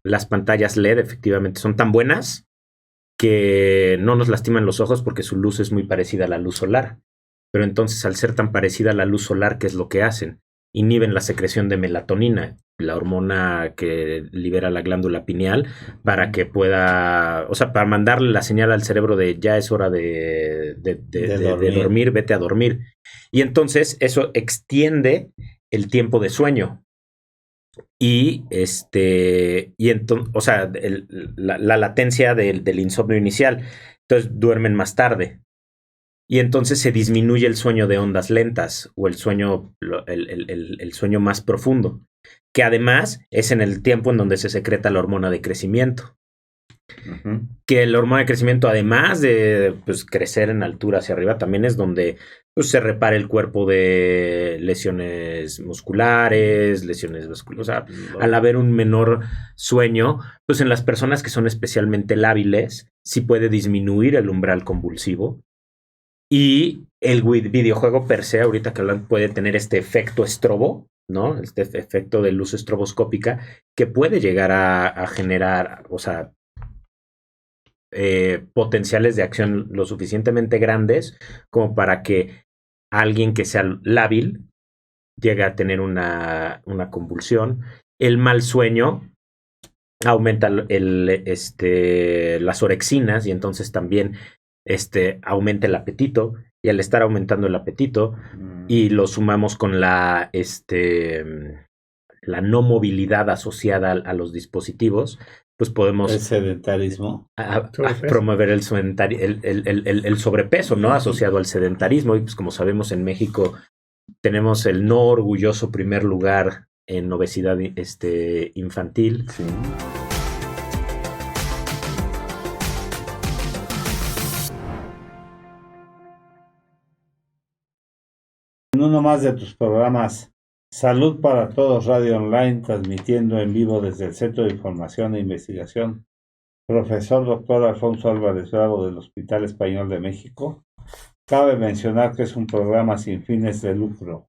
las pantallas LED efectivamente son tan buenas que no nos lastiman los ojos porque su luz es muy parecida a la luz solar. Pero entonces, al ser tan parecida a la luz solar, ¿qué es lo que hacen? Inhiben la secreción de melatonina, la hormona que libera la glándula pineal, para que pueda, o sea, para mandarle la señal al cerebro de ya es hora de dormir, vete a dormir. Y entonces eso extiende el tiempo de sueño. Y o sea, la latencia del insomnio inicial. Entonces duermen más tarde. Y entonces se disminuye el sueño de ondas lentas o el sueño, el sueño más profundo, que además es en el tiempo en donde se secreta la hormona de crecimiento. Que la hormona de crecimiento, además de pues, crecer en altura hacia arriba, también es donde pues, se repara el cuerpo de lesiones musculares, lesiones vasculares. O sea, al haber un menor sueño, pues en las personas que son especialmente lábiles, sí puede disminuir el umbral convulsivo. Y el videojuego per se, ahorita que hablan, puede tener este efecto estrobo, ¿no? Este efecto de luz estroboscópica que puede llegar a generar, o sea, potenciales de acción lo suficientemente grandes como para que alguien que sea lábil llegue a tener una convulsión. El mal sueño aumenta las orexinas y entonces también aumenta el apetito, y al estar aumentando el apetito y lo sumamos con la no movilidad asociada a los dispositivos, pues podemos el sedentarismo a promover el sobrepeso, ¿no? Asociado al sedentarismo. Y pues como sabemos, en México tenemos el no orgulloso primer lugar en obesidad infantil. Sí. En uno más de tus programas Salud para Todos Radio Online, transmitiendo en vivo desde el Centro de Información e Investigación Profesor Dr. Alfonso Álvarez Bravo del Hospital Español de México. Cabe mencionar que es un programa sin fines de lucro.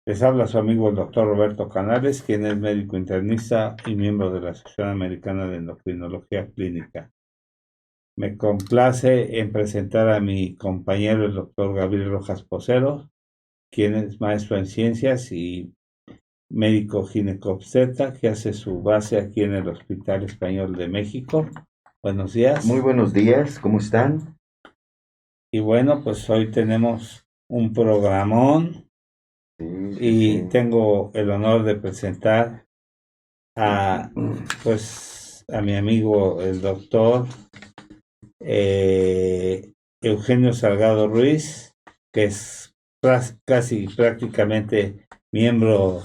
Les habla su amigo el doctor Roberto Canales, quien es médico internista y miembro de la Asociación Americana de Endocrinología Clínica. Me complace en presentar a mi compañero el doctor Gabriel Rojas Posero, quien es maestro en ciencias y médico ginecobstetra, que hace su base aquí en el Hospital Español de México. Buenos días. Muy buenos días, ¿cómo están? Y bueno, pues hoy tenemos un programón y tengo el honor de presentar a mi amigo el doctor Eugenio Salgado Ruiz, que es casi prácticamente miembro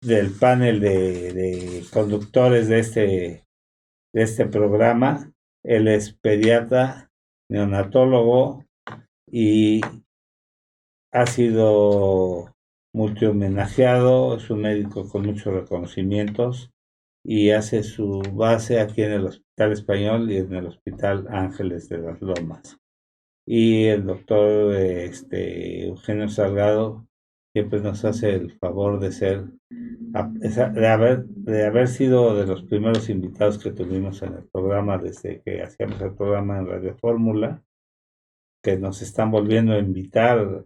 del panel de conductores de este programa. Él es pediatra, neonatólogo y ha sido multihomenajeado, es un médico con muchos reconocimientos y hace su base aquí en el Hospital Español y en el Hospital Ángeles de las Lomas. Y el doctor Eugenio Salgado siempre nos hace el favor de haber sido de los primeros invitados que tuvimos en el programa desde que hacíamos el programa en Radio Fórmula, que nos están volviendo a invitar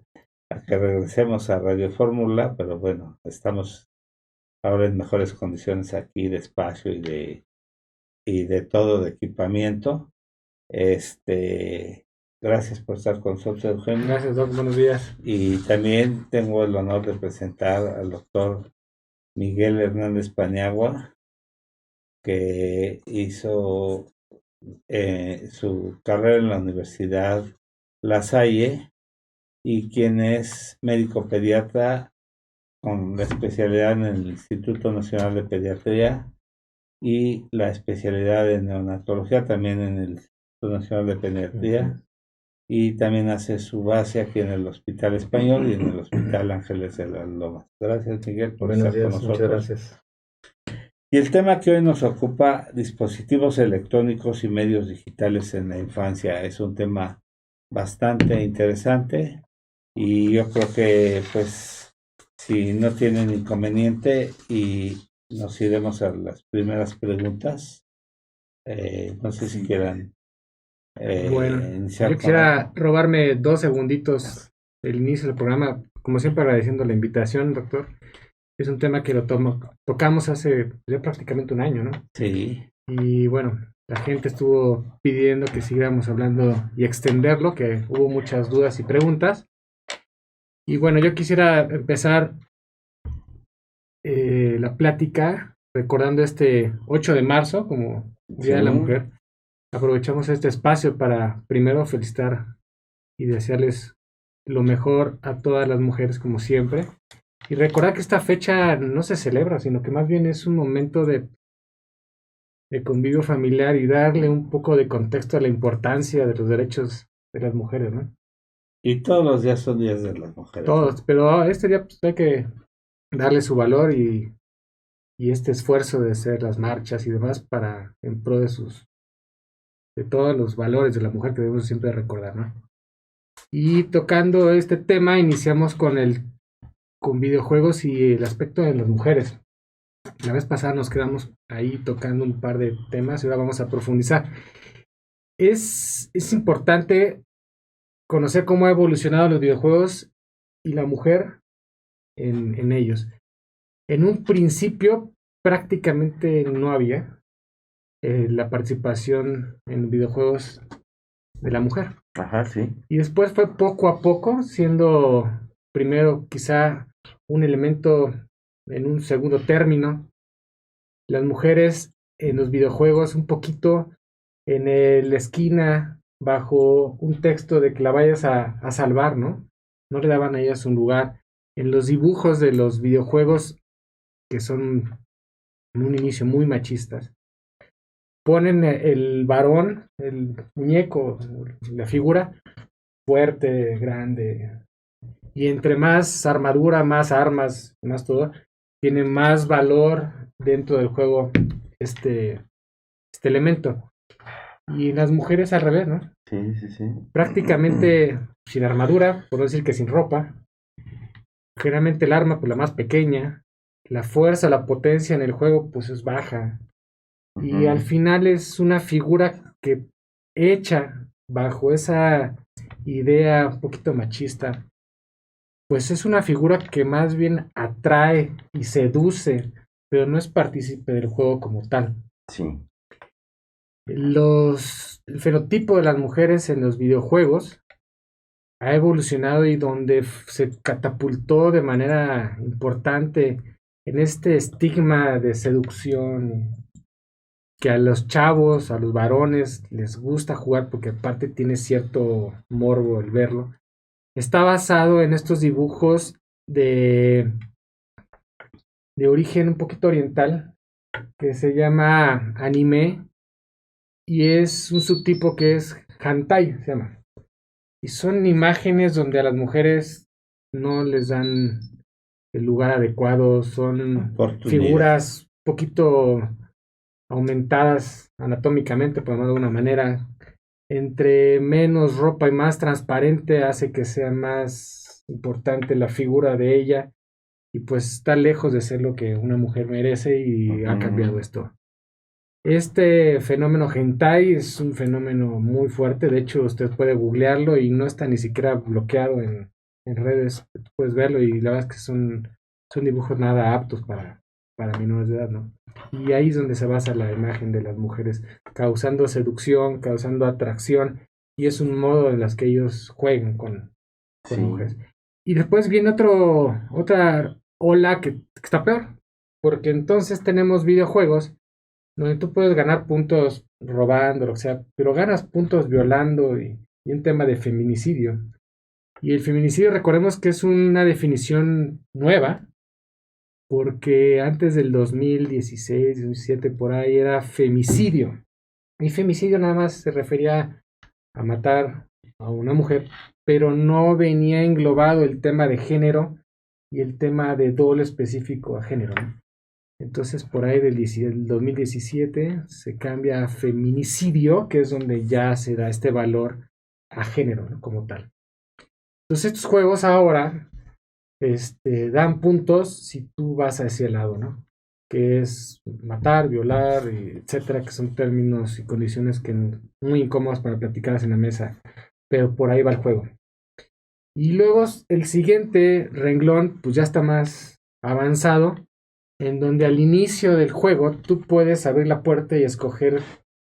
a que regresemos a Radio Fórmula, pero bueno, estamos ahora en mejores condiciones aquí de espacio y de todo de equipamiento. Gracias por estar con nosotros, Eugenio. Gracias, Doc. Buenos días. Y también tengo el honor de presentar al doctor Miguel Hernández Paniagua, que hizo su carrera en la Universidad La Salle y quien es médico pediatra con la especialidad en el Instituto Nacional de Pediatría y la especialidad en neonatología también en el Instituto Nacional de Pediatría. Y también hace su base aquí en el Hospital Español y en el Hospital Ángeles de las Lomas. Gracias, Miguel, por estar con nosotros. Muchas gracias. Y el tema que hoy nos ocupa, dispositivos electrónicos y medios digitales en la infancia, es un tema bastante interesante y yo creo que, pues, si no tienen inconveniente y nos iremos a las primeras preguntas. No sé si quieran Bueno, iniciar yo quisiera robarme 2 segunditos del inicio del programa, como siempre agradeciendo la invitación, doctor. Es un tema que lo tocamos hace ya prácticamente un año, ¿no? Sí. Y bueno, la gente estuvo pidiendo que siguiéramos hablando y extenderlo, que hubo muchas dudas y preguntas. Y bueno, yo quisiera empezar la plática recordando este 8 de marzo como Día de la Mujer. Aprovechamos este espacio para primero felicitar y desearles lo mejor a todas las mujeres como siempre. Y recordar que esta fecha no se celebra, sino que más bien es un momento de convivio familiar y darle un poco de contexto a la importancia de los derechos de las mujeres, ¿no? Y todos los días son días de las mujeres. Todos, pero este día pues, hay que darle su valor y este esfuerzo de hacer las marchas y demás para en pro de todos los valores de la mujer que debemos siempre recordar, ¿no? Y tocando este tema, iniciamos con videojuegos y el aspecto de las mujeres. La vez pasada nos quedamos ahí tocando un par de temas y ahora vamos a profundizar. Es importante conocer cómo ha evolucionado los videojuegos y la mujer en ellos. En un principio prácticamente no había la participación en videojuegos de la mujer. Ajá, sí. Y después fue poco a poco, siendo primero quizá un elemento en un segundo término. Las mujeres en los videojuegos un poquito en la esquina bajo un texto de que la vayas a salvar, ¿no? No le daban a ellas un lugar. En los dibujos de los videojuegos, que son en un inicio muy machistas, ponen el varón, el muñeco, la figura, fuerte, grande. Y entre más armadura, más armas, más todo, tiene más valor dentro del juego este elemento. Y las mujeres al revés, ¿no? Sí, sí, sí. Prácticamente sin armadura, por no decir que sin ropa. Generalmente el arma, pues la más pequeña. La fuerza, la potencia en el juego, pues es baja. Y al final es una figura que hecha bajo esa idea un poquito machista, pues es una figura que más bien atrae y seduce, pero no es partícipe del juego como tal. Sí. El fenotipo de las mujeres en los videojuegos ha evolucionado y donde se catapultó de manera importante en este estigma de seducción que a los chavos, a los varones les gusta jugar porque aparte tiene cierto morbo el verlo. Está basado en estos dibujos de origen un poquito oriental que se llama anime y es un subtipo que es hentai, se llama. Y son imágenes donde a las mujeres no les dan el lugar adecuado, son figuras un poquito aumentadas anatómicamente, por llamarlo de alguna manera. Entre menos ropa y más transparente hace que sea más importante la figura de ella y pues está lejos de ser lo que una mujer merece y ha cambiado esto. Este fenómeno hentai es un fenómeno muy fuerte, de hecho usted puede googlearlo y no está ni siquiera bloqueado en redes, puedes verlo y la verdad es que son dibujos nada aptos para menores de edad, ¿no? Y ahí es donde se basa la imagen de las mujeres, causando seducción, causando atracción, y es un modo en las que ellos juegan con mujeres. Y después viene otra ola que está peor, porque entonces tenemos videojuegos donde tú puedes ganar puntos robando, o sea, pero ganas puntos violando y un tema de feminicidio. Y el feminicidio, recordemos que es una definición nueva, porque antes del 2016, 2017, por ahí era femicidio. Y femicidio nada más se refería a matar a una mujer, pero no venía englobado el tema de género y el tema de dolo específico a género, ¿no? Entonces por ahí del 2017 se cambia a feminicidio, que es donde ya se da este valor a género, ¿no? Como tal. Entonces estos juegos ahora dan puntos si tú vas a ese lado, ¿no? que es matar, violar, etcétera, que son términos y condiciones que muy incómodas para platicarlas en la mesa, pero por ahí va el juego. Y luego el siguiente renglón, pues ya está más avanzado, en donde al inicio del juego tú puedes abrir la puerta y escoger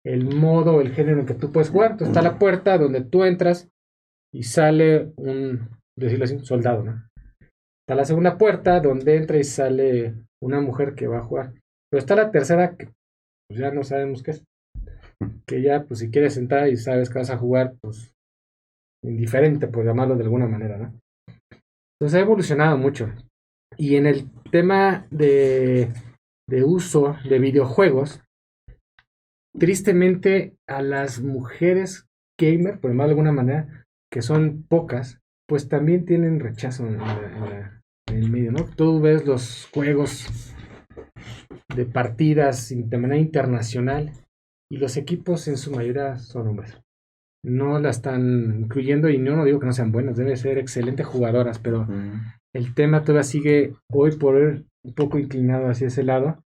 el modo o el género en que tú puedes jugar. Entonces está la puerta donde tú entras y sale decirlo así, un soldado, ¿no? Está la segunda puerta donde entra y sale una mujer que va a jugar. Pero está la tercera que pues ya no sabemos qué es. Que ya, pues si quieres entrar y sabes que vas a jugar, pues indiferente, por llamarlo de alguna manera, ¿no? Entonces ha evolucionado mucho. Y en el tema de uso de videojuegos, tristemente a las mujeres gamer, por llamarlo de alguna manera, que son pocas, pues también tienen rechazo en el medio, ¿no? Tú ves los juegos de partidas de manera internacional y los equipos en su mayoría son hombres. No la están incluyendo y no digo que no sean buenas, deben ser excelentes jugadoras, pero el tema todavía sigue hoy por hoy un poco inclinado hacia ese lado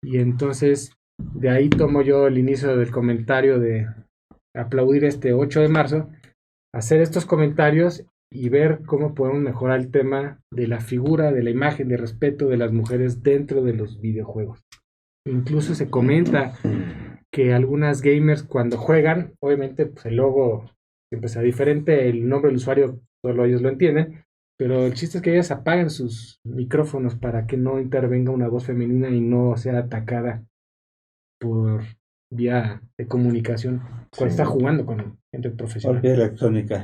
y entonces de ahí tomo yo el inicio del comentario de aplaudir este 8 de marzo, hacer estos comentarios y ver cómo podemos mejorar el tema de la figura, de la imagen, de respeto de las mujeres dentro de los videojuegos. Incluso se comenta que algunas gamers cuando juegan, obviamente pues el logo siempre sea diferente, el nombre del usuario solo ellos lo entienden, pero el chiste es que ellas apaguen sus micrófonos para que no intervenga una voz femenina y no sea atacada por vía de comunicación cuando está jugando con gente profesional. Por vía electrónica.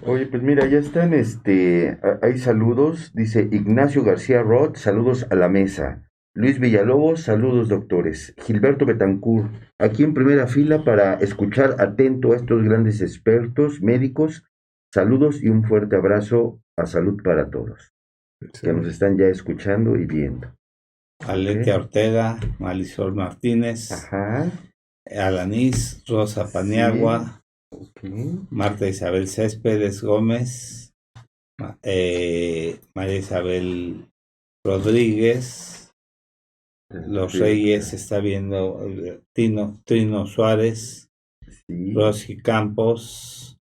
Oye, pues mira, ya están, hay saludos, dice Ignacio García Roth, saludos a la mesa. Luis Villalobos, saludos doctores. Gilberto Betancourt, aquí en primera fila para escuchar atento a estos grandes expertos médicos. Saludos y un fuerte abrazo a salud para todos, que nos están ya escuchando y viendo. Aletia Ortega, Marisol Martínez, Ajá. Alanis, Rosa Paniagua, Okay. Marta Isabel Céspedes Gómez, María Isabel Rodríguez, Los Reyes está viendo, Trino Suárez, Sí. Rosy Campos,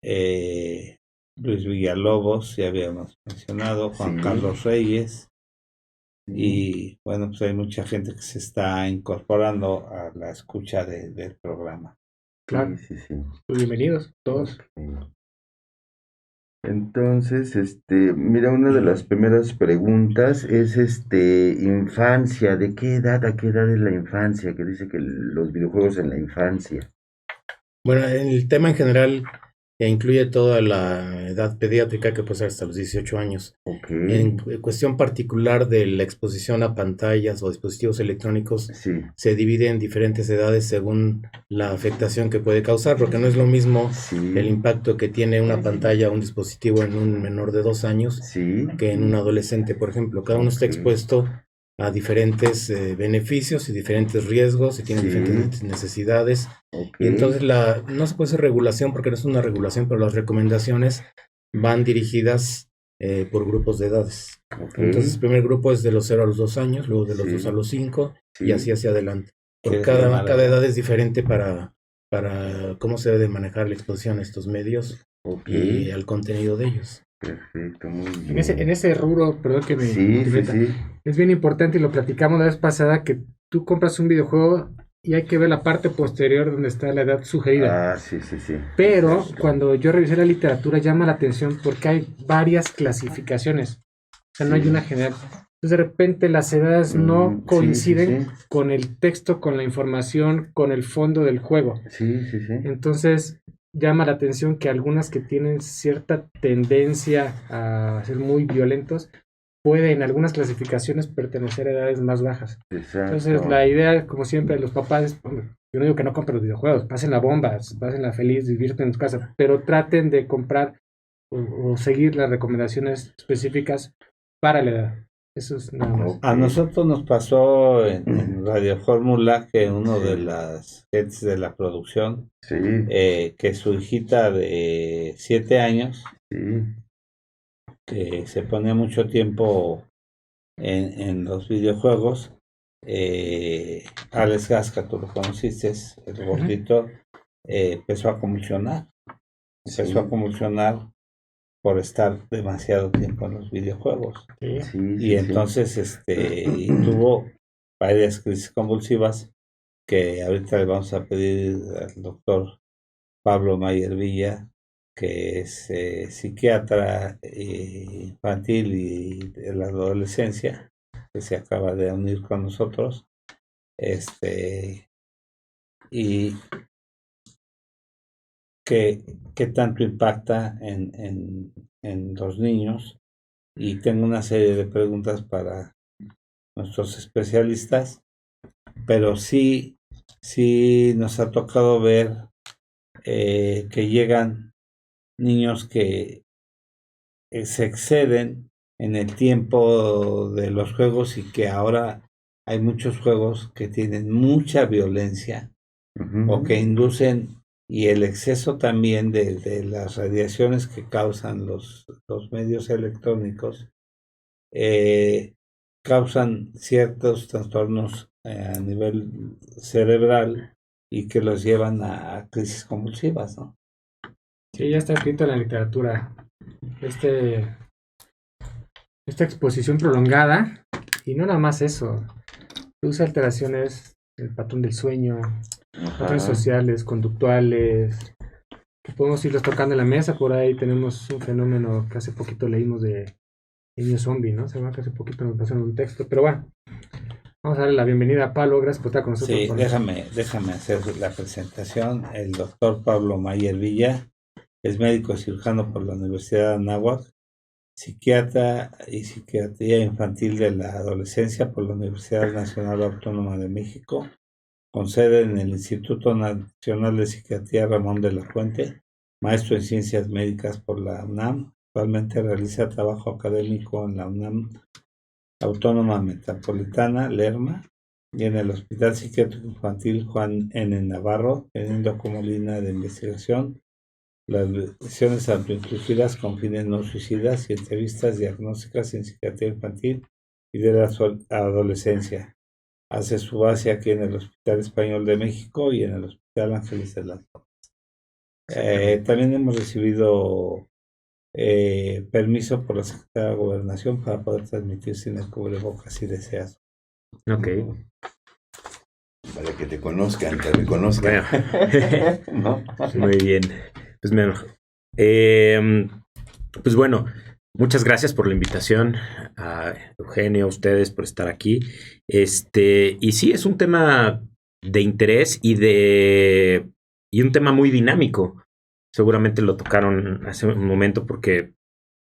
Luis Villalobos, ya habíamos mencionado, Juan Sí. Carlos Reyes, Sí. y bueno, pues hay mucha gente que se está incorporando a la escucha del programa. Claro. Sí. Pues bienvenidos todos. Okay. Entonces, mira, una de las primeras preguntas es, infancia, ¿de qué edad a qué edad es la infancia? Que dice que los videojuegos en la infancia. Bueno, el tema en general incluye toda la edad pediátrica que puede ser hasta los 18 años. Ok. En cuestión particular de la exposición a pantallas o dispositivos electrónicos, Sí. se divide en diferentes edades según la afectación que puede causar, porque no es lo mismo Sí. el impacto que tiene una pantalla o un dispositivo en un menor de 2 años Sí. que en un adolescente, por ejemplo. Cada uno está Ok. expuesto a diferentes beneficios y diferentes riesgos y tiene Sí. diferentes necesidades. Ok. Y entonces no se puede hacer regulación porque no es una regulación, pero las recomendaciones van dirigidas por grupos de edades. Ok. Entonces el primer grupo es de los 0 a los 2 años, luego de los Sí. 2 a los 5 Sí. y así hacia adelante. Porque Sí, cada sí, edad es diferente para cómo se debe manejar la exposición a estos medios Ok. y al contenido de ellos. Perfecto, muy bien. En ese rubro, perdón que me Sí. es bien importante y lo platicamos la vez pasada que tú compras un videojuego y hay que ver la parte posterior donde está la edad sugerida. Ah, sí. Pero Exacto. cuando yo revisé la literatura llama la atención porque hay varias clasificaciones. O sea, no Sí. hay una general. Entonces de repente las edades no Sí. coinciden con el texto, con la información, con el fondo del juego. Sí. Entonces llama la atención que algunas que tienen cierta tendencia a ser muy violentos pueden en algunas clasificaciones pertenecer a edades más bajas. Exacto. Entonces la idea, como siempre, de los papás es, hombre, yo no digo que no compren los videojuegos, pasen la bomba, pasen la feliz, divierten en su casa, pero traten de comprar o seguir las recomendaciones específicas para la edad. Eso es nada más. A nosotros nos pasó en Radio Fórmula que uno de las gentes de la producción, Sí. que su hijita de 7 años, Sí. que se ponía mucho tiempo en los videojuegos, Alex Gasca, tú lo conociste, el gordito, empezó a convulsionar. Empezó a convulsionar por estar demasiado tiempo en los videojuegos. Y entonces y tuvo varias crisis convulsivas que ahorita le vamos a pedir al doctor Pablo Mayer Villa, que es psiquiatra infantil y de la adolescencia, que se acaba de unir con nosotros, y qué tanto impacta en los niños. Y tengo una serie de preguntas para nuestros especialistas, pero sí nos ha tocado ver que llegan niños que se exceden en el tiempo de los juegos y que ahora hay muchos juegos que tienen mucha violencia o que inducen, y el exceso también de las radiaciones que causan los medios electrónicos causan ciertos trastornos a nivel cerebral y que los llevan a crisis convulsivas, ¿no? Sí, ya está escrito en la literatura. Esta exposición prolongada, y no nada más eso, produce alteraciones del patrón del sueño, patrones sociales, conductuales, que podemos irlos tocando en la mesa. Por ahí tenemos un fenómeno que hace poquito leímos de niño zombie, ¿no? Se llama que hace poquito nos pasaron un texto, pero bueno, vamos a darle la bienvenida a Pablo. Gracias por estar con nosotros. Sí, déjame hacer la presentación. El doctor Pablo Mayer Villa es médico cirujano por la Universidad de Anáhuac, psiquiatra y psiquiatría infantil de la adolescencia por la Universidad Nacional Autónoma de México, con sede en el Instituto Nacional de Psiquiatría Ramón de la Fuente, maestro en ciencias médicas por la UNAM. Actualmente realiza trabajo académico en la UNAM Autónoma Metropolitana, Lerma, y en el Hospital Psiquiátrico Infantil Juan N. Navarro, teniendo como línea de investigación las lesiones autoinfligidas con fines no suicidas y entrevistas diagnósticas en psiquiatría infantil y de la adolescencia. Hace su base aquí en el Hospital Español de México y en el Hospital Ángeles de las Lomas. También hemos recibido permiso por la Secretaría de Gobernación para poder transmitir sin el cubrebocas si deseas. Ok. Para que te conozcan, te reconozcan. Bueno. ¿No? Muy bien. Pues bueno, muchas gracias por la invitación, a Eugenio, a ustedes por estar aquí. Y sí, es un tema de interés y un tema muy dinámico. Seguramente lo tocaron hace un momento porque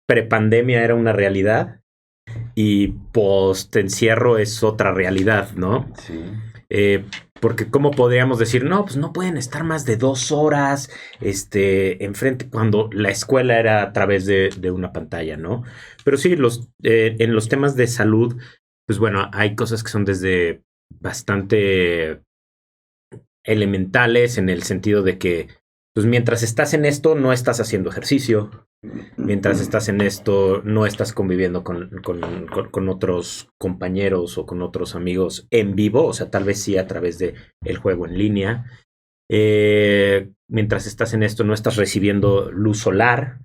prepandemia era una realidad y post-encierro es otra realidad, ¿no? Sí. Porque ¿cómo podríamos decir? No, pues no pueden estar más de 2 horas enfrente cuando la escuela era a través de una pantalla, ¿no? Pero sí, en los temas de salud, pues bueno, hay cosas que son desde bastante elementales en el sentido de que pues mientras estás en esto no estás haciendo ejercicio, mientras estás en esto no estás conviviendo con otros compañeros o con otros amigos en vivo, o sea, tal vez sí a través de el juego en línea. Mientras estás en esto no estás recibiendo luz solar,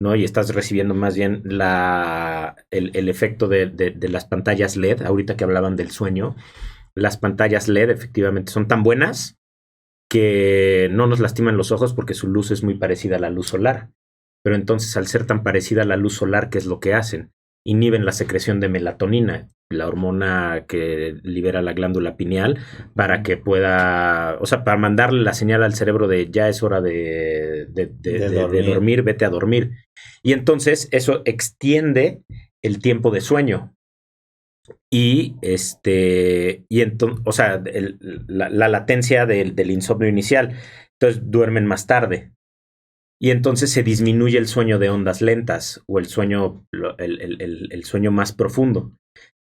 ¿no? Y estás recibiendo más bien el efecto de las pantallas LED. Ahorita que hablaban del sueño, las pantallas LED efectivamente son tan buenas que no nos lastiman los ojos porque su luz es muy parecida a la luz solar. Pero entonces, al ser tan parecida a la luz solar, ¿qué es lo que hacen? Inhiben la secreción de melatonina, la hormona que libera la glándula pineal, para que pueda, o sea, para mandarle la señal al cerebro de ya es hora de dormir, vete a dormir. Y entonces eso extiende el tiempo de sueño. Y o sea, la latencia del insomnio inicial. Entonces duermen más tarde. Y entonces se disminuye el sueño de ondas lentas o el sueño más profundo,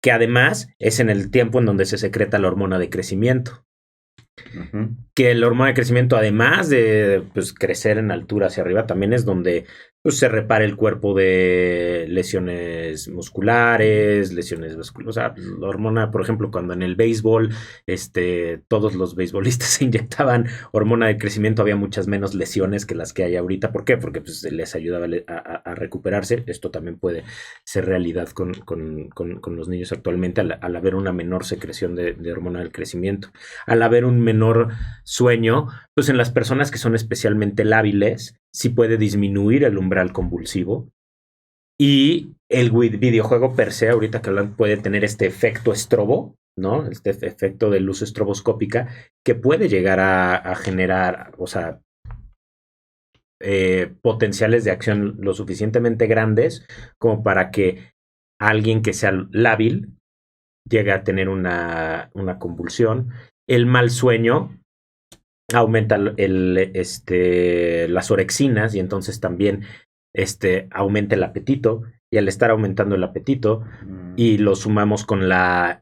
que además es en el tiempo en donde se secreta la hormona de crecimiento. Que la hormona de crecimiento, además de pues, crecer en altura hacia arriba, también es donde pues se repara el cuerpo de lesiones musculares, lesiones vasculares. O sea, la hormona, por ejemplo, cuando en el béisbol, todos los beisbolistas se inyectaban hormona de crecimiento, había muchas menos lesiones que las que hay ahorita. ¿Por qué? Porque pues, les ayudaba a recuperarse. Esto también puede ser realidad con los niños actualmente al haber una menor secreción de hormona del crecimiento. Al haber un menor sueño, pues en las personas que son especialmente lábiles, sí puede disminuir el umbral convulsivo. Y el videojuego per se, ahorita que hablan, puede tener este efecto estrobo, ¿no? Este efecto de luz estroboscópica que puede llegar a generar, o sea, potenciales de acción lo suficientemente grandes como para que alguien que sea lábil llegue a tener una convulsión. El mal sueño aumenta las orexinas y entonces también aumenta el apetito, y al estar aumentando el apetito y lo sumamos con la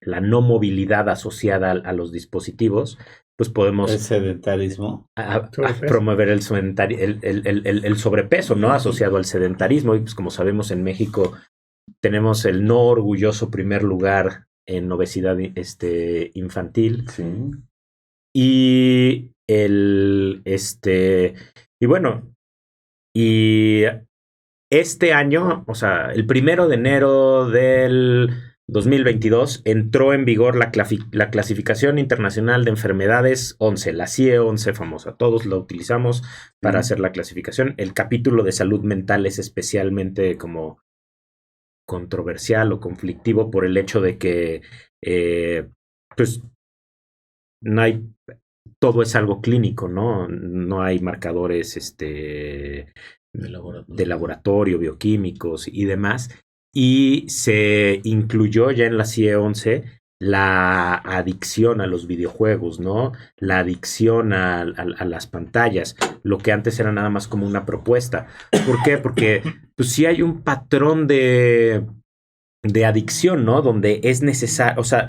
no movilidad asociada a los dispositivos, pues podemos el sedentarismo promover el sobrepeso, ¿no? Asociado al sedentarismo. Y pues como sabemos, en México tenemos el no orgulloso primer lugar en obesidad infantil. Sí. Y y bueno, y este año, o sea, el 1 de enero del 2022 entró en vigor la Clasificación Internacional de Enfermedades 11, la CIE 11 famosa. Todos la utilizamos para hacer la clasificación. El capítulo de salud mental es especialmente como controversial o conflictivo por el hecho de que pues no hay, todo es algo clínico, ¿no? No hay marcadores de laboratorio, bioquímicos y demás. Y se incluyó ya en la CIE 11 la adicción a los videojuegos, ¿no? La adicción a las pantallas, lo que antes era nada más como una propuesta. ¿Por qué? Porque pues sí hay un patrón de adicción, ¿no? Donde es necesario, o sea,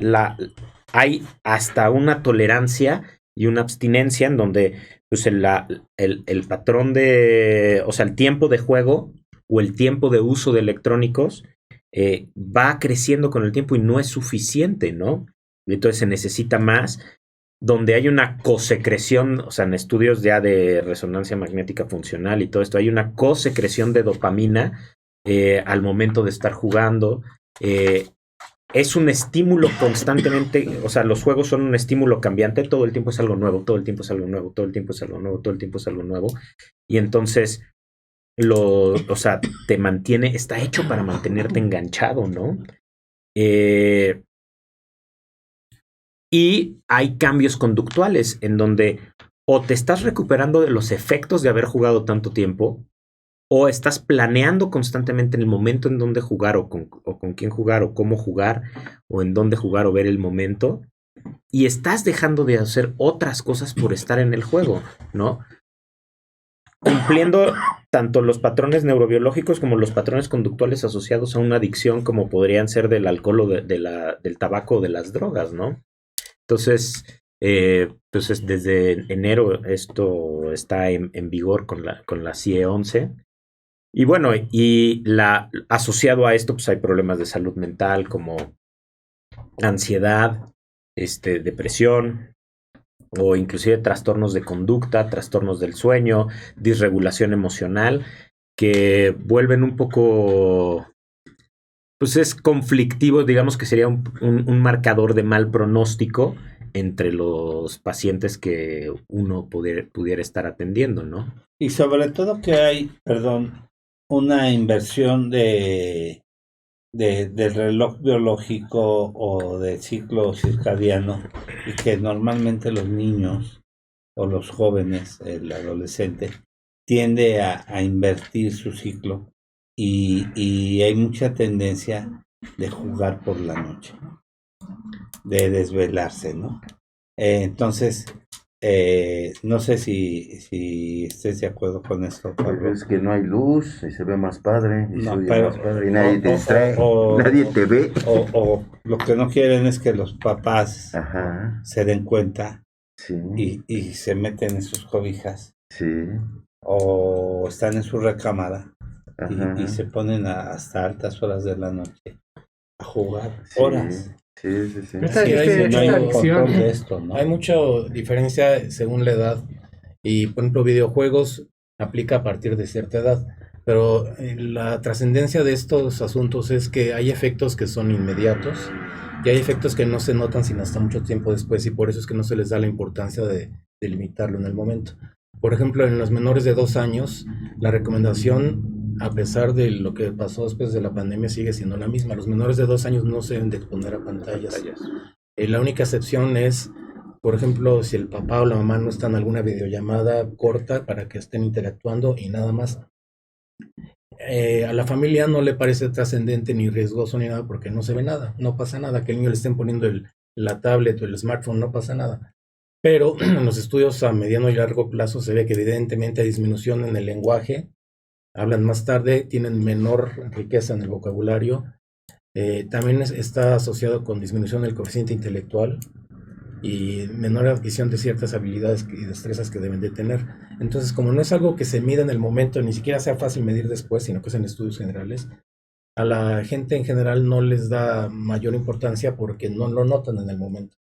hay hasta una tolerancia y una abstinencia en donde pues el patrón o sea, el tiempo de juego o el tiempo de uso de electrónicos va creciendo con el tiempo y no es suficiente, ¿no? Entonces se necesita más, donde hay una cosecreción, o sea, en estudios ya de resonancia magnética funcional y todo esto, hay una cosecreción de dopamina al momento de estar jugando. Es un estímulo constantemente, o sea, los juegos son un estímulo cambiante, todo el tiempo es algo nuevo, todo el tiempo es algo nuevo, todo el tiempo es algo nuevo, todo el tiempo es algo nuevo. Y entonces, o sea, te mantiene, está hecho para mantenerte enganchado, ¿no? Y hay cambios conductuales en donde o te estás recuperando de los efectos de haber jugado tanto tiempo, o estás planeando constantemente en el momento en donde jugar o con quién jugar o cómo jugar o en dónde jugar o ver el momento, y estás dejando de hacer otras cosas por estar en el juego, ¿no? Cumpliendo tanto los patrones neurobiológicos como los patrones conductuales asociados a una adicción, como podrían ser del alcohol o del tabaco o de las drogas, ¿no? Entonces, pues desde enero esto está en vigor con la CIE 11. Y bueno, y asociado a esto, pues hay problemas de salud mental como ansiedad, depresión, o inclusive trastornos de conducta, trastornos del sueño, disregulación emocional, que vuelven un poco, pues es conflictivo, digamos que sería un marcador de mal pronóstico entre los pacientes que uno pudiera estar atendiendo, ¿no? Y sobre todo que hay, una inversión del reloj biológico o del ciclo circadiano, y que normalmente los niños o los jóvenes, el adolescente, tiende a invertir su ciclo, y hay mucha tendencia de jugar por la noche, de desvelarse, ¿no? Entonces, no sé si estés de acuerdo con esto, Pablo. Es que no hay luz y se ve más padre y No, se oye pero- más padre y nadie te distrae, o- nadie te ve. O lo que no quieren es que los papás Ajá, se den cuenta sí, y se meten en sus cobijas sí. o están en su recámara Ajá. y se ponen hasta altas horas de la noche a jugar Sí, horas. sí, sí, sí. Esta- Sí, hay este- No hay esta un adicción, control de esto, ¿no? Hay mucha diferencia según la edad y, por ejemplo, videojuegos aplica a partir de cierta edad, pero la trascendencia de estos asuntos es que hay efectos que son inmediatos y hay efectos que no se notan sino hasta mucho tiempo después y por eso es que no se les da la importancia de limitarlo en el momento. Por ejemplo, en los menores de 2 años, la recomendación, a pesar de lo que pasó después de la pandemia, sigue siendo la misma. Los menores de 2 años no se deben de exponer a pantallas. La única excepción es, por ejemplo, si el papá o la mamá no están en alguna videollamada corta para que estén interactuando y nada más. A la familia no le parece trascendente ni riesgoso ni nada porque no se ve nada, no pasa nada, que el niño le estén poniendo la tablet o el smartphone, no pasa nada. Pero en los estudios a mediano y largo plazo se ve que evidentemente hay disminución en el lenguaje, hablan más tarde, tienen menor riqueza en el vocabulario, también está asociado con disminución del coeficiente intelectual y menor adquisición de ciertas habilidades y destrezas que deben de tener. Entonces, como no es algo que se mida en el momento, ni siquiera sea fácil medir después, sino que es en estudios generales, a la gente en general no les da mayor importancia porque no lo notan en el momento.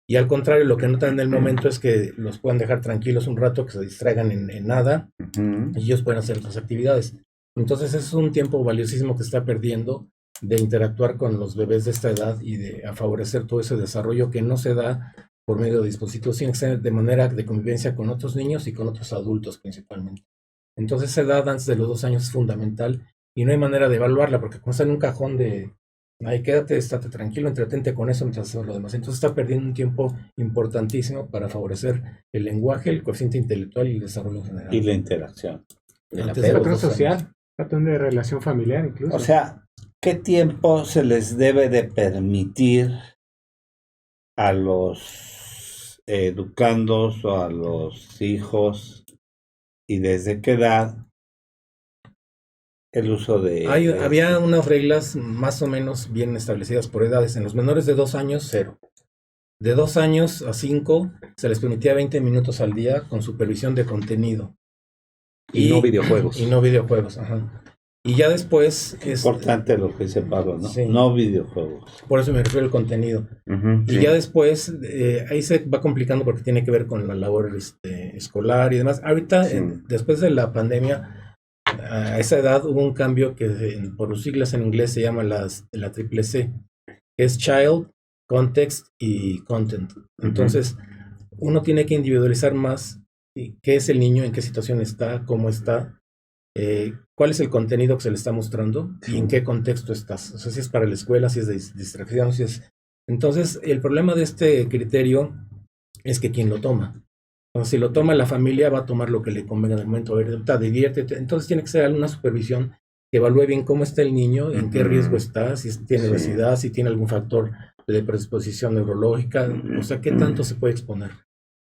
Y al contrario, lo que notan en el momento es que los pueden dejar tranquilos un rato, que se distraigan en nada, Ujú. y ellos pueden hacer otras actividades. Entonces es un tiempo valiosísimo que está perdiendo de interactuar con los bebés de esta edad y de a favorecer todo ese desarrollo que no se da por medio de dispositivos, sino que se da de manera de convivencia con otros niños y con otros adultos principalmente. Entonces esa edad antes de los 2 años es fundamental y no hay manera de evaluarla porque como está en un cajón de, ay, quédate, estate tranquilo, entretente con eso mientras haces lo demás. Entonces está perdiendo un tiempo importantísimo para favorecer el lenguaje, el coeficiente intelectual y el desarrollo general. Y la interacción. Antes de los patrón 2 años. social, patrón de relación familiar incluso. O sea, ¿qué tiempo se les debe de permitir a los educandos o a los hijos y desde qué edad el uso de... Había unas reglas más o menos bien establecidas por edades. En los menores de 2 años, 0. De 2 años a 5 se les permitía 20 minutos al día con supervisión de contenido. Y no videojuegos. Y no videojuegos, ajá. Y ya después Es importante lo que dice Pablo, ¿no? Sí. No videojuegos. Por eso me refiero al contenido. Ujú, Y sí. ya después, ahí se va complicando porque tiene que ver con la labor escolar y demás. Ahorita, Sí. después de la pandemia, a esa edad hubo un cambio que por sus siglas en inglés se llama la triple C, que es Child, Context y Content. Entonces, uno tiene que individualizar más qué es el niño, en qué situación está, cómo está, cuál es el contenido que se le está mostrando y en qué contexto estás. O sea, si es para la escuela, si es de distracción, si es... Entonces, el problema de este criterio es que quien lo toma. Entonces, si lo toma la familia, va a tomar lo que le convenga en el momento. A ver, diviértete. Entonces, tiene que ser alguna supervisión que evalúe bien cómo está el niño, en qué riesgo está, si tiene obesidad, si tiene algún factor de predisposición neurológica, o sea, qué tanto se puede exponer.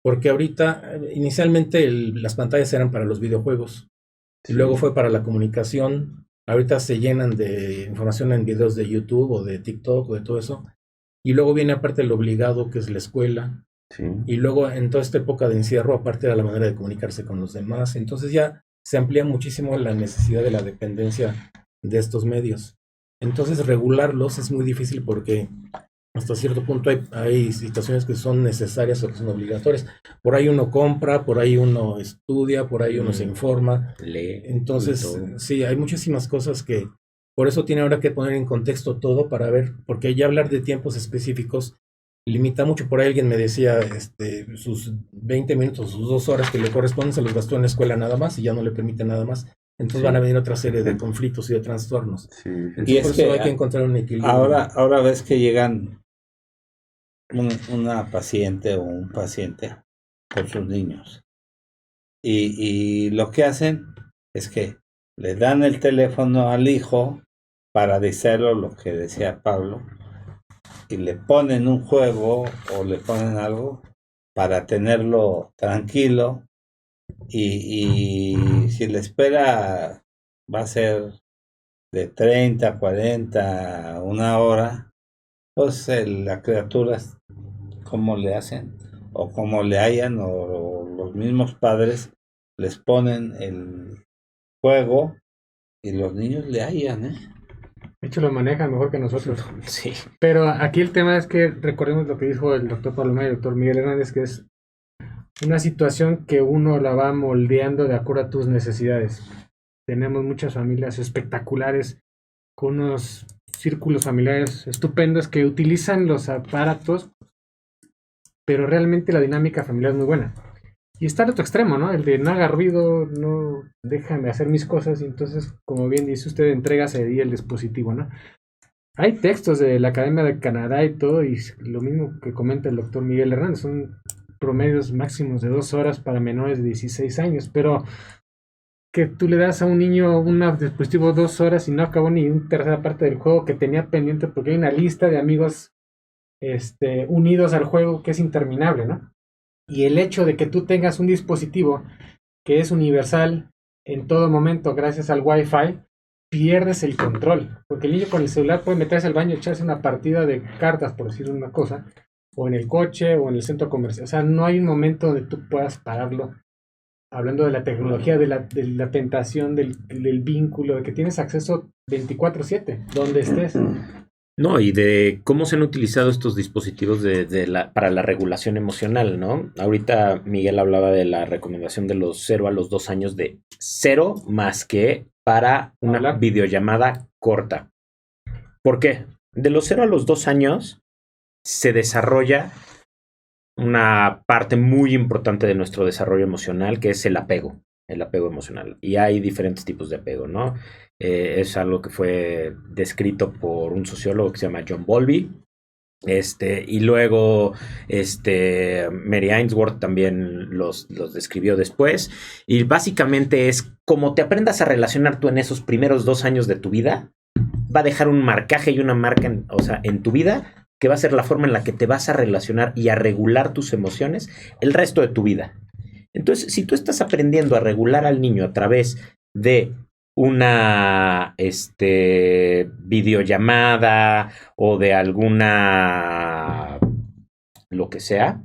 Porque ahorita, inicialmente las pantallas eran para los videojuegos, y luego fue para la comunicación. Ahorita se llenan de información en videos de YouTube o de TikTok o de todo eso. Y luego viene aparte el obligado, que es la escuela. Sí. Y luego en toda esta época de encierro, aparte era la manera de comunicarse con los demás. Entonces ya se amplía muchísimo la necesidad de la dependencia de estos medios. Entonces regularlos es muy difícil porque hasta cierto punto hay situaciones que son necesarias o que son obligatorias. Por ahí uno compra, por ahí uno estudia, por ahí uno se informa. Lee. Entonces, sí, hay muchísimas cosas que por eso tiene ahora que poner en contexto todo para ver, porque ya hablar de tiempos específicos limita mucho. Por ahí alguien me decía, sus 20 minutos, sus 2 horas que le corresponden se los gastó en la escuela nada más y ya no le permite nada más. Entonces van a venir otra serie de conflictos y de trastornos. Sí. Entonces, Y es por eso que hay que encontrar un equilibrio. Ahora ves que llegan una paciente o un paciente con sus niños. Y lo que hacen es que le dan el teléfono al hijo para decirle lo que decía Pablo, y le ponen un juego o le ponen algo para tenerlo tranquilo, y si la espera va a ser de 30, 40, una hora, pues la criatura, cómo le hacen o cómo le hayan, o los mismos padres les ponen el juego y los niños le hallan, ¿eh? De hecho, lo manejan mejor que nosotros. Sí. Pero aquí el tema es que recordemos lo que dijo el doctor Paloma y el doctor Miguel Hernández, que es una situación que uno la va moldeando de acuerdo a tus necesidades. Tenemos muchas familias espectaculares con unos círculos familiares estupendos que utilizan los aparatos, pero realmente la dinámica familiar es muy buena. Y está al otro extremo, ¿no? El de no haga ruido, no déjame hacer mis cosas, y entonces, como bien dice usted, entrégase ahí el dispositivo, ¿no? Hay textos de la Academia de Canadá y todo, y lo mismo que comenta el doctor Miguel Hernández, son promedios máximos de 2 horas para menores de 16 años, pero que tú le das a un niño un dispositivo 2 horas y no acabó ni una tercera parte del juego que tenía pendiente porque hay una lista de amigos unidos al juego que es interminable, ¿no? Y el hecho de que tú tengas un dispositivo que es universal en todo momento gracias al Wi-Fi, pierdes el control. Porque el niño con el celular puede meterse al baño y echarse una partida de cartas, por decir una cosa, o en el coche o en el centro comercial. O sea, no hay un momento donde tú puedas pararlo. Hablando de la tecnología, de la tentación, del vínculo, de que tienes acceso 24/7, donde estés. No, y de cómo se han utilizado estos dispositivos para la regulación emocional, ¿no? Ahorita Miguel hablaba de la recomendación de los 0 a los 2 años de 0 más que para una videollamada corta. ¿Por qué? De los 0 a los 2 años se desarrolla una parte muy importante de nuestro desarrollo emocional, que es el apego emocional. Y hay diferentes tipos de apego, ¿no? Es algo que fue descrito por un sociólogo que se llama John Bowlby. Y luego Mary Ainsworth también los describió después. Y básicamente es como te aprendas a relacionar tú en esos primeros 2 años de tu vida, va a dejar un marcaje y una marca en tu vida, que va a ser la forma en la que te vas a relacionar y a regular tus emociones el resto de tu vida. Entonces, si tú estás aprendiendo a regular al niño a través de una videollamada o de alguna lo que sea,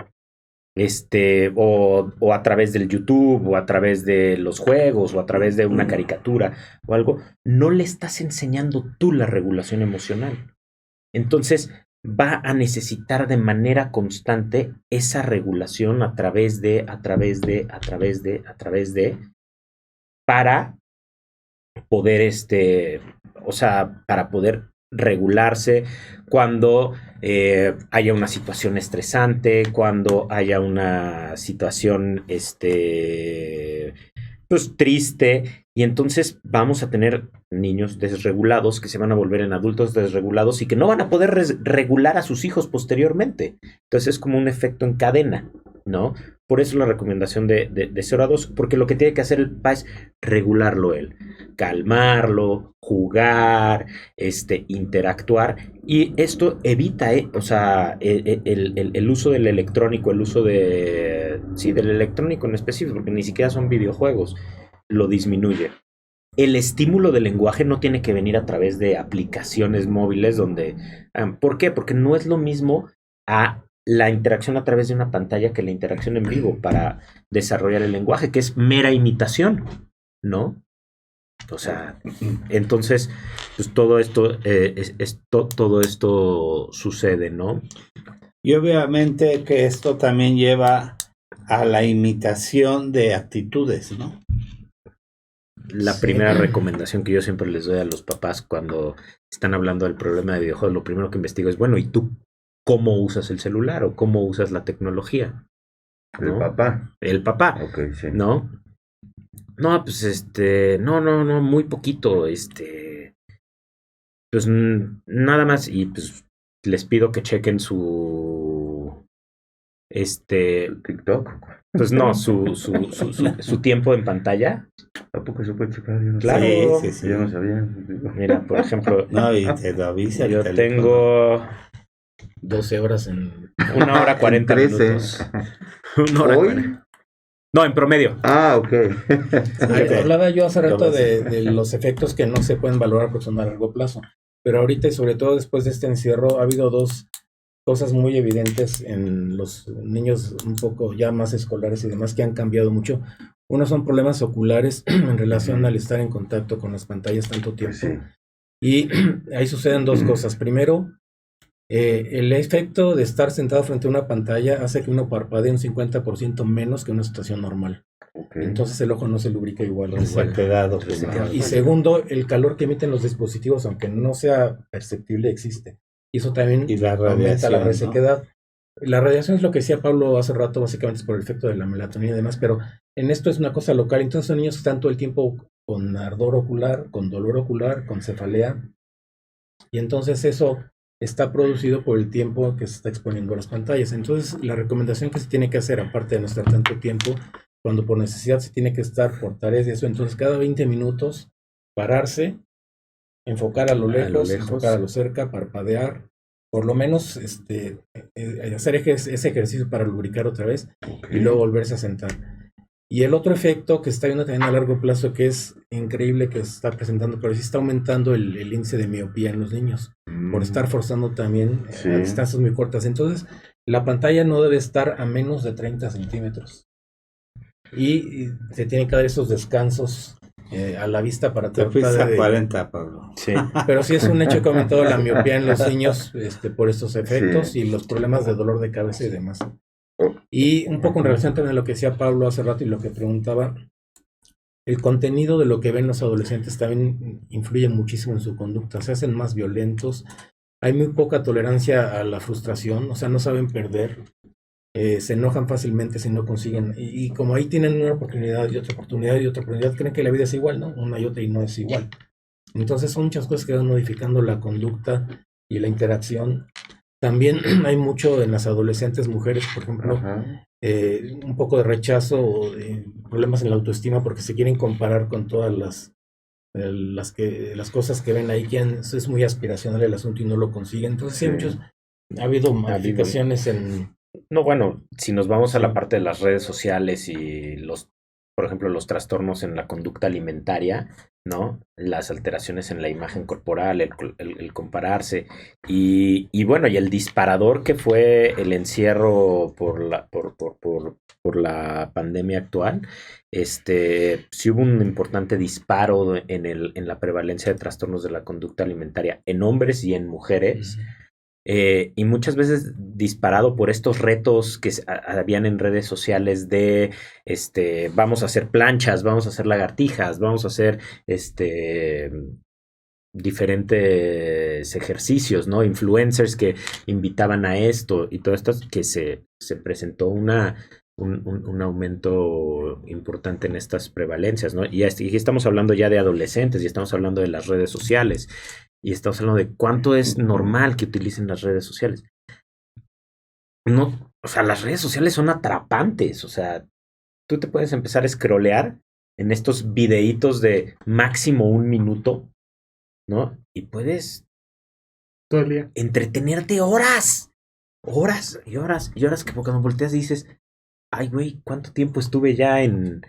o a través del YouTube o a través de los juegos o a través de una caricatura o algo, no le estás enseñando tú la regulación emocional. Entonces va a necesitar de manera constante esa regulación a través de, para poder, para poder regularse cuando haya una situación estresante, cuando haya una situación, pues triste, y entonces vamos a tener niños desregulados que se van a volver en adultos desregulados y que no van a poder regular a sus hijos posteriormente. Entonces es como un efecto en cadena, ¿no? Por eso la recomendación de 0 a 2, porque lo que tiene que hacer el papá es regularlo él, calmarlo, jugar, interactuar, y esto evita, el uso del electrónico, el uso del electrónico en específico, porque ni siquiera son videojuegos, lo disminuye. El estímulo del lenguaje no tiene que venir a través de aplicaciones móviles donde... ¿Por qué? Porque no es lo mismo a la interacción a través de una pantalla que la interacción en vivo para desarrollar el lenguaje, que es mera imitación, ¿no? O sea, entonces, pues todo esto todo esto sucede, ¿no? Y obviamente que esto también lleva a la imitación de actitudes, ¿no? La primera recomendación que yo siempre les doy a los papás cuando están hablando del problema de videojuegos, lo primero que investigo es, bueno, ¿y tú cómo usas el celular o cómo usas la tecnología? ¿No? ¿El papá? El papá, Ok, sí. ¿no? No, pues no, muy poquito, pues nada más, y pues les pido que chequen su TikTok. pues no, su tiempo en pantalla. ¿A poco se puede checar? Yo no Claro. Sí. Yo no sabía. Mira, por ejemplo, No, y te lo avisa el yo teléfono. tengo 12 horas en... 1 hora 40 13. minutos. 1 hora ¿Hoy? 40. No, en promedio. Ah, ok. Hablaba yo hace rato de los efectos que no se pueden valorar porque son a largo plazo. Pero ahorita, y sobre todo después de este encierro, ha habido 2 cosas muy evidentes en los niños un poco ya más escolares y demás que han cambiado mucho. Uno son problemas oculares en relación al estar en contacto con las pantallas tanto tiempo. Sí. Y ahí suceden dos cosas. Primero, el efecto de estar sentado frente a una pantalla hace que uno parpadee un 50% menos que una situación normal. Ok. Entonces el ojo no se lubrica igual. Resequedado. Y segundo, el calor que emiten los dispositivos, aunque no sea perceptible, existe. Y eso también Y la aumenta radiación, la ¿no? resequedad. La radiación es lo que decía Pablo hace rato, básicamente es por el efecto de la melatonina y demás, pero en esto es una cosa local. Entonces son niños que están todo el tiempo con ardor ocular, con dolor ocular, con cefalea. Y entonces eso está producido por el tiempo que se está exponiendo a las pantallas. Entonces la recomendación que se tiene que hacer, aparte de no estar tanto tiempo, cuando por necesidad se tiene que estar por tareas y eso, entonces cada 20 minutos pararse, enfocar a lo lejos, enfocar a lo cerca, parpadear, por lo menos hacer ese ejercicio para lubricar otra vez y luego volverse a sentar. Y el otro efecto que se está viendo también a largo plazo, que es increíble que se está presentando, pero sí está aumentando el índice de miopía en los niños, por estar forzando también Sí. a distancias muy cortas. Entonces, la pantalla no debe estar a menos de 30 centímetros. Y se tienen que dar esos descansos a la vista para Te fuiste tratar a de... 40, Pablo. Sí. Pero sí es un hecho que ha aumentado la miopía en los niños por estos efectos Sí. y los problemas de dolor de cabeza y demás. Oh. Y un poco en relación también a lo que decía Pablo hace rato y lo que preguntaba, el contenido de lo que ven los adolescentes también influye muchísimo en su conducta, se hacen más violentos, hay muy poca tolerancia a la frustración, o sea, no saben perder, se enojan fácilmente si no consiguen, y como ahí tienen una oportunidad y otra oportunidad y otra oportunidad, creen que la vida es igual, ¿no? Una y otra y no es igual. Entonces son muchas cosas que van modificando la conducta y la interacción. También hay mucho en las adolescentes mujeres, por ejemplo, Ajá. un poco de rechazo o de problemas en la autoestima porque se quieren comparar con todas las cosas que ven ahí, que es muy aspiracional el asunto y no lo consiguen. Entonces sí, Sí. ha habido modificaciones en... No, bueno, si nos vamos a la Sí. parte de las redes sociales y por ejemplo, los trastornos en la conducta alimentaria, ¿no? Las alteraciones en la imagen corporal, el compararse y bueno, y el disparador que fue el encierro por la pandemia actual, sí hubo un importante disparo en la prevalencia de trastornos de la conducta alimentaria en hombres y en mujeres. Y muchas veces disparado por estos retos que habían en redes sociales de vamos a hacer planchas, vamos a hacer lagartijas, vamos a hacer diferentes ejercicios, ¿no? Influencers que invitaban a esto y todo esto, que se presentó un aumento importante en estas prevalencias, ¿no? Y estamos hablando ya de adolescentes y estamos hablando de las redes sociales. Y estamos hablando de cuánto es normal que utilicen las redes sociales. No, o sea, las redes sociales son atrapantes. O sea, tú te puedes empezar a scrollear en estos videitos de máximo 1 minuto, ¿no? Y puedes Todo el día. entretenerte horas. Horas y horas y horas que cuando volteas dices, ay, güey, ¿cuánto tiempo estuve ya en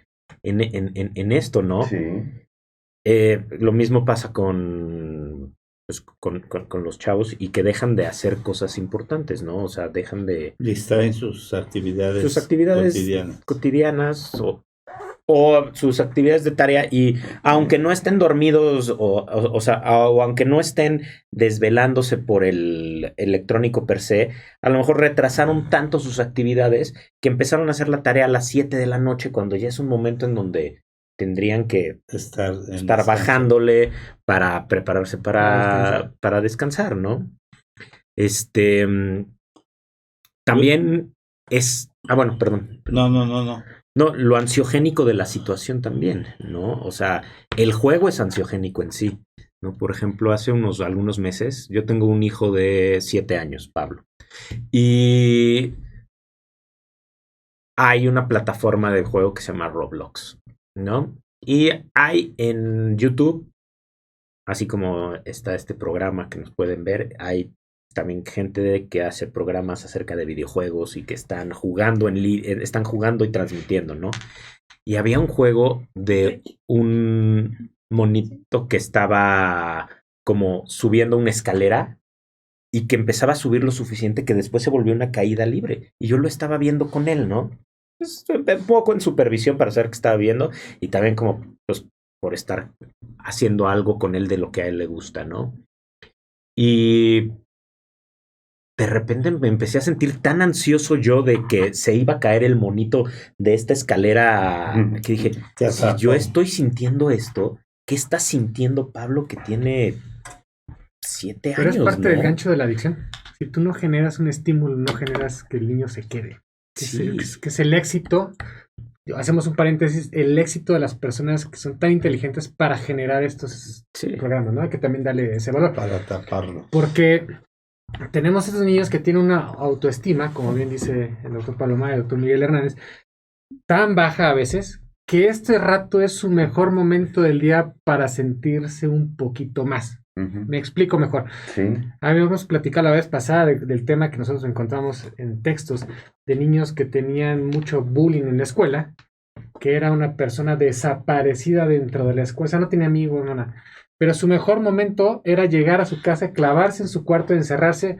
esto, no? Sí. Lo mismo pasa con los chavos y que dejan de hacer cosas importantes, ¿no? O sea, dejan de... Distraen sus actividades cotidianas o sus actividades de tarea y aunque no estén dormidos o aunque no estén desvelándose por el electrónico per se, a lo mejor retrasaron tanto sus actividades que empezaron a hacer la tarea a las 7 de la noche cuando ya es un momento en donde tendrían que estar bajándole para prepararse para descansar, ¿no? También es... bueno, perdón. No. No, lo ansiogénico de la situación también, ¿no? O sea, el juego es ansiogénico en sí, ¿no? Por ejemplo, hace algunos meses, yo tengo un hijo de 7 años, Pablo, y hay una plataforma de juego que se llama Roblox, ¿no? Y hay en YouTube, así como está este programa que nos pueden ver, hay también gente que hace programas acerca de videojuegos y que están jugando y transmitiendo, ¿no? Y había un juego de un monito que estaba como subiendo una escalera y que empezaba a subir lo suficiente que después se volvió una caída libre. Y yo lo estaba viendo con él, ¿no? pues, un poco en supervisión para saber qué estaba viendo y también como pues por estar haciendo algo con él de lo que a él le gusta, ¿no? Y de repente me empecé a sentir tan ansioso yo de que se iba a caer el monito de esta escalera que dije, si yo estoy sintiendo esto, ¿qué está sintiendo Pablo que tiene 7 años? Pero es parte ¿no? del gancho de la adicción. Si tú no generas un estímulo, no generas que el niño se quede. Sí. Que es el éxito. Hacemos un paréntesis, el éxito de las personas que son tan inteligentes para generar estos programas, ¿no? Hay que también darle ese valor. Para taparlo. Porque tenemos estos niños que tienen una autoestima, como bien dice el doctor Paloma y el doctor Miguel Hernández, tan baja a veces, que este rato es su mejor momento del día para sentirse un poquito más. Me explico mejor. Sí. Habíamos platicado la vez pasada del tema que nosotros encontramos en textos de niños que tenían mucho bullying en la escuela, que era una persona desaparecida dentro de la escuela, o sea, no tenía amigos, nada. Pero su mejor momento era llegar a su casa, clavarse en su cuarto, encerrarse,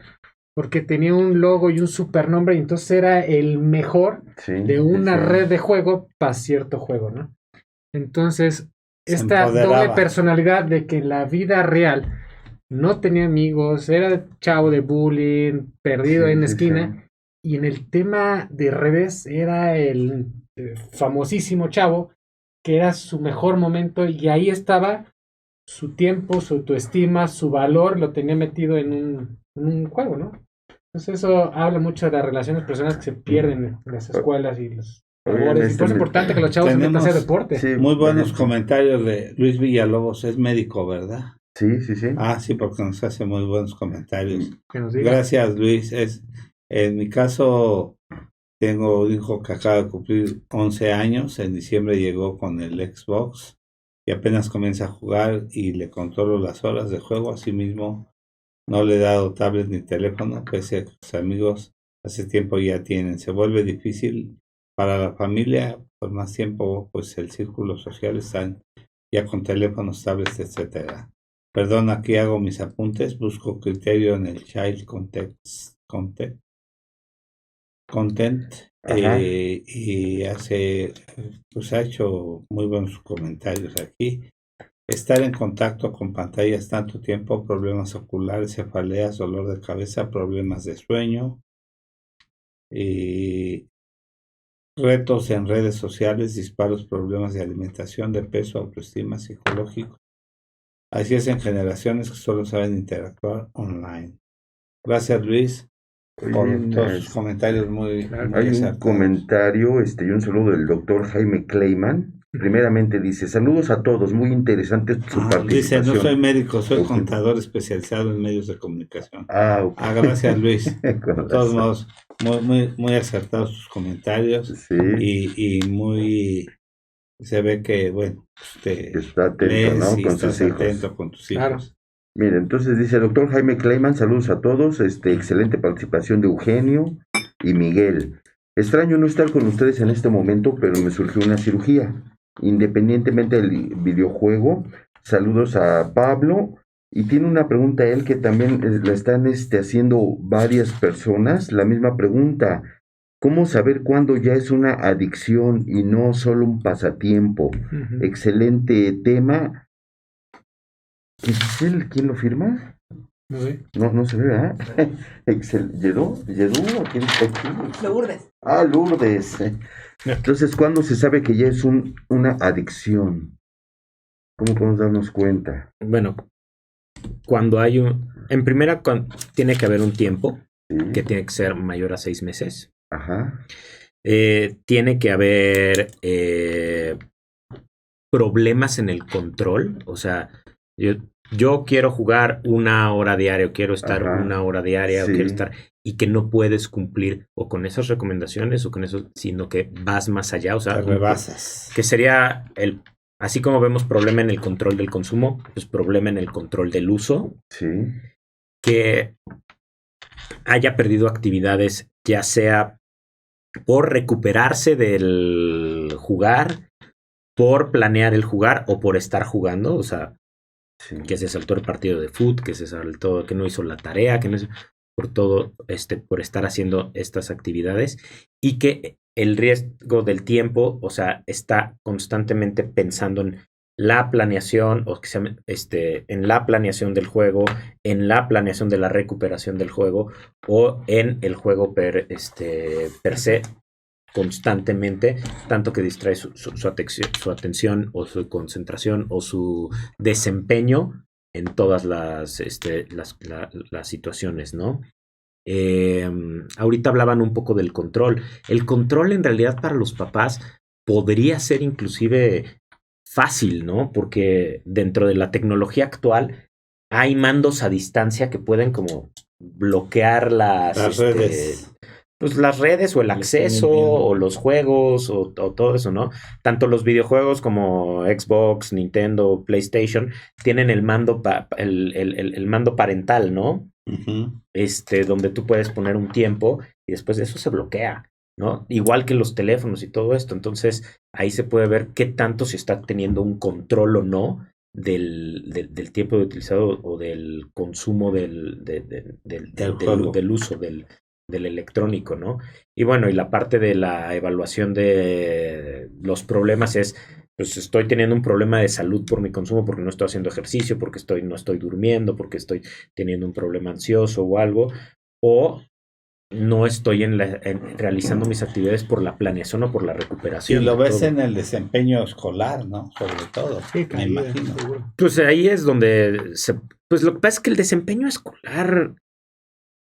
porque tenía un logo y un supernombre, y entonces era el mejor de una red de juego para cierto juego, ¿no? Entonces, esta doble personalidad de que en la vida real no tenía amigos, era chavo de bullying, perdido en la esquina, y en el tema de redes era el famosísimo chavo, que era su mejor momento, y ahí estaba su tiempo, su autoestima, su valor, lo tenía metido en un juego, ¿no? Entonces eso habla mucho de las relaciones personales que se pierden en las escuelas y los labores. Y por eso es importante que los chavos se metan a hacer deporte. Sí, muy buenos comentarios de Luis Villalobos, es médico, ¿verdad? Sí. Ah, sí, porque nos hace muy buenos comentarios. Que nos diga. Gracias, Luis. En mi caso, tengo un hijo que acaba de cumplir 11 años. En diciembre llegó con el Xbox y apenas comienza a jugar y le controlo las horas de juego. Asimismo, no le he dado tablet ni teléfono, pese a que sus amigos hace tiempo ya tienen. Se vuelve difícil para la familia, por más tiempo, pues el círculo social está ya con teléfonos, tablets, etcétera. Perdón, aquí hago mis apuntes, busco criterio en el Child Content y pues ha hecho muy buenos comentarios aquí. Estar en contacto con pantallas tanto tiempo, problemas oculares, cefaleas, dolor de cabeza, problemas de sueño, retos en redes sociales, disparos, problemas de alimentación, de peso, autoestima, psicológico. Así es en generaciones que solo saben interactuar online. Gracias, Luis, por todos sus comentarios muy Hay un comentario y un saludo del doctor Jaime Kleiman. Primeramente dice, saludos a todos, muy interesante su participación. Dice, no soy médico, soy contador especializado en medios de comunicación. Gracias, Luis. De todos modos, muy acertados sus comentarios. Sí. Y muy... Se ve que, bueno, está atento, ¿no? Con sus hijos. Atento con tus hijos. Claro. Mira, entonces dice, doctor Jaime Kleiman, saludos a todos, excelente participación de Eugenio y Miguel. Extraño no estar con ustedes en este momento, pero me surgió una cirugía. Independientemente del videojuego, saludos a Pablo. Y tiene una pregunta él que también la están haciendo varias personas, la misma pregunta. ¿Cómo saber cuándo ya es una adicción y no solo un pasatiempo? Excelente tema. ¿Quién lo firma? No sé. No se ve, ¿verdad? ¿Lledó? ¿Quién está aquí? Lourdes. Lourdes. Entonces, ¿cuándo se sabe que ya es una adicción? ¿Cómo podemos darnos cuenta? Bueno, cuando hay en primera, tiene que haber un tiempo, que tiene que ser mayor a 6 meses. Ajá. Tiene que haber problemas en el control. O sea, yo quiero jugar 1 hora diaria, o quiero estar 1 hora diaria, o quiero estar, y que no puedes cumplir o con esas recomendaciones o con eso, sino que vas más allá. O sea, te rebasas. Que sería así como vemos problema en el control del consumo, pues problema en el control del uso. Sí. Que haya perdido actividades, ya sea por recuperarse del jugar, por planear el jugar o por estar jugando. O sea, que se saltó el partido de fútbol, que se saltó, que no hizo la tarea, que no hizo, por todo, por estar haciendo estas actividades, y que el riesgo del tiempo, o sea, está constantemente pensando en la planeación, o que sea, en la planeación del juego, en la planeación de la recuperación del juego, o en el juego per se, constantemente, tanto que distrae su atención o su concentración o su desempeño en todas las situaciones, ¿no? Ahorita hablaban un poco del control. El control en realidad para los papás podría ser inclusive fácil, ¿no? Porque dentro de la tecnología actual hay mandos a distancia que pueden como bloquear Las redes. pues las redes o el acceso o los juegos o todo eso, ¿no? Tanto los videojuegos como Xbox, Nintendo, PlayStation tienen el mando el mando parental, ¿no? Ujú. Donde tú puedes poner un tiempo y después de eso se bloquea, ¿no? Igual que los teléfonos y todo esto. Entonces ahí se puede ver qué tanto se está teniendo un control o no del tiempo de utilizado o del consumo del uso del electrónico, ¿no? Y bueno, y la parte de la evaluación de los problemas es, pues estoy teniendo un problema de salud por mi consumo, porque no estoy haciendo ejercicio, porque no estoy durmiendo, porque estoy teniendo un problema ansioso o algo, o no estoy realizando mis actividades por la planeación o por la Y recuperación. lo de ves todo. en el desempeño escolar, ¿no? Sobre todo, Sí, me caída, imagino. seguro. Pues ahí es donde pues lo que pasa es que el desempeño escolar,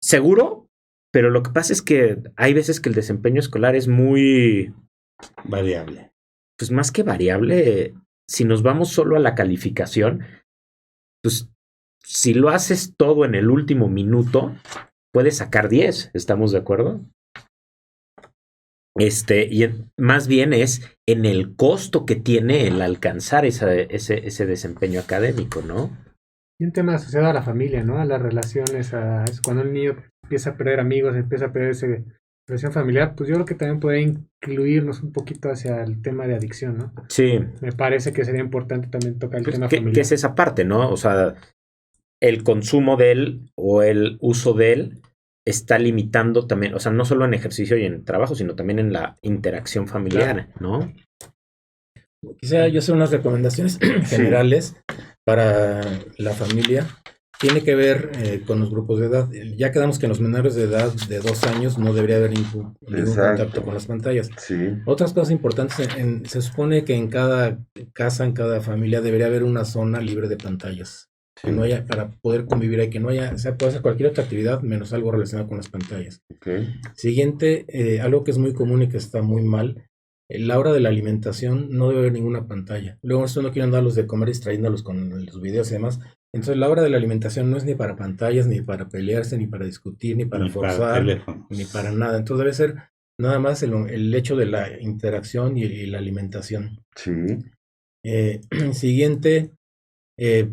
seguro, pero lo que pasa es que hay veces que el desempeño escolar es muy, Variable. pues más que variable, si nos vamos solo a la calificación, pues si lo haces todo en el último minuto, puedes sacar 10, ¿estamos de acuerdo? Más bien es en el costo que tiene el alcanzar ese desempeño académico, ¿no? Y un tema asociado a la familia, ¿no? A las relaciones, es cuando el niño empieza a perder amigos, empieza a perder esa relación familiar, pues yo creo que también puede incluirnos un poquito hacia el tema de adicción, ¿no? Sí. Me parece que sería importante también tocar el tema ¿Qué familiar. es esa parte, no? O sea, el consumo de él o el uso de él está limitando también, o sea, no solo en ejercicio y en trabajo, sino también en la interacción familiar, ¿no? Quisiera yo hacer unas recomendaciones generales para la familia. Tiene que ver con los grupos de edad. Ya quedamos que en los menores de edad de 2 años no debería haber ningún contacto con las pantallas. Sí. Otras cosas importantes, se supone que en cada casa, en cada familia debería haber una zona libre de pantallas. Que no haya, para poder convivir ahí, que no haya, o sea, puede hacer cualquier otra actividad menos algo relacionado con las pantallas. Okay. Siguiente, algo que es muy común y que está muy mal, la hora de la alimentación no debe haber ninguna pantalla. Luego esto no quieren darlos de comer distrayéndolos con los videos y demás. Entonces la hora de la alimentación no es ni para pantallas, ni para pelearse, ni para discutir, ni para forzar, ni para nada. Entonces debe ser nada más el hecho de la interacción y la alimentación. Sí. Siguiente,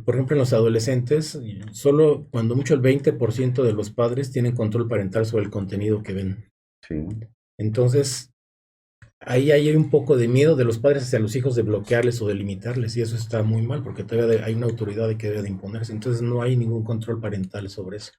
por ejemplo en los adolescentes, solo cuando mucho el 20% de los padres tienen control parental sobre el contenido que ven. Sí. Entonces, ahí hay un poco de miedo de los padres hacia los hijos de bloquearles o de limitarles, y eso está muy mal porque todavía hay una autoridad que debe de imponerse. Entonces no hay ningún control parental sobre eso,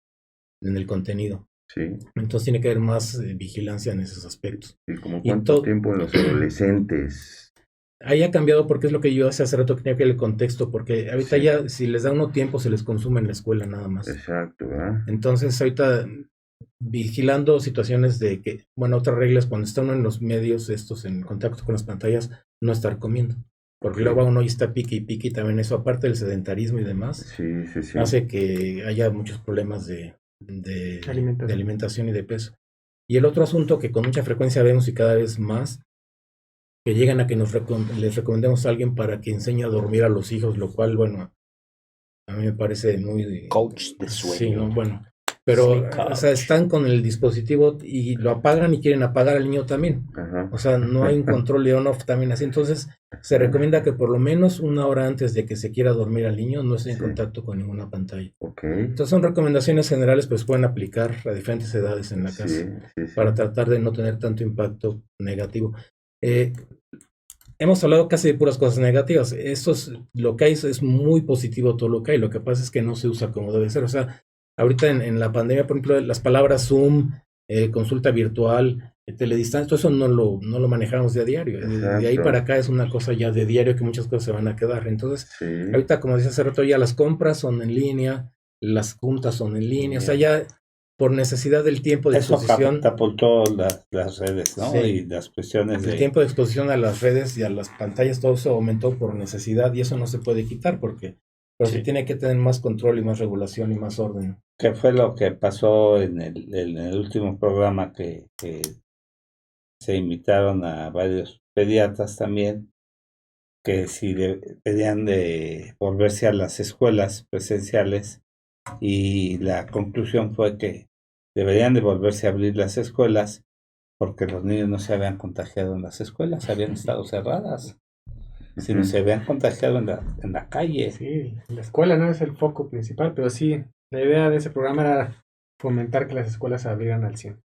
en el contenido. Sí. Entonces tiene que haber más vigilancia en esos aspectos. ¿Y como cuánto tiempo en los adolescentes? Ahí ha cambiado porque es lo que yo hace rato que tenía que ver el contexto, porque ahorita Sí. ya si les da uno tiempo se les consume en la escuela nada más. Exacto, ¿verdad? Entonces ahorita vigilando situaciones de que, bueno, otras reglas cuando está uno en los medios estos en contacto con las pantallas, no estar comiendo. Porque luego uno ya está pique y pique y también eso, aparte del sedentarismo y demás, Sí. hace que haya muchos problemas de alimentación y de peso. Y el otro asunto que con mucha frecuencia vemos y cada vez más, que llegan a que les recomendemos a alguien para que enseñe a dormir a los hijos, lo cual, bueno, a mí me parece muy... Coach de sueño. Sí, ¿no? Bueno, pero, o sea, están con el dispositivo y lo apagan y quieren apagar al niño también. Ajá. O sea, no hay un control de on-off también así. Entonces, se recomienda que por lo menos 1 hora antes de que se quiera dormir al niño no esté en contacto con ninguna pantalla. Ok. Entonces, son recomendaciones generales, pues pueden aplicar a diferentes edades en la casa Sí. para tratar de no tener tanto impacto negativo. Hemos hablado casi de puras cosas negativas. Lo que hay es muy positivo todo lo que hay. Lo que pasa es que no se usa como debe ser. O sea, ahorita en la pandemia, por ejemplo, las palabras Zoom, consulta virtual, teledistancia, todo eso no lo manejamos de a diario. De ahí Exacto. para acá es una cosa ya de diario que muchas cosas se van a quedar. Entonces, Sí. ahorita, como decía hace rato, ya las compras son en línea, las juntas son en línea, o sea, ya por necesidad del tiempo de Eso exposición, catapultó las redes, ¿no? Sí. Y las cuestiones el tiempo de exposición a las redes y a las pantallas, todo eso aumentó por necesidad y eso no se puede quitar porque pero se tiene que tener más control y más regulación y más orden. ¿Qué fue lo que pasó en el último programa que se invitaron a varios pediatras también? Que si pedían de volverse a las escuelas presenciales y la conclusión fue que deberían de volverse a abrir las escuelas porque los niños no se habían contagiado en las escuelas, habían estado cerradas, sino se habían contagiado en la calle. Sí, la escuela no es el foco principal, pero sí, la idea de ese programa era fomentar que las escuelas se abrieran al 100.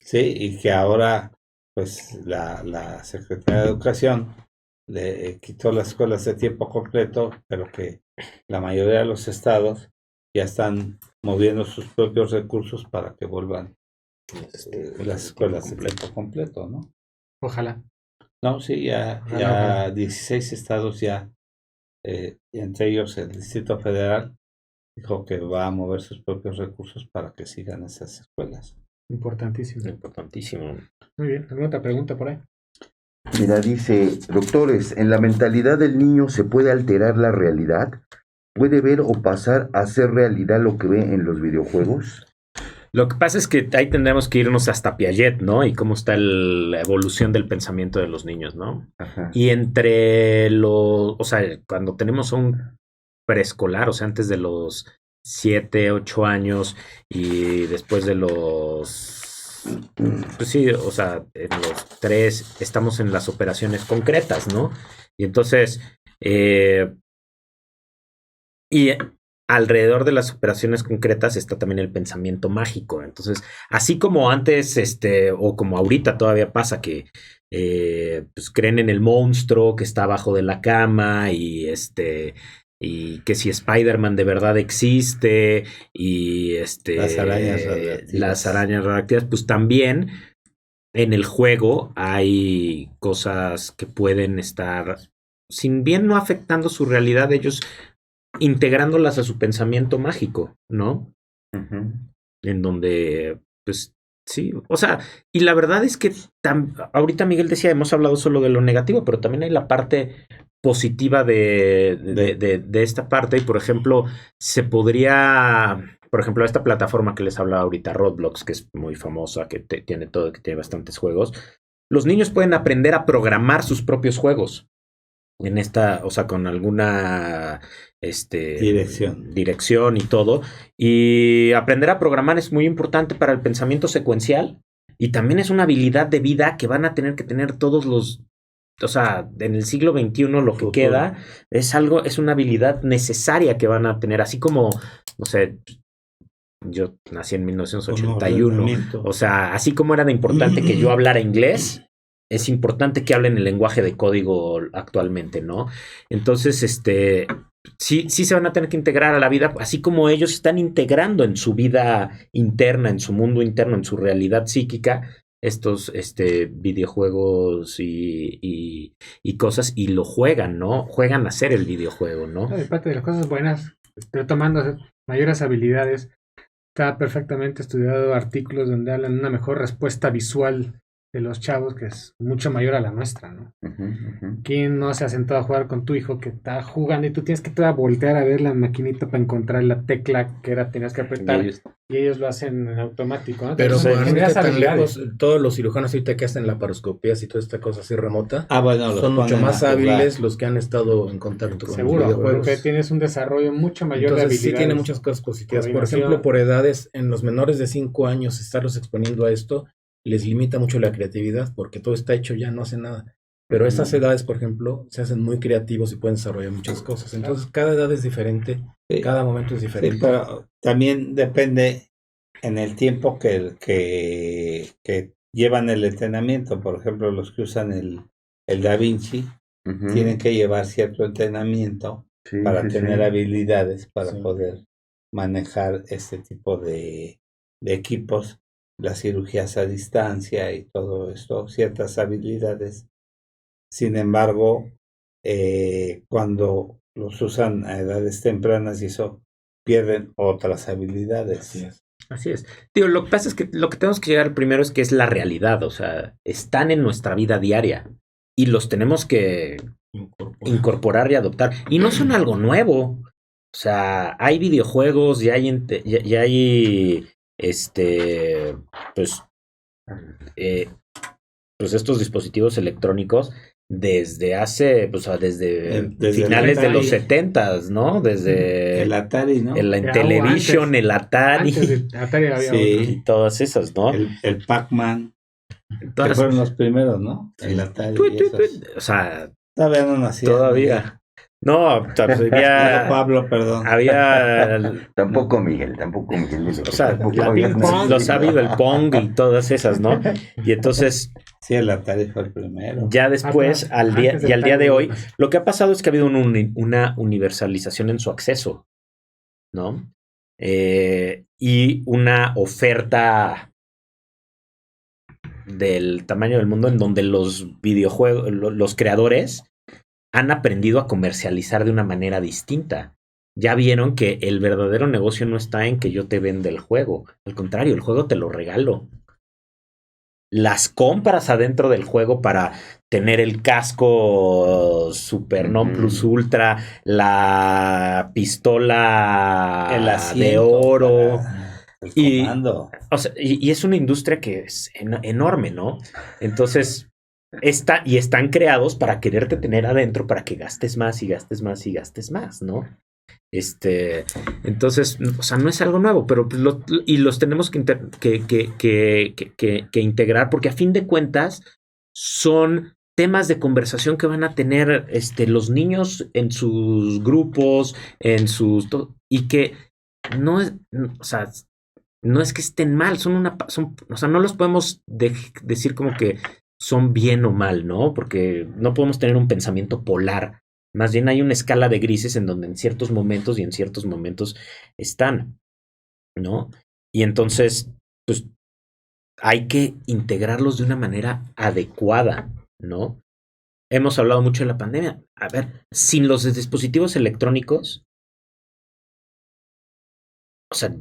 Sí, y que ahora pues la Secretaría de Educación le quitó las escuelas de tiempo completo, pero que la mayoría de los estados ya están moviendo sus propios recursos para que vuelvan las escuelas de tiempo completo, ¿no? Ojalá. No, sí, ya 16 estados ya, entre ellos el Distrito Federal, dijo que va a mover sus propios recursos para que sigan esas escuelas. Importantísimo. Importantísimo. Muy bien, ¿alguna otra pregunta por ahí? Mira, dice, doctores, ¿en la mentalidad del niño se puede alterar la realidad? ¿Puede ver o pasar a ser realidad lo que ve en los videojuegos? Lo que pasa es que ahí tendremos que irnos hasta Piaget, ¿no? Y cómo está la evolución del pensamiento de los niños, ¿no? Ajá. Y entre los, o sea, cuando tenemos un preescolar, o sea, antes de los 7, 8 años y después de los, pues sí, o sea, en los 3 estamos en las operaciones concretas, ¿no? Y entonces, y alrededor de las operaciones concretas está también el pensamiento mágico. Entonces, así como antes, o como ahorita todavía pasa que pues creen en el monstruo que está abajo de la cama y y que si Spider-Man de verdad existe y las arañas radiactivas, pues también en el juego hay cosas que pueden estar, sin bien no afectando su realidad, ellos integrándolas a su pensamiento mágico, ¿no? Ujú. En donde, pues, sí, o sea, y la verdad es que ahorita Miguel decía, hemos hablado solo de lo negativo, pero también hay la parte positiva de esta parte, y por ejemplo, se podría, por ejemplo, esta plataforma que les hablaba ahorita, Roblox, que es muy famosa, que tiene todo, que tiene bastantes juegos, los niños pueden aprender a programar sus propios juegos en esta, o sea, con alguna dirección y todo. Y aprender a programar es muy importante para el pensamiento secuencial y también es una habilidad de vida que van a tener que tener todos los, o sea, en el siglo XXI lo que queda es una habilidad necesaria que van a tener, así como, no sé, yo nací en 1981, o sea, así como era de importante que yo hablara inglés, es importante que hablen el lenguaje de código actualmente, ¿no? Entonces, sí se van a tener que integrar a la vida, así como ellos están integrando en su vida interna, en su mundo interno, en su realidad psíquica, estos videojuegos y cosas, y lo juegan, ¿no? Juegan a hacer el videojuego, ¿no? De parte de las cosas buenas, estoy tomando mayores habilidades. Está perfectamente estudiado artículos donde hablan de una mejor respuesta visual de los chavos, que es mucho mayor a la nuestra, ¿no? ¿Quién no se ha sentado a jugar con tu hijo que está jugando y tú tienes que voltear a ver la maquinita para encontrar la tecla que tenías que apretar y ellos lo hacen en automático, ¿no? Pero entonces, por irte tan lejos, todos los cirujanos ahorita que hacen laparoscopías y toda esta cosa así remota, bueno, son mucho más hábiles los que han estado en contacto con seguro, los videojuegos. porque tienes un desarrollo mucho mayor. Entonces, de habilidades. Sí tiene muchas cosas positivas. Por ejemplo, por edades, en los menores de 5 años, estarlos exponiendo a esto les limita mucho la creatividad porque todo está hecho ya, no hace nada. Pero esas edades, por ejemplo, se hacen muy creativos y pueden desarrollar muchas cosas. Entonces, cada edad es diferente, cada momento es diferente. Sí, pero también depende en el tiempo que llevan el entrenamiento. Por ejemplo, los que usan el Da Vinci tienen que llevar cierto entrenamiento para tener habilidades para poder manejar este tipo de equipos las cirugías a distancia y todo esto, ciertas habilidades. Sin embargo, cuando los usan a edades tempranas y eso, pierden otras habilidades. Así es. Digo, lo que pasa es que lo que tenemos que llegar primero es que es la realidad, o sea, están en nuestra vida diaria y los tenemos que incorporar y adoptar. Y no son algo nuevo. O sea, hay videojuegos, ya hay pues, pues estos dispositivos electrónicos desde hace, pues desde finales de los 70s, ¿no? Desde el Atari, ¿no? El Intellivision, el Atari. Antes de Atari había Sí. Y todas esas, ¿no? El Pac-Man. Que Todas- fueron los primeros, ¿no? El Atari. y esos. O sea, Todavía no nacía. todavía. No, o sea, pues, había, Pablo, perdón. había, Tampoco Miguel. o sea, Tampoco la había ping nacido. pong, los ha habido el Pong y todas esas, ¿no? Y entonces, Sí, el Atari fue el primero. ya después, Atrás, al día, antes del y al día de Atari. hoy, lo que ha pasado es que ha habido una universalización en su acceso, ¿no? Y una oferta del tamaño del mundo en donde los videojuegos, los creadores han aprendido a comercializar de una manera distinta. Ya vieron que el verdadero negocio no está en que yo te venda el juego. Al contrario, el juego te lo regalo. Las compras adentro del juego para tener el casco Super Non Plus Ultra, la pistola El de asiento oro. para el Y- comando. O sea, y es una industria que es enorme, ¿no? Entonces, están creados para quererte tener adentro para que gastes más y gastes más y gastes más, ¿no? Entonces, o sea, no es algo nuevo, pero pues los tenemos que integrar porque a fin de cuentas son temas de conversación que van a tener los niños en sus grupos, y que no es, o sea, no es que estén mal, o sea, no los podemos decir como que son bien o mal, ¿no? Porque no podemos tener un pensamiento polar. Más bien hay una escala de grises en donde en ciertos momentos y en ciertos momentos están, ¿no? Y entonces, pues, hay que integrarlos de una manera adecuada, ¿no? Hemos hablado mucho de la pandemia. A ver, sin los dispositivos electrónicos, o sea,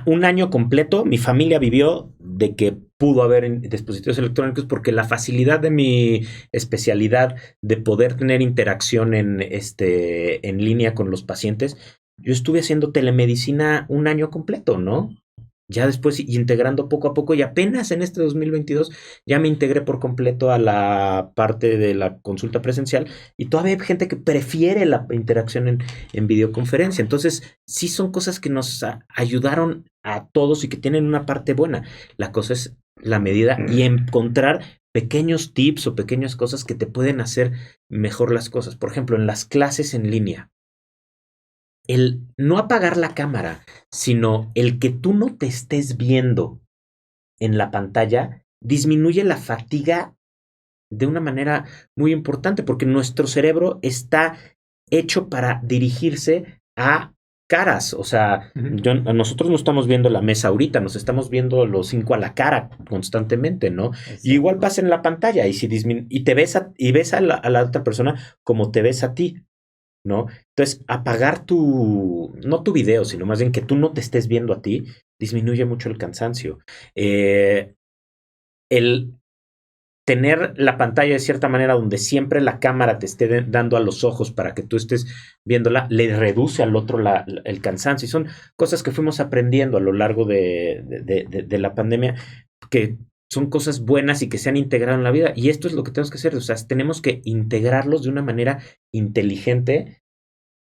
un año completo mi familia vivió de que pudo haber dispositivos electrónicos porque la facilidad de mi especialidad de poder tener interacción en línea con los pacientes, yo estuve haciendo telemedicina un año completo, ¿no? Ya después integrando poco a poco y apenas en este 2022 ya me integré por completo a la parte de la consulta presencial y todavía hay gente que prefiere la interacción en videoconferencia. Entonces, sí son cosas que nos ayudaron a todos y que tienen una parte buena. La cosa es la medida y encontrar pequeños tips o pequeñas cosas que te pueden hacer mejor las cosas. Por ejemplo, en las clases en línea. El no apagar la cámara, sino el que tú no te estés viendo en la pantalla, disminuye la fatiga de una manera muy importante, porque nuestro cerebro está hecho para dirigirse a caras. O sea, nosotros no estamos viendo la mesa ahorita, nos estamos viendo los 5 a la cara constantemente, ¿no? Y igual pasa en la pantalla, y te ves y ves a la otra persona como te ves a ti, ¿no? Entonces, apagar no tu video, sino más bien que tú no te estés viendo a ti, disminuye mucho el cansancio. El tener la pantalla de cierta manera donde siempre la cámara te esté dando a los ojos para que tú estés viéndola, le reduce al otro el cansancio. Y son cosas que fuimos aprendiendo a lo largo de la pandemia, que son cosas buenas y que se han integrado en la vida. Y esto es lo que tenemos que hacer. O sea, tenemos que integrarlos de una manera inteligente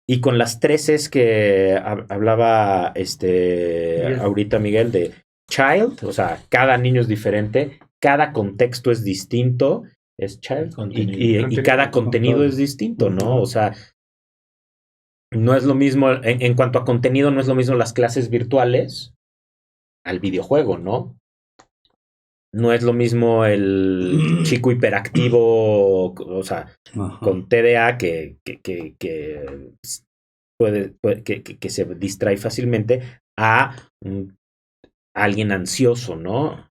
y con las 3 Cs que hablaba ahorita Miguel de child, o sea, cada niño es diferente, cada contexto es distinto, es child, y cada contenido es distinto, ¿no? O sea, no es lo mismo, en cuanto a contenido, no es lo mismo las clases virtuales al videojuego, ¿no? No es lo mismo el chico hiperactivo, o sea, con TDA que puede que se distrae fácilmente, a un alguien ansioso, ¿no?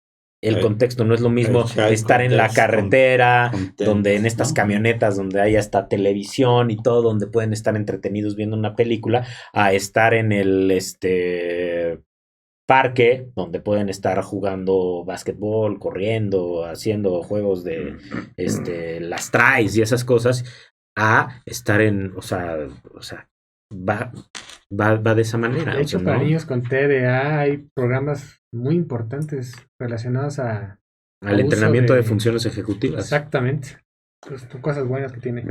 El Hay- contexto no es lo mismo hay estar en la contextos, carretera, contextos, donde en estas ¿no? camionetas, donde hay hasta televisión y todo, donde pueden estar entretenidos viendo una película, a estar en el parque, donde pueden estar jugando básquetbol, corriendo, haciendo juegos de las tries y esas cosas, a estar o sea, va de esa manera. De hecho, o sea, para ¿no? niños con TDA hay programas muy importantes relacionados a Al uso entrenamiento de- de funciones ejecutivas. Exactamente. Pues son cosas buenas que tiene.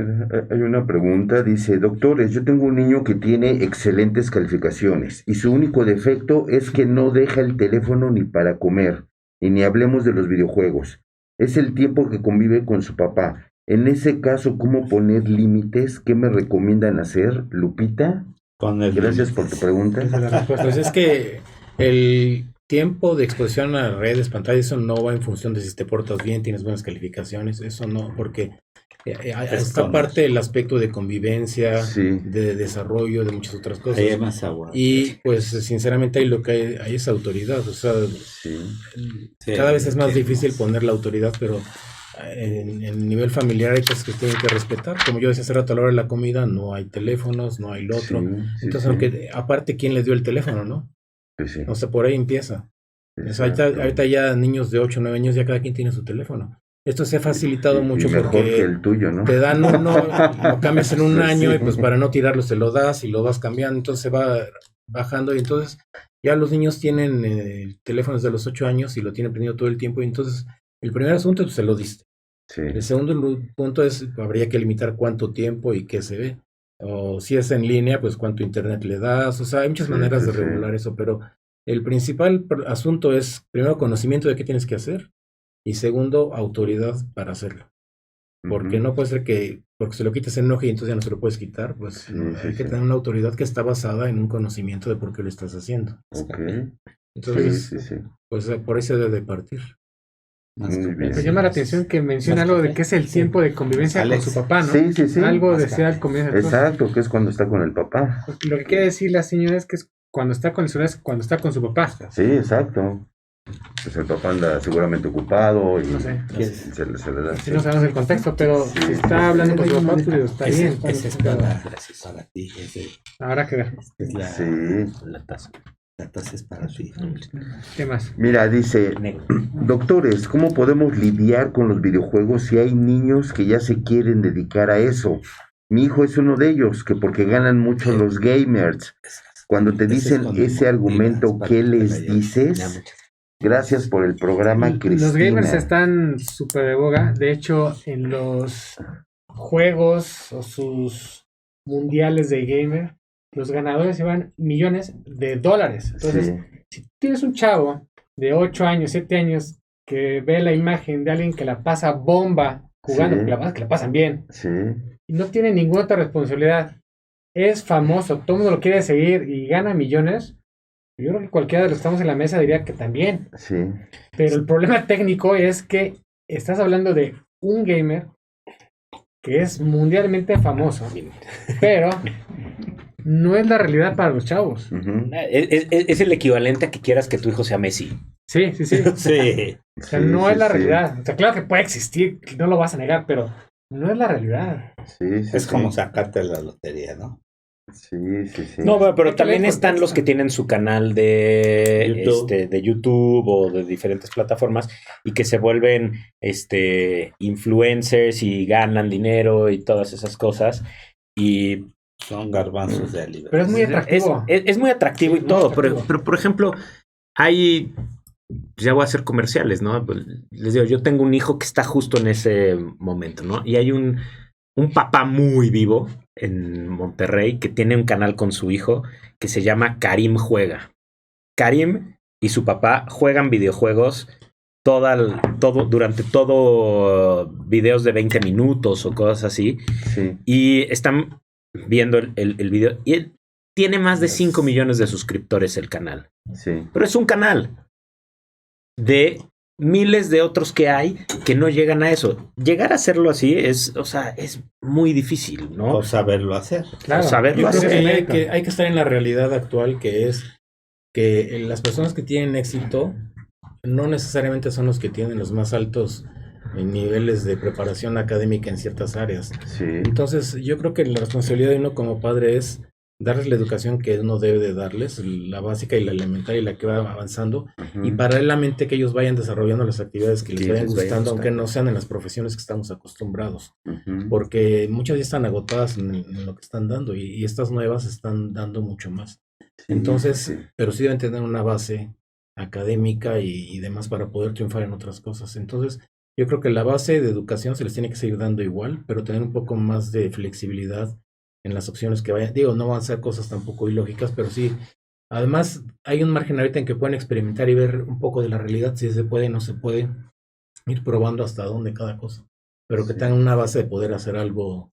Hay una pregunta, dice, doctores, yo tengo un niño que tiene excelentes calificaciones y su único defecto es que no deja el teléfono ni para comer, y ni hablemos de los videojuegos. Es el tiempo que convive con su papá. En ese caso, ¿cómo poner límites? ¿Qué me recomiendan hacer, Lupita? Gracias por tu pregunta. Esa es la respuesta. Pues es que el tiempo de exposición a redes, pantallas, eso no va en función de si te portas bien, tienes buenas calificaciones, eso no, porque está parte el aspecto de convivencia, Sí. de desarrollo, de muchas otras cosas. Ahí hay más agua. Y pues sinceramente ahí lo que hay es autoridad, o sea, Sí. cada vez es más sí, difícil más. poner la autoridad, pero en el nivel familiar hay cosas que tienen que respetar. Como yo decía hace rato a la hora de la comida, no hay teléfonos, no hay lo otro. Sí, sí, Entonces, sí. aunque aparte, ¿quién les dio el teléfono, no? Sí, sí. O sea, por ahí empieza. O sea, Exacto. ahorita ya niños de 8 o 9 años, ya cada quien tiene su teléfono. Esto se ha facilitado Y mucho mejor porque que el tuyo, ¿no? te dan uno, lo cambias en un Sí, año sí. y pues para no tirarlo se lo das y lo vas cambiando, entonces se va bajando y entonces ya los niños tienen teléfonos de los 8 años y lo tienen prendido todo el tiempo y entonces el primer asunto pues, se lo diste. Sí. El segundo punto es, habría que limitar cuánto tiempo y qué se ve. O si es en línea, pues cuánto internet le das. O sea, hay muchas Sí, maneras sí, de sí. regular eso, pero el principal asunto es, primero, conocimiento de qué tienes que hacer y segundo, autoridad para hacerlo. Porque Ujú. no puede ser que, porque se lo quites en enoje y entonces ya no se lo puedes quitar, pues Sí, no, sí, hay que sí. tener una autoridad que está basada en un conocimiento de por qué lo estás haciendo. Ok. Entonces, Sí, sí, sí. pues por ahí se debe de partir. Más Muy que bien. Me llama la atención que menciona Más algo de café. que es el Sí. tiempo de convivencia Alex. con su papá, ¿no? Sí, sí, sí. Algo Más decía al café. comienzo. Entonces, Exacto, que es cuando está con el papá. pues, lo que quiere decir la señora es que es cuando está con el celular, es cuando está con su papá. Sí, exacto. Pues el papá anda seguramente ocupado y No sé. se le da. Si no sabemos el contexto, pero Sí. si está hablando con su papá, pues está bien. Ese es pero para ti. habrá que ver. Es la, Sí. La taza. la taza es para ti. ¿Qué más? Mira, dice, Negro. doctores, ¿cómo podemos lidiar con los videojuegos si hay niños que ya se quieren dedicar a eso? Mi hijo es uno de ellos, que porque ganan mucho los gamers. Cuando te Ese es dicen cuando ese argumento, motivas, ¿qué para que les vayas. dices? Gracias por el programa, Cristina. Los gamers están súper de boga. De hecho, en los juegos o sus mundiales de gamer, los ganadores llevan millones de dólares. Entonces, Sí, si tienes un chavo de 8 años, 7 años, que ve la imagen de alguien que la pasa bomba jugando, Sí. porque la verdad es que la pasan bien, sí, y no tiene ninguna otra responsabilidad, es famoso, todo el mundo lo quiere seguir y gana millones, yo creo que cualquiera de los que estamos en la mesa diría que también. sí. Pero el problema técnico es que estás hablando de un gamer que es mundialmente famoso, pero no es la realidad para los chavos. Ujú. Es el equivalente a que quieras que tu hijo sea Messi. Sí, sí, sí. Sí. O sea, Sí, no sí, es la sí. realidad. O sea, claro que puede existir, no lo vas a negar, pero no es la realidad. Sí, sí, Es sí. como sacarte la lotería, ¿no? Sí, sí, sí. No, pero Hay que también leer están contexto. los que tienen su canal de YouTube. de YouTube o de diferentes plataformas y que se vuelven influencers y ganan dinero y todas esas cosas. Y Son garbanzos de libertad. Pero es muy atractivo. es muy atractivo Sí, y muy todo, atractivo. pero por ejemplo, hay, ya voy a hacer comerciales, ¿no? Pues, les digo, yo tengo un hijo que está justo en ese momento, ¿no? Y hay un papá muy vivo en Monterrey que tiene un canal con su hijo que se llama Karim Juega. Karim y su papá juegan videojuegos durante todo videos de 20 minutos o cosas así. Sí, Y están viendo el video. Y él tiene más de 5 millones de suscriptores el canal. sí. Pero es un canal de miles de otros que hay que no llegan a eso. Llegar a hacerlo así es muy difícil, ¿no? O saberlo hacer. Claro. saberlo Yo creo hacer. que mérito. hay que estar en la realidad actual que es que las personas que tienen éxito no necesariamente son los que tienen los más altos niveles de preparación académica en ciertas áreas. Sí. Entonces, yo creo que la responsabilidad de uno como padre es darles la educación que uno debe de darles, la básica y la elemental y la que va avanzando, y paralelamente que ellos vayan desarrollando las actividades que les vayan gustando, aunque no sean en las profesiones que estamos acostumbrados, porque muchas ya están agotadas en lo que están dando, y estas nuevas están dando mucho más. Entonces, pero sí deben tener una base académica y demás para poder triunfar en otras cosas. Entonces, yo creo que la base de educación se les tiene que seguir dando igual, pero tener un poco más de flexibilidad en las opciones que vayan. Digo, no van a ser cosas tampoco ilógicas, pero sí. Además, hay un margen ahorita en que pueden experimentar y ver un poco de la realidad, si se puede o no se puede, ir probando hasta dónde cada cosa. Pero que tengan una base de poder hacer algo,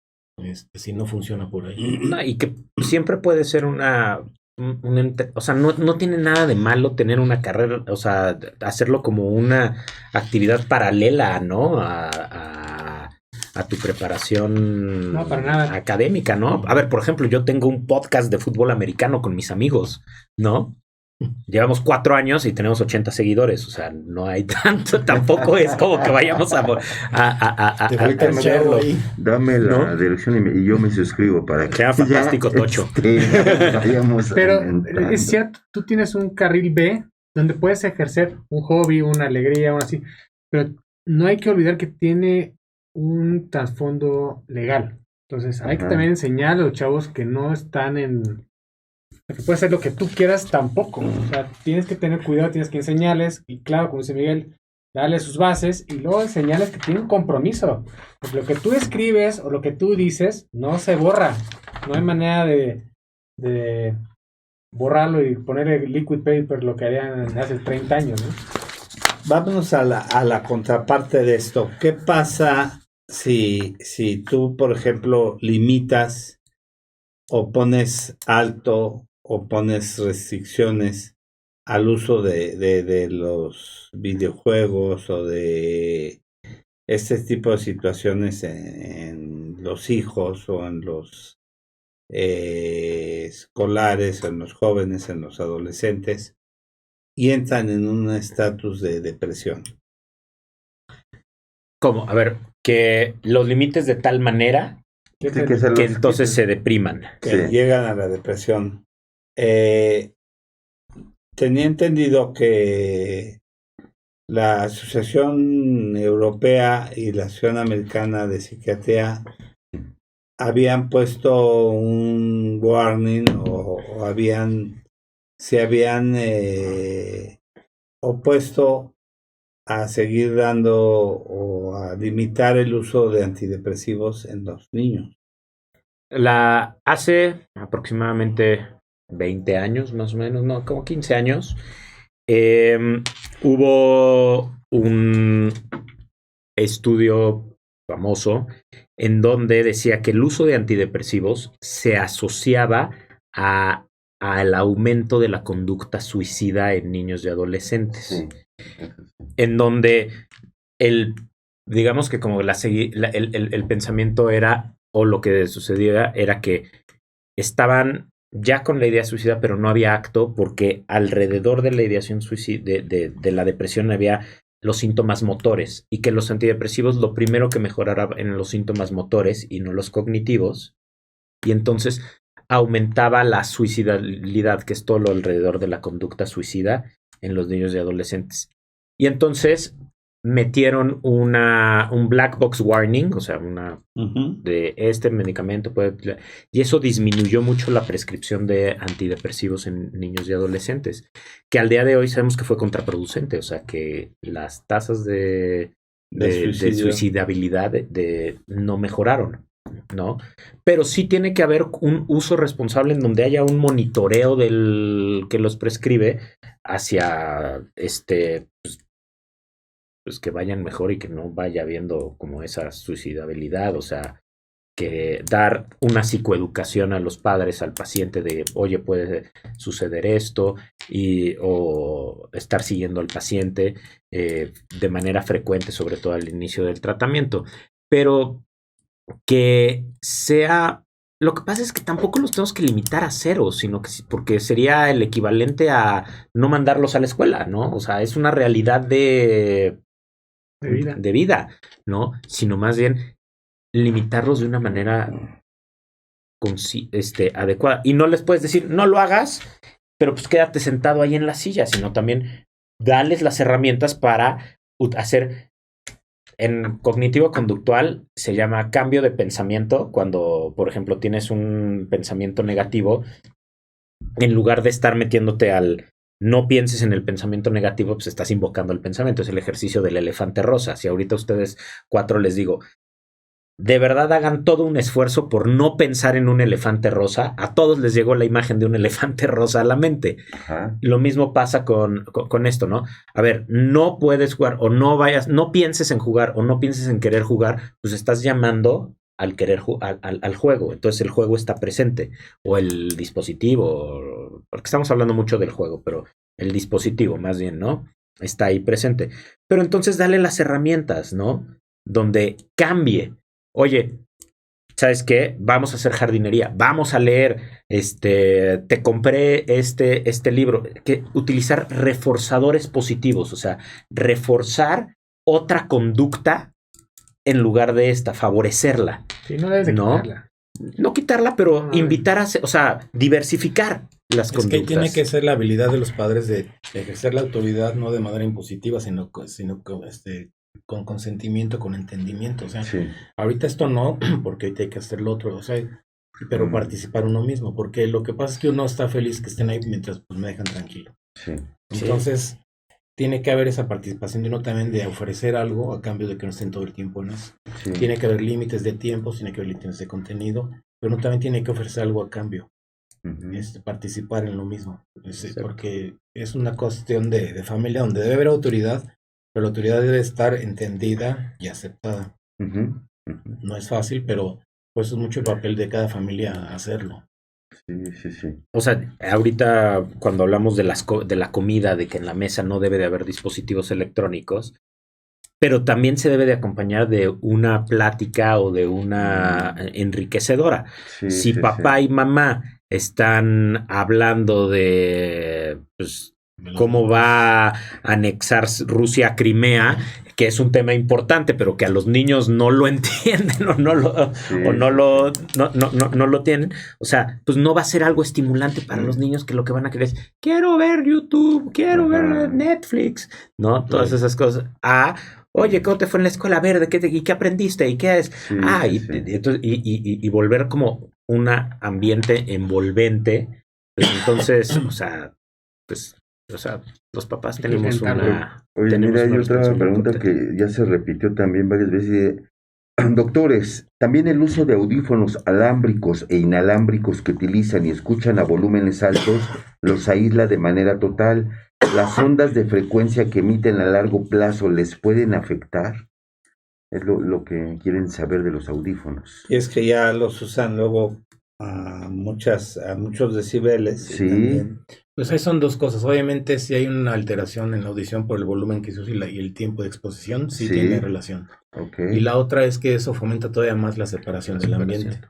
si no funciona por ahí. No, y que siempre puede ser o sea, no tiene nada de malo tener una carrera, o sea, hacerlo como una actividad paralela, ¿no? A tu preparación No, para nada. académica, ¿no? A ver, por ejemplo, yo tengo un podcast de fútbol americano con mis amigos, ¿no? Llevamos 4 años y tenemos 80 seguidores, o sea, no hay tanto, tampoco es como que vayamos a hacerlo. Dame la dirección y yo me suscribo para que sea fantástico, Tocho. Vayamos Pero aumentando. es cierto, tú tienes un carril B donde puedes ejercer un hobby, una alegría, una así, pero no hay que olvidar que tiene un trasfondo legal. Entonces hay que también enseñar a los chavos que no están que puede ser lo que tú quieras tampoco. O sea, tienes que tener cuidado, tienes que enseñarles, y claro, como dice Miguel, darles sus bases y luego enseñarles que tienen un compromiso. Porque lo que tú escribes o lo que tú dices no se borra. No hay manera de borrarlo y ponerle liquid paper, lo que harían hace 30 años, ¿no? Vámonos a la contraparte de esto. ¿Qué pasa si tú, por ejemplo, limitas o pones alto o pones restricciones al uso de los videojuegos o de este tipo de situaciones en los hijos o en los escolares, o en los jóvenes, en los adolescentes, y entran en un estatus de depresión? ¿Cómo? A ver, que los limites de tal manera Sí, que entonces se depriman. Que llegan a la depresión. Tenía entendido que la Asociación Europea y la Asociación Americana de Psiquiatría habían puesto un warning o se habían opuesto a seguir dando o a limitar el uso de antidepresivos en los niños. Hace aproximadamente 20 años, más o menos, no, como 15 años, hubo un estudio famoso en donde decía que el uso de antidepresivos se asociaba al aumento de la conducta suicida en niños y adolescentes. Sí. En donde digamos que como el pensamiento era, o lo que sucedía era que estaban ya con la idea suicida, pero no había acto, porque alrededor de la ideación suicida, de la depresión, había los síntomas motores, y que los antidepresivos lo primero que mejorara en los síntomas motores y no los cognitivos, y entonces aumentaba la suicidalidad, que es todo lo alrededor de la conducta suicida en los niños y adolescentes. Y entonces metieron un black box warning, o sea, de este medicamento puede, y eso disminuyó mucho la prescripción de antidepresivos en niños y adolescentes, que al día de hoy sabemos que fue contraproducente, o sea, que las tasas de suicidabilidad no mejoraron, ¿no? Pero sí tiene que haber un uso responsable en donde haya un monitoreo del que los prescribe hacia pues que vayan mejor y que no vaya habiendo como esa suicidabilidad, o sea, que dar una psicoeducación a los padres, al paciente de, oye, puede suceder esto, o estar siguiendo al paciente de manera frecuente, sobre todo al inicio del tratamiento, pero que sea Lo que pasa es que tampoco los tenemos que limitar a cero, sino que porque sería el equivalente a no mandarlos a la escuela, ¿no? O sea, es una realidad de vida, ¿no? Sino más bien limitarlos de una manera adecuada. Y no les puedes decir, no lo hagas, pero pues quédate sentado ahí en la silla, sino también darles las herramientas para hacer. En cognitivo-conductual se llama cambio de pensamiento. Cuando, por ejemplo, tienes un pensamiento negativo, en lugar de estar metiéndote al no pienses en el pensamiento negativo, pues estás invocando el pensamiento. Es el ejercicio del elefante rosa. Si ahorita a ustedes 4 les digo, de verdad hagan todo un esfuerzo por no pensar en un elefante rosa, a todos les llegó la imagen de un elefante rosa a la mente. Ajá. Lo mismo pasa con esto, ¿no? A ver, no puedes jugar o no pienses en jugar o no pienses en querer jugar, pues estás llamando al querer al juego. Entonces el juego está presente, o el dispositivo, porque estamos hablando mucho del juego, pero el dispositivo más bien, ¿no? Está ahí presente. Pero entonces dale las herramientas, ¿no? Donde cambie. Oye, ¿sabes qué? Vamos a hacer jardinería, vamos a leer, te compré este libro, que utilizar reforzadores positivos, o sea, reforzar otra conducta en lugar de favorecerla. Sí, no debes de quitarla. No quitarla, pero invitar a, o sea, diversificar las conductas. Es que tiene que ser la habilidad de los padres de ejercer la autoridad no de manera impositiva, sino con consentimiento, con entendimiento. O sea, Sí. ahorita esto no, porque ahorita hay que hacer lo otro, o sea, pero participar uno mismo, porque lo que pasa es que uno está feliz que estén ahí mientras pues, me dejan tranquilo. Sí. Entonces, tiene que haber esa participación de uno también de ofrecer algo a cambio de que no estén todo el tiempo en eso. Sí. Tiene que haber límites de tiempo, tiene que haber límites de contenido, pero uno también tiene que ofrecer algo a cambio. Participar en lo mismo, porque es una cuestión de familia donde debe haber autoridad, pero la autoridad debe estar entendida y aceptada. No es fácil, pero pues es mucho el papel de cada familia hacerlo. Sí. O sea, ahorita cuando hablamos de la comida, de que en la mesa no debe de haber dispositivos electrónicos, pero también se debe de acompañar de una plática o de una enriquecedora. Si papá y mamá están hablando de pues, cómo va a anexar Rusia a Crimea, que es un tema importante, pero que a los niños no lo entienden o no lo tienen, o sea, pues no va a ser algo estimulante para los niños, que lo que van a querer es, quiero ver YouTube, quiero ver Netflix, ¿no? Todas esas cosas. Oye, ¿cómo te fue en la escuela? A ver, ¿y qué aprendiste? ¿Y qué es? Y volver como un ambiente envolvente. Pues entonces, los papás tenemos una... Oye, mira, hay otra pregunta que ya se repitió también varias veces. Doctores, también el uso de audífonos alámbricos e inalámbricos que utilizan y escuchan a volúmenes altos los aísla de manera total. ¿Las ondas de frecuencia que emiten a largo plazo les pueden afectar? Es lo que quieren saber de los audífonos. Y es que ya los usan luego a muchos decibeles. Sí. También. Pues ahí son dos cosas. Obviamente, si hay una alteración en la audición por el volumen que se usa y el tiempo de exposición, sí tiene relación. Okay. Y la otra es que eso fomenta todavía más la separación del ambiente.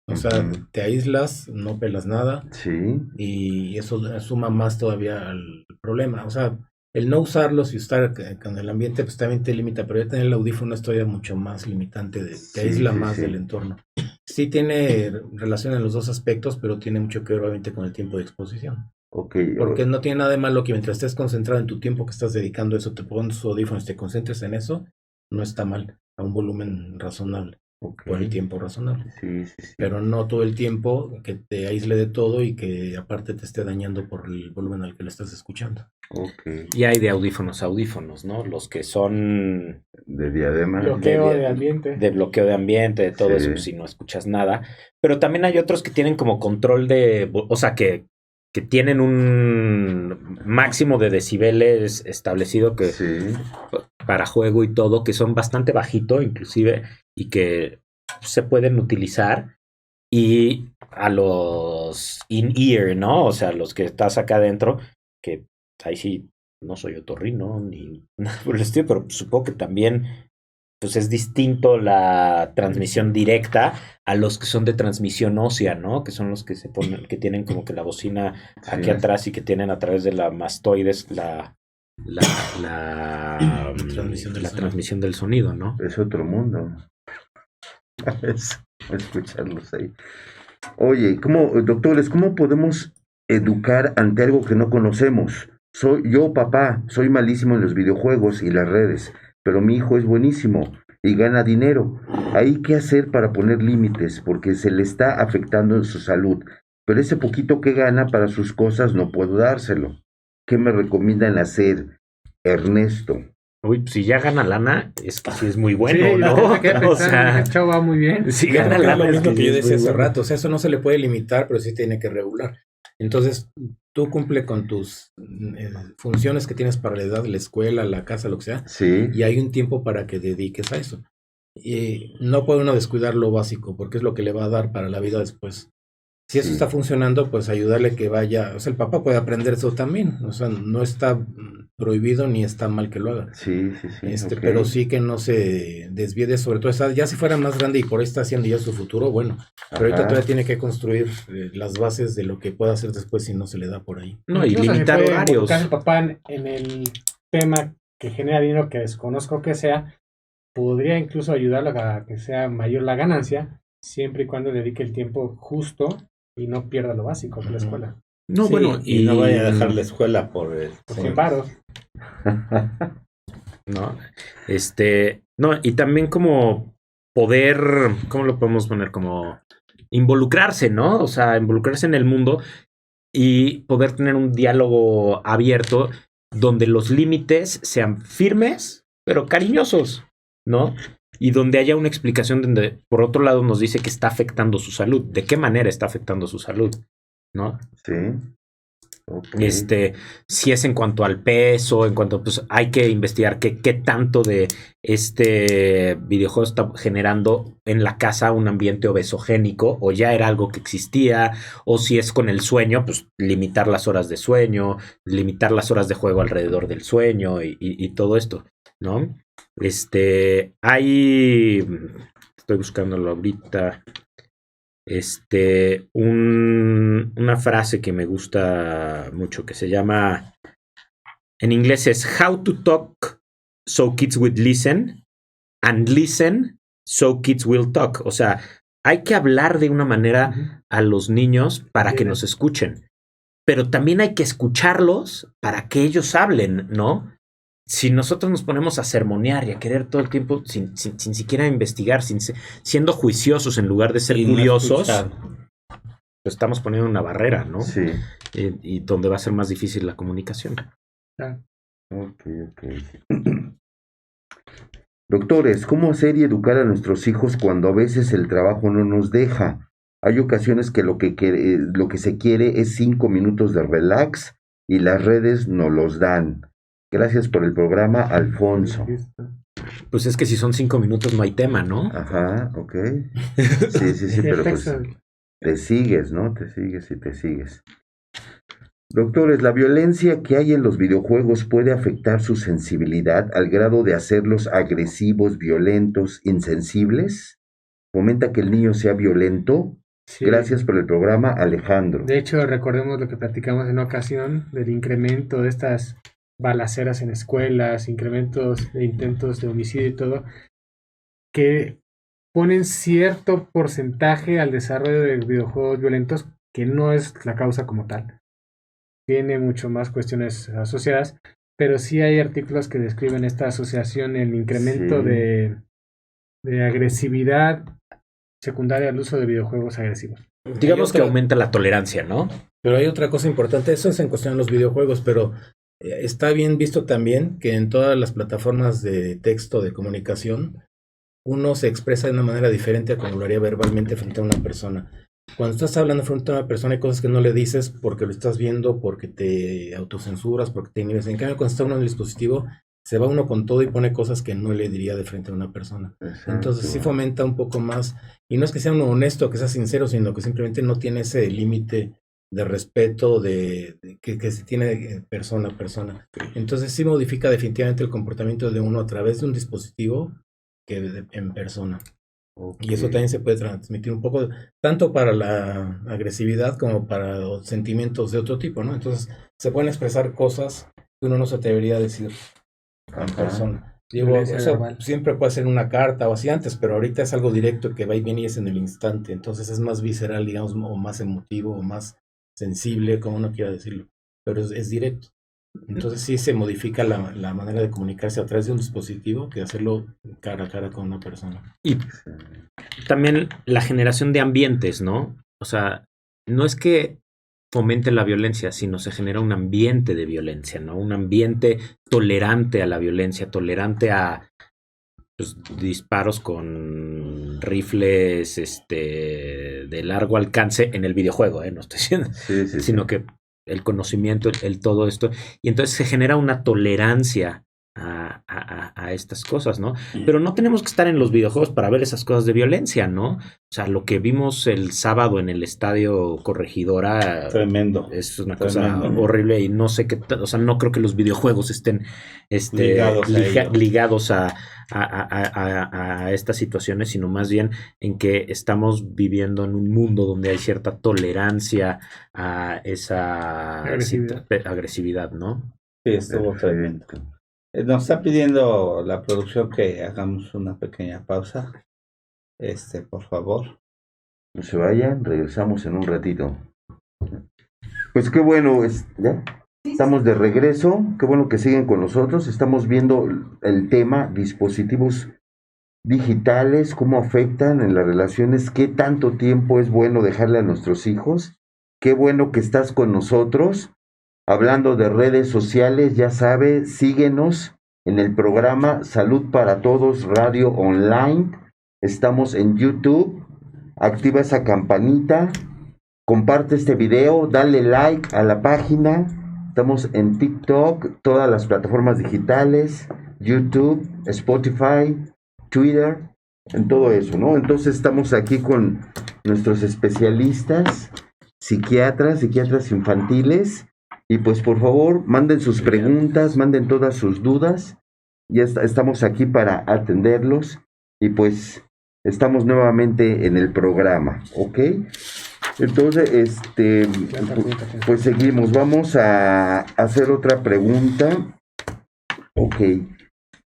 O sea, te aíslas, no pelas nada. Sí. Y eso suma más todavía al problema. O sea, el no usarlos y estar con el ambiente, pues también te limita. Pero ya tener el audífono es todavía mucho más limitante. Te aísla más del entorno. Sí tiene relación en los dos aspectos, pero tiene mucho que ver obviamente con el tiempo de exposición. Okay. Porque no tiene nada de malo que mientras estés concentrado en tu tiempo que estás dedicando a eso, te pones tus audífonos, te concentres en eso, no está mal, a un volumen razonable, por el tiempo razonable. Sí. Pero no todo el tiempo que te aísle de todo y que aparte te esté dañando por el volumen al que lo estás escuchando. Okay. Y hay de audífonos, ¿no? Los que son... de diadema. Bloqueo de ambiente. De bloqueo de ambiente, de todo eso, si no escuchas nada. Pero también hay otros que tienen como control de... O sea, que tienen un máximo de decibeles establecido que para juego y todo, que son bastante bajito inclusive, y que se pueden utilizar. Y a los in-ear, ¿no? O sea, los que estás acá adentro, que ahí sí no soy otorrino ni nada por el estilo, pero supongo que también pues es distinto la transmisión directa a los que son de transmisión ósea, ¿no? Que son los que se ponen, que tienen como que la bocina aquí Sí. atrás y que tienen a través de la mastoides transmisión del sonido, ¿no? Es otro mundo. Es escucharlos ahí. Oye, doctores, ¿cómo podemos educar ante algo que no conocemos? Yo, papá, soy malísimo en los videojuegos y las redes, pero mi hijo es buenísimo y gana dinero. ¿Hay qué hacer para poner límites? Porque se le está afectando en su salud. Pero ese poquito que gana para sus cosas no puedo dárselo. ¿Qué me recomiendan hacer, Ernesto? Uy, pues si ya gana lana, es que sí es muy bueno, Sí, ¿no? me quedé pensando, O sea, este chavo va muy bien. si Yo gana creo que es lo lana es mismo que yo sí es decía muy hace bueno. rato, o sea, eso no se le puede limitar, pero sí tiene que regular. Entonces, tú cumple con tus funciones que tienes para la edad, la escuela, la casa, lo que sea, Sí, y hay un tiempo para que dediques a eso. Y no puede uno descuidar lo básico, porque es lo que le va a dar para la vida después. Si eso Sí. está funcionando, pues ayudarle que vaya, o sea, el papá puede aprender eso también, o sea, no está prohibido ni está mal que lo haga. sí, ok. Pero sí que no se desvíe de sobre todo ya si fuera más grande y por ahí está haciendo ya su futuro, bueno, pero ahorita Ajá. todavía tiene que construir las bases de lo que pueda hacer después si no se le da por ahí. No, y Incluso limitar se puede horarios. involucrar el papá en el tema que genera dinero que desconozco que sea, podría incluso ayudarlo a que sea mayor la ganancia, siempre y cuando dedique el tiempo justo y no pierda lo básico de la escuela. No, Sí, bueno, y no vaya a dejar la escuela por el... Por 100 varos. ¿no? No, y también como poder, ¿cómo lo podemos poner? Como involucrarse, ¿no? O sea, involucrarse en el mundo y poder tener un diálogo abierto donde los límites sean firmes, pero cariñosos, ¿no? Y donde haya una explicación donde, por otro lado, nos dice que está afectando su salud. ¿De qué manera está afectando su salud? ¿No? Sí. Ok. Si es en cuanto al peso, en cuanto, pues hay que investigar qué tanto de este videojuego está generando en la casa un ambiente obesogénico, o ya era algo que existía, o si es con el sueño, pues limitar las horas de sueño, limitar las horas de juego alrededor del sueño y todo esto, ¿no? Estoy buscándolo ahorita. Una frase que me gusta mucho que se llama, en inglés es How to talk so kids will listen and listen so kids will talk. O sea, hay que hablar de una manera a los niños para que nos escuchen, pero también hay que escucharlos para que ellos hablen, ¿no? Si nosotros nos ponemos a sermonear y a querer todo el tiempo sin siquiera investigar, siendo juiciosos en lugar de ser curiosos, pues estamos poniendo una barrera, ¿no? Sí. Y donde va a ser más difícil la comunicación. Ok. Doctores, ¿cómo hacer y educar a nuestros hijos cuando a veces el trabajo no nos deja? Hay ocasiones que lo que se quiere es 5 minutos de relax y las redes no los dan. Gracias por el programa, Alfonso. Pues es que si son 5 minutos no hay tema, ¿no? Ajá, ok. Sí, pero pues te sigues, ¿no? Te sigues. Doctores, ¿la violencia que hay en los videojuegos puede afectar su sensibilidad al grado de hacerlos agresivos, violentos, insensibles? ¿Fomenta que el niño sea violento? Sí. Gracias por el programa, Alejandro. De hecho, recordemos lo que platicamos en una ocasión del incremento de estas balaceras en escuelas, incrementos de intentos de homicidio y todo, que ponen cierto porcentaje al desarrollo de videojuegos violentos que no es la causa como tal. Tiene mucho más cuestiones asociadas, pero sí hay artículos que describen esta asociación, el incremento de agresividad secundaria al uso de videojuegos agresivos. Digamos que aumenta la tolerancia, ¿no? Pero hay otra cosa importante, eso es en cuestión de los videojuegos, pero está bien visto también que en todas las plataformas de texto de comunicación uno se expresa de una manera diferente a como lo haría verbalmente frente a una persona. Cuando estás hablando frente a una persona hay cosas que no le dices porque lo estás viendo, porque te autocensuras, porque te inhibes. En cambio, cuando está uno en el dispositivo, se va uno con todo y pone cosas que no le diría de frente a una persona. Exacto. Entonces sí fomenta un poco más, y no es que sea uno honesto, que sea sincero, sino que simplemente no tiene ese límite de respeto que se tiene persona a persona. Entonces sí modifica definitivamente el comportamiento de uno a través de un dispositivo en persona. Y eso también se puede transmitir un poco, tanto para la agresividad como para los sentimientos de otro tipo, ¿no? Entonces, se pueden expresar cosas que uno no se atrevería a decir en persona. Digo, Violencia eso verbal. siempre puede ser una carta o así antes, pero ahorita es algo directo que va y viene y es en el instante. Entonces es más visceral, digamos, o más emotivo, o más sensible, como uno quiera decirlo. Pero es directo. Entonces sí se modifica la manera de comunicarse a través de un dispositivo que hacerlo cara a cara con una persona. Y también la generación de ambientes, ¿no? O sea, no es que fomente la violencia, sino se genera un ambiente de violencia, ¿no? Un ambiente tolerante a la violencia, tolerante a pues, disparos con rifles de largo alcance en el videojuego, no estoy diciendo, Sí, sí, sino sí. que el conocimiento, el todo esto, y entonces se genera una tolerancia a estas cosas, ¿no? Pero no tenemos que estar en los videojuegos para ver esas cosas de violencia, ¿no? O sea, lo que vimos el sábado en el estadio Corregidora Tremendo. es una Tremendo. cosa horrible y no sé qué, o sea, no creo que los videojuegos estén Ligados a ello. ligados a estas situaciones, sino más bien en que estamos viviendo en un mundo donde hay cierta tolerancia a esa agresividad, ¿no? Sí, estuvo tremendo. Nos está pidiendo la producción que hagamos una pequeña pausa. Por favor. No se vayan, regresamos en un ratito. Pues qué bueno, ¿ya? Estamos de regreso, qué bueno que siguen con nosotros. Estamos viendo el tema dispositivos digitales, cómo afectan en las relaciones, qué tanto tiempo es bueno dejarle a nuestros hijos. Qué bueno que estás con nosotros. Hablando de redes sociales, ya sabe, síguenos en el programa Salud para Todos Radio Online. Estamos en YouTube. Activa esa campanita. Comparte este video. Dale like a la página. Estamos en TikTok, todas las plataformas digitales, YouTube, Spotify, Twitter, en todo eso, ¿no? Entonces estamos aquí con nuestros especialistas, psiquiatras infantiles. Y pues por favor, manden sus preguntas, manden todas sus dudas. Ya estamos aquí para atenderlos. Y pues estamos nuevamente en el programa, ¿ok? Entonces, pues seguimos. Vamos a hacer otra pregunta. Ok.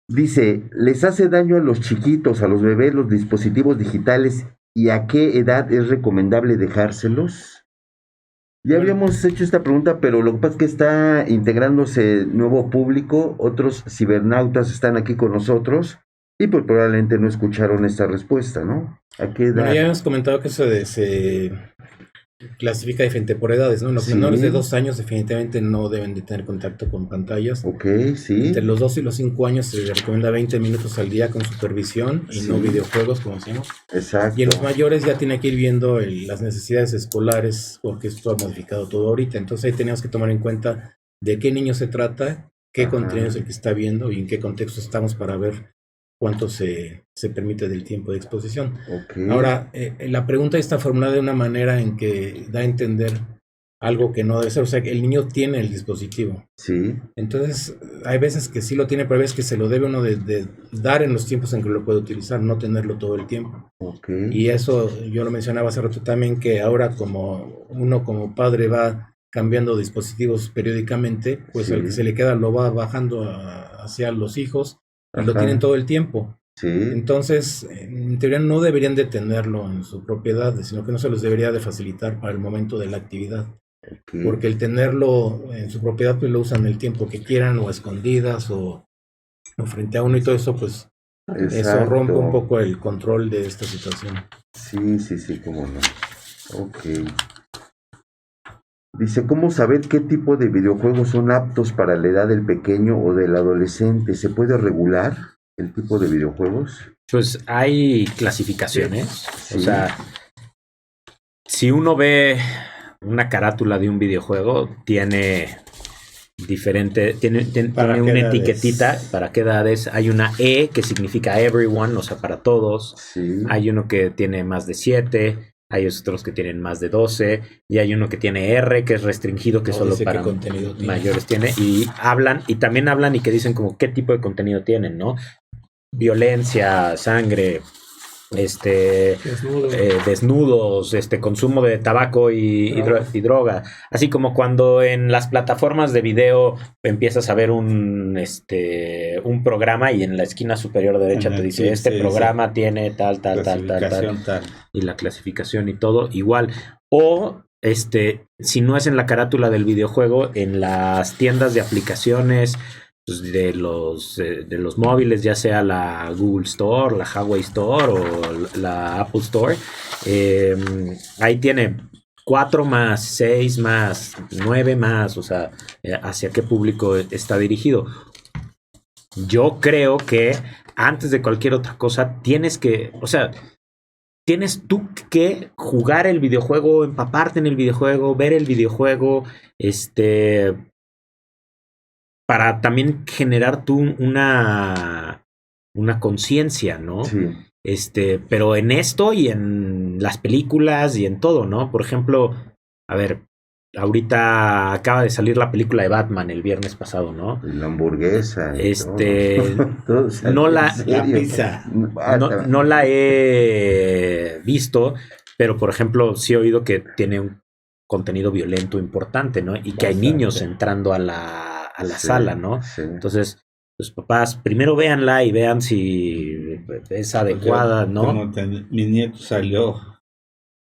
Dice, ¿les hace daño a los chiquitos, a los bebés, los dispositivos digitales? ¿Y a qué edad es recomendable dejárselos? Ya habíamos hecho esta pregunta, pero lo que pasa es que está integrándose nuevo público, otros cibernautas están aquí con nosotros y pues probablemente no escucharon esta respuesta, ¿no? ¿A qué edad? Bueno, ya hemos comentado que eso se clasifica diferente por edades, ¿no? Los Sí. menores de 2 años definitivamente no deben de tener contacto con pantallas. Ok, sí. Entre los 2 y los 5 años se les recomienda 20 minutos al día con supervisión y Sí. no videojuegos, como decimos. Exacto. Y en los mayores ya tiene que ir viendo las necesidades escolares, porque esto ha modificado todo ahorita. Entonces ahí tenemos que tomar en cuenta de qué niño se trata, qué Ajá. contenido es el que está viendo y en qué contexto estamos para ver cuánto se permite del tiempo de exposición. Ok. Ahora, la pregunta está formulada de una manera en que da a entender algo que no debe ser. O sea, que el niño tiene el dispositivo. Sí. Entonces, hay veces que sí lo tiene, pero hay veces que se lo debe uno de dar en los tiempos en que lo puede utilizar, no tenerlo todo el tiempo. Ok. Y eso, yo lo mencionaba hace rato también, que ahora como uno como padre va cambiando dispositivos periódicamente, pues Sí. al que se le queda lo va bajando hacia los hijos y lo Ajá. tienen todo el tiempo. Sí. Entonces, en teoría no deberían de tenerlo en su propiedad, sino que no se los debería de facilitar para el momento de la actividad. Ok. Porque el tenerlo en su propiedad, pues lo usan el tiempo que quieran, o a escondidas, o frente a uno y todo eso, pues eso Exacto. rompe un poco el control de esta situación. Sí, cómo no. Ok. Dice, ¿cómo saber qué tipo de videojuegos son aptos para la edad del pequeño o del adolescente? ¿Se puede regular el tipo de videojuegos? Pues hay clasificaciones. Sí. O sea, si uno ve una carátula de un videojuego, tiene diferente, tiene ¿Para una qué edades? etiquetita para qué edades. Hay una E que significa everyone, o sea, para todos. Sí. Hay uno que tiene más de 7, hay otros que tienen más de 12, y hay uno que tiene R, que es restringido, que No solo dice qué para contenido tiene. mayores tiene, y también hablan y que dicen como qué tipo de contenido tienen, ¿no? violencia, sangre, Desnudo. desnudos, consumo de tabaco y droga. Así como cuando en las plataformas de video empiezas a ver un programa y en la esquina superior derecha te dice, este programa tiene tal, y la clasificación y todo, igual. O si no es en la carátula del videojuego, en las tiendas de aplicaciones, pues, de los móviles, ya sea la Google Store, la Huawei Store o la Apple Store, ahí tiene 4 más, 6 más, 9 más, o sea, hacia qué público está dirigido. Yo creo que antes de cualquier otra cosa tienes tú que jugar el videojuego, empaparte en el videojuego, ver el videojuego, para también generar tú una conciencia, ¿no? Sí. Pero en esto y en las películas y en todo, ¿no? Por ejemplo, a ver, ahorita acaba de salir la película de Batman el viernes pasado, ¿no? La hamburguesa. Todo no la pizza. No la he visto, pero por ejemplo, sí he oído que tiene un contenido violento importante, ¿no? Y que hay niños entrando a la sala, ¿no? Sí. Entonces, los papás primero véanla y vean si es adecuada, ¿no? Mi nieto salió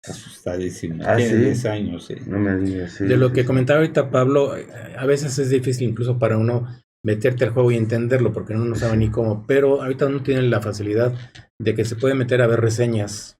asustadísimo. ¿Ah, Tiene sí? 10 años, sí. No me digas. Sí, De lo que comentaba ahorita Pablo, a veces es difícil incluso para uno meterte al juego y entenderlo, porque uno no sabe ni cómo, pero ahorita uno tiene la facilidad de que se puede meter a ver reseñas.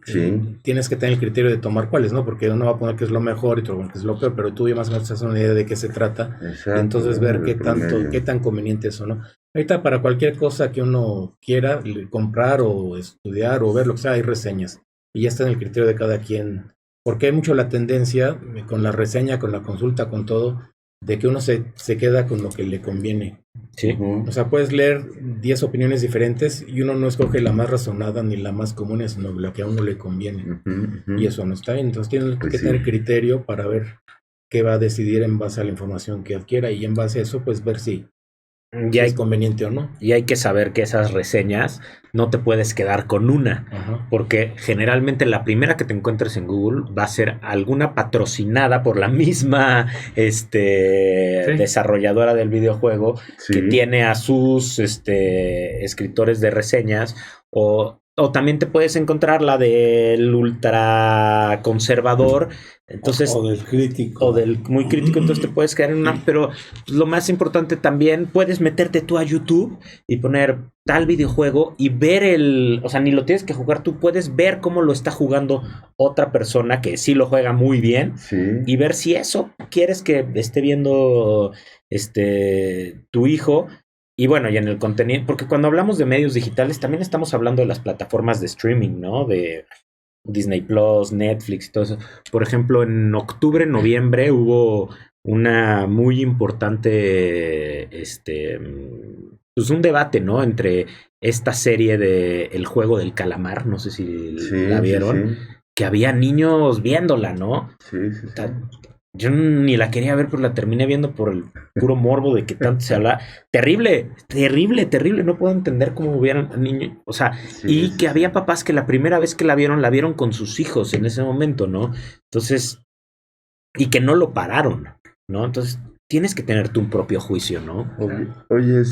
Sí. Tienes que tener el criterio de tomar cuáles, ¿no? Porque uno va a poner que es lo mejor y otro que es lo peor, pero tú ya más o menos te haces una idea de qué se trata. Exacto, Y entonces ver el qué promedio. tan conveniente es o no. Ahorita para cualquier cosa que uno quiera comprar o estudiar o ver lo que sea, hay reseñas. Y ya está en el criterio de cada quien. Porque hay mucho la tendencia, con la reseña, con la consulta, con todo, de que uno se queda con lo que le conviene. Sí. Ujú. O sea, puedes leer 10 opiniones diferentes y uno no escoge la más razonada ni la más común, sino la que a uno le conviene. Ujú. Y eso no está bien. Entonces tienes Pues que sí. tener criterio para ver qué va a decidir en base a la información que adquiera y en base a eso, pues ver si Y hay, es conveniente o no. y hay que saber que esas reseñas no te puedes quedar con una. Ajá. Porque generalmente la primera que te encuentres en Google va a ser alguna patrocinada por la misma desarrolladora del videojuego, Sí. que tiene a sus escritores de reseñas, o también te puedes encontrar la del ultra conservador, entonces, O del crítico. o del muy crítico, entonces te puedes quedar en una, pero lo más importante también, puedes meterte tú a YouTube y poner tal videojuego y ver o sea, ni lo tienes que jugar tú, puedes ver cómo lo está jugando otra persona que sí lo juega muy bien Sí. y ver si eso quieres que esté viendo tu hijo. Y bueno, y en el contenido, porque cuando hablamos de medios digitales también estamos hablando de las plataformas de streaming, ¿no? De Disney Plus, Netflix y todo eso. Por ejemplo, en octubre, noviembre hubo una muy importante, pues un debate, ¿no? Entre esta serie de El Juego del Calamar, no sé si Sí, la vieron, sí, que había niños viéndola, ¿no? sí, sí, sí. Yo ni la quería ver, pero la terminé viendo por el puro morbo de que tanto se habla. Terrible, terrible, terrible. No puedo entender cómo hubieran niños. O sea, Sí, y sí, que sí. había papás que la primera vez que la vieron con sus hijos en ese momento, ¿no? Entonces, y que no lo pararon, ¿no? Entonces, tienes que tener tu propio juicio, ¿no? Oye,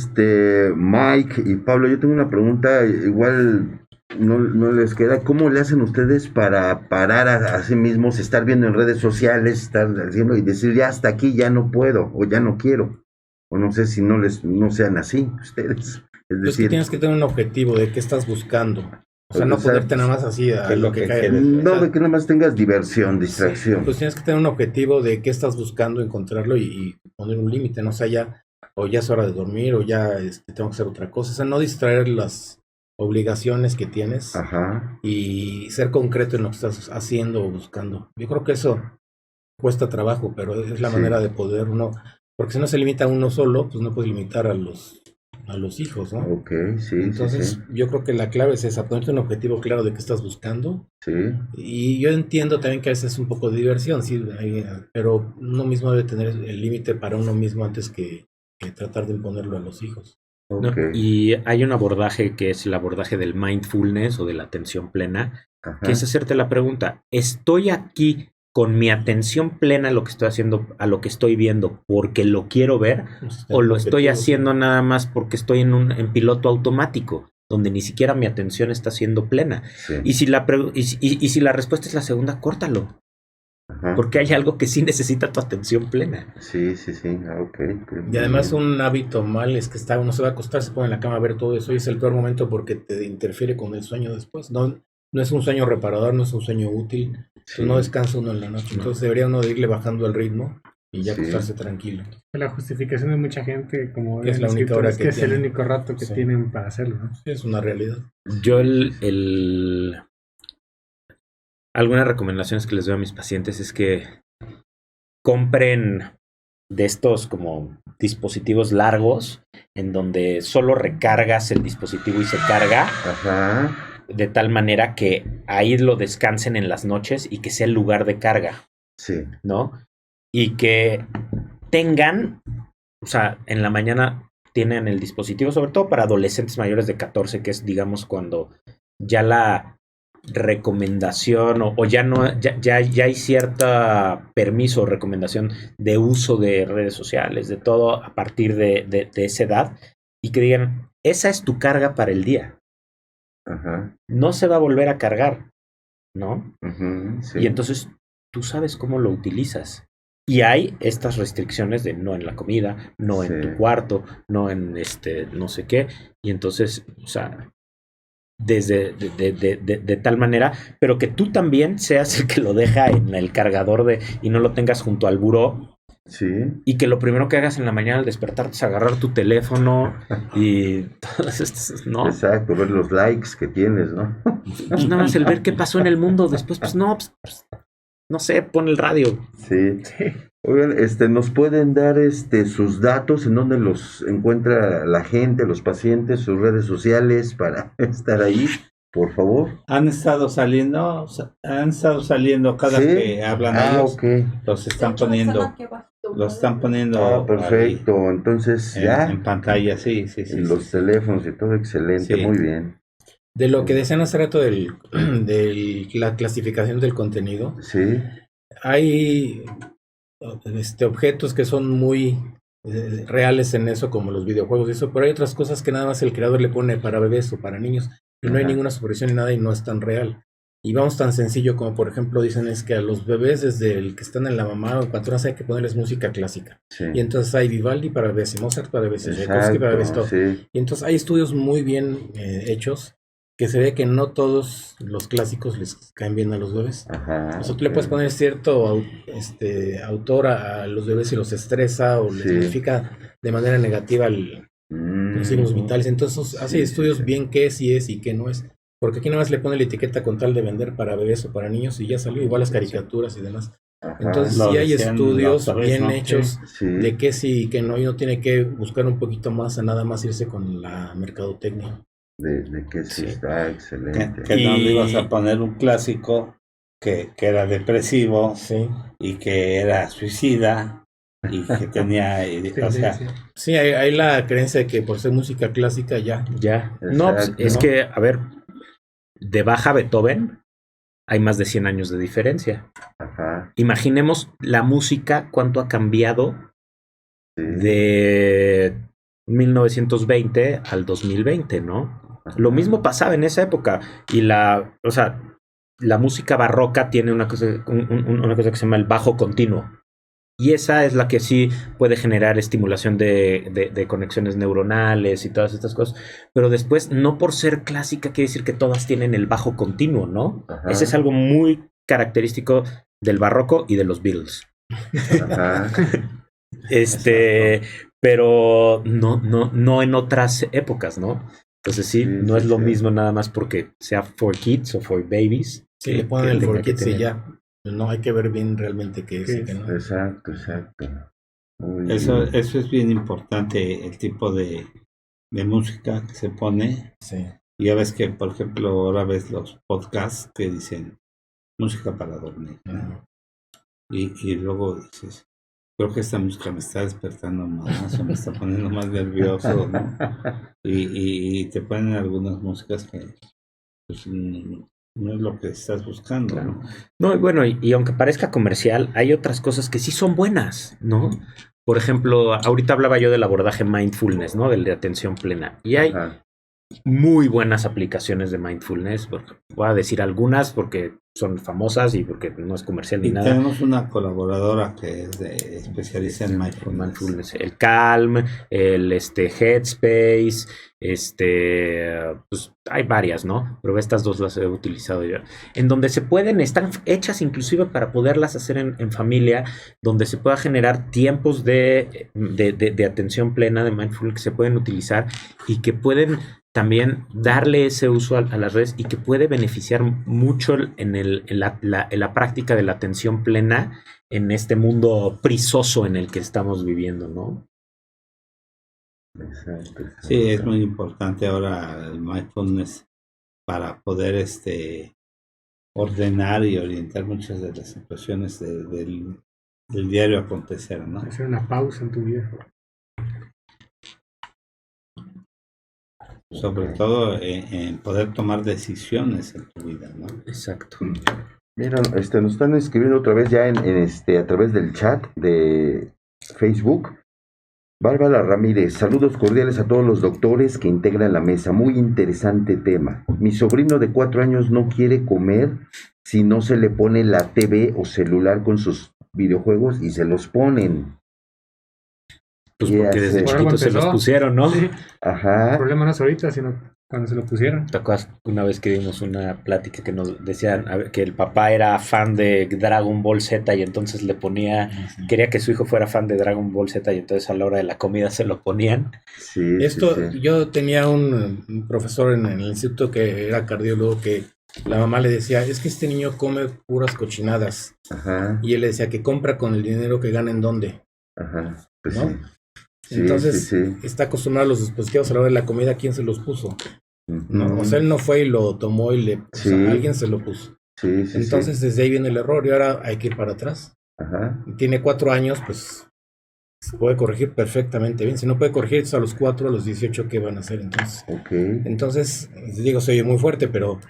Mike y Pablo, yo tengo una pregunta, igual no les queda. ¿Cómo le hacen ustedes para parar a sí mismos, estar viendo en redes sociales, estar haciendo y decir ya hasta aquí, ya no puedo o ya no quiero? O no sé si no sean así ustedes. Es Es que decir, tienes que tener un objetivo de qué estás buscando. O sea, O no sea, ponerte nada más así a ¿qué es lo lo que que cae. quieres? no O sea, de que nada más tengas diversión, distracción. pues tienes que tener un objetivo de qué estás buscando, encontrarlo y poner un límite, no o sea, ya es hora de dormir o ya tengo que hacer otra cosa, o sea, no distraer las obligaciones que tienes Ajá. y ser concreto en lo que estás haciendo o buscando. Yo creo que eso cuesta trabajo, pero es la Sí. manera de poder uno, porque si no se limita a uno solo, pues no puedes limitar a los hijos, ¿no? Ok, sí, Entonces, sí, yo creo que la clave es esa, ponerte un objetivo claro de qué estás buscando. sí. Y yo entiendo también que a veces es un poco de diversión, sí, pero uno mismo debe tener el límite para uno mismo antes que tratar de imponerlo a los hijos. ¿no? Ok. Y hay un abordaje que es el abordaje del mindfulness o de la atención plena, Ajá. que es hacerte la pregunta, ¿estoy aquí con mi atención plena a lo que estoy haciendo, a lo que estoy viendo, porque lo quiero ver, o lo estoy haciendo nada más porque estoy en piloto automático, donde ni siquiera mi atención está siendo plena? Sí. Y si la respuesta es la segunda, córtalo, Ajá. porque hay algo que sí necesita tu atención plena. Sí. Ok. Y además un hábito mal es que uno se va a acostar, se pone en la cama a ver todo eso y es el peor momento porque te interfiere con el sueño después. No es un sueño reparador, no es un sueño útil. Sí. No descansa uno en la noche. Entonces debería uno de irle bajando el ritmo y ya Sí. acostarse tranquilo. La justificación de mucha gente, como Que es en la única hora escritores, que que es el tienen. único rato que Sí. tienen para hacerlo, ¿no? Sí, es una realidad. Yo algunas recomendaciones que les doy a mis pacientes es que compren de estos como dispositivos largos en donde solo recargas el dispositivo y se carga, Ajá. de tal manera que ahí lo descansen en las noches y que sea el lugar de carga, Sí. ¿no? Y que tengan, o sea, en la mañana tienen el dispositivo, sobre todo para adolescentes mayores de 14, que es, digamos, cuando ya la recomendación o ya no, ya hay cierta permiso o recomendación de uso de redes sociales, de todo a partir de esa edad, y que digan, esa es tu carga para el día, Ajá. no se va a volver a cargar, ¿no? Ujú, sí. Y entonces tú sabes cómo lo utilizas. Y hay estas restricciones de no en la comida, no en Sí. tu cuarto, no en no sé qué. Y entonces, o sea, de tal manera, pero que tú también seas el que lo deja en el cargador y no lo tengas junto al buró. Sí. Y que lo primero que hagas en la mañana al despertarte es agarrar tu teléfono y todas estas, ¿no? Exacto, ver los likes que tienes, ¿no? Pues nada más el ver qué pasó en el mundo. Después, pues no sé, pon el radio. Sí. Oigan, ¿nos pueden dar sus datos en donde los encuentra la gente, los pacientes, sus redes sociales para estar ahí, por favor? Han estado saliendo cada ¿Sí? que hablan ellos, Ok. los están poniendo Perfecto. Entonces, ahí ya, en pantalla, sí. en los teléfonos y todo, excelente, Sí. muy bien. De lo que decían hace rato de la clasificación del contenido, Sí, hay objetos que son muy reales en eso, como los videojuegos y eso, pero hay otras cosas que nada más el creador le pone para bebés o para niños, y no hay Ajá. ninguna supervisión ni nada y no es tan real. Y vamos tan sencillo como, por ejemplo, dicen es que a los bebés, desde el que están en la mamá o cuando hay que ponerles música clásica. sí. Y entonces hay Vivaldi para bebés, y Mozart para bebés, y Tchaikovsky para bebés, todo. Sí. Y entonces hay estudios muy bien hechos que se ve que no todos los clásicos les caen bien a los bebés. Ajá. O sea, tú le puedes poner cierto autor a los bebés y los estresa o les Sí. modifica de manera negativa los signos vitales. Entonces hace Sí, estudios sí. bien qué sí es y qué no es. Porque aquí nada más le pone la etiqueta con tal de vender para bebés o para niños y ya salió igual las caricaturas y demás. Ajá. Entonces Lo sí hay decían estudios la otra vez, bien ¿no? hechos Sí. de qué sí y qué no, y uno tiene que buscar un poquito más a nada más irse con la mercadotecnia. De que sí, Sí. está excelente. Que no le Y- ibas a poner un clásico que era depresivo Sí. y que era suicida y que tenía, o sea, Sí, hay la creencia de que por ser música clásica ya. Ya. No, pues, Exacto. es ¿No? que, a ver, de Bach a Beethoven hay más de 100 años de diferencia. Ajá. Imaginemos la música, cuánto ha cambiado Sí. de 1920 al 2020, ¿no? Ajá. Lo mismo pasaba en esa época. Y la música barroca tiene una cosa que se llama el bajo continuo. Y esa es la que sí puede generar estimulación de conexiones neuronales y todas estas cosas. Pero después, no por ser clásica, quiere decir que todas tienen el bajo continuo, ¿no? Ajá. Ese es algo muy característico del barroco y de los Beatles. Ajá. Pero no en otras épocas, ¿no? Entonces sí, Sí, no sí, es lo sí. mismo nada más porque sea for kids o for babies. Sí, que- le ponen que el tenga for que kids y tener. ya. No hay que ver bien realmente qué es y Sí. qué no. Exacto. Muy eso bien. es bien importante, el tipo de música que se pone. Sí. Y ya ves que, por ejemplo, ahora ves los podcasts que dicen música para dormir, ¿no? Y luego dices, creo que esta música me está despertando más o me está poniendo más nervioso, ¿no? Y te ponen algunas músicas que pues, no es lo que estás buscando, Claro. ¿no? No, y bueno, y aunque parezca comercial, hay otras cosas que sí son buenas, ¿no? Por ejemplo, ahorita hablaba yo del abordaje mindfulness, ¿no? Del de atención plena. Y hay Ajá. muy buenas aplicaciones de mindfulness. Voy a decir algunas porque son famosas y porque no es comercial ni Y nada. tenemos una colaboradora que es especialista en mindfulness. El Calm, el Headspace, pues hay varias, ¿no? Pero estas dos las he utilizado yo. En donde se pueden, están hechas inclusive para poderlas hacer en familia, donde se pueda generar tiempos de atención plena, de mindfulness, que se pueden utilizar y que pueden también darle ese uso a las redes y que puede beneficiar mucho en la práctica de la atención plena en este mundo prisoso en el que estamos viviendo, ¿no? Exacto. Sí, es muy importante ahora el mindfulness para poder ordenar y orientar muchas de las situaciones del diario acontecer, ¿no? Hacer una pausa en tu vida. Sobre todo en poder tomar decisiones en tu vida, ¿no? Exacto. Mira, nos están escribiendo otra vez ya a través del chat de Facebook. Bárbara Ramírez, saludos cordiales a todos los doctores que integran la mesa. Muy interesante tema. Mi sobrino de 4 años no quiere comer si no se le pone la TV o celular con sus videojuegos y se los ponen. Pues ¿Qué porque desde hace? Por algo chiquitos se los empezó. pusieron, ¿no? Sí. El Ajá. problema no es ahorita, sino cuando se lo pusieron. ¿Te acuerdas una vez que dimos una plática que nos decían que el papá era fan de Dragon Ball Z y entonces le ponía, quería que su hijo fuera fan de Dragon Ball Z y entonces a la hora de la comida se lo ponían? Sí, Esto, sí. yo tenía un profesor en el instituto que era cardiólogo que la mamá le decía, es que este niño come puras cochinadas. Ajá, Y él le decía que compra con el dinero que gana en dónde. ajá. Pues ¿No? sí. Sí, Entonces, sí. está acostumbrado a los dispositivos a la hora de la comida, ¿quién se los puso? ¿No? Ujú. O sea, él no fue y lo tomó y o Sí. sea, alguien se lo puso. Sí, sí, Entonces, sí. desde ahí viene el error y ahora hay que ir para atrás. Ajá. Tiene 4 años, pues se puede corregir perfectamente bien. Si no puede corregir, a los 4, a los 18, ¿qué van a hacer entonces? Ok. Entonces, digo, se oye muy fuerte, pero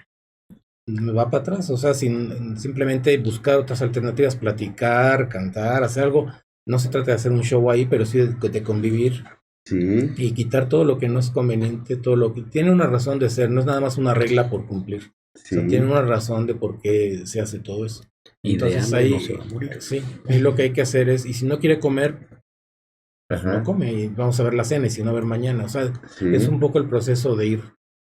me va para atrás. O sea, simplemente buscar otras alternativas, platicar, cantar, hacer algo. No se trata de hacer un show ahí, pero sí de convivir Sí. y quitar todo lo que no es conveniente, todo lo que tiene una razón de ser, no es nada más una regla por cumplir. O sea, Sí. tiene una razón de por qué se hace todo eso. Y de Entonces hambre ahí, no se va a morir. sí, ahí lo que hay que hacer es, y si no quiere comer, pues Ajá. no come, y vamos a ver la cena, y si no, a ver mañana. O sea, Sí. es un poco el proceso de ir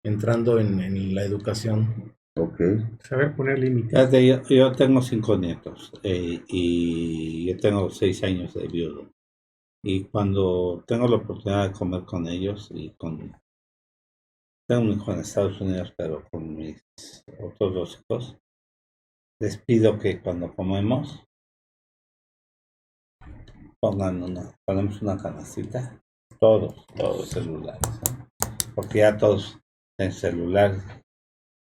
entrando en la educación. Ok. Saber poner límites. Fíjate, yo tengo 5 nietos y yo tengo 6 años de viudo. Y cuando tengo la oportunidad de comer con ellos tengo un hijo en Estados Unidos, pero con mis otros 2 hijos, les pido que cuando comemos ponemos una canastita, todos celulares, ¿no? Porque ya todos en celulares,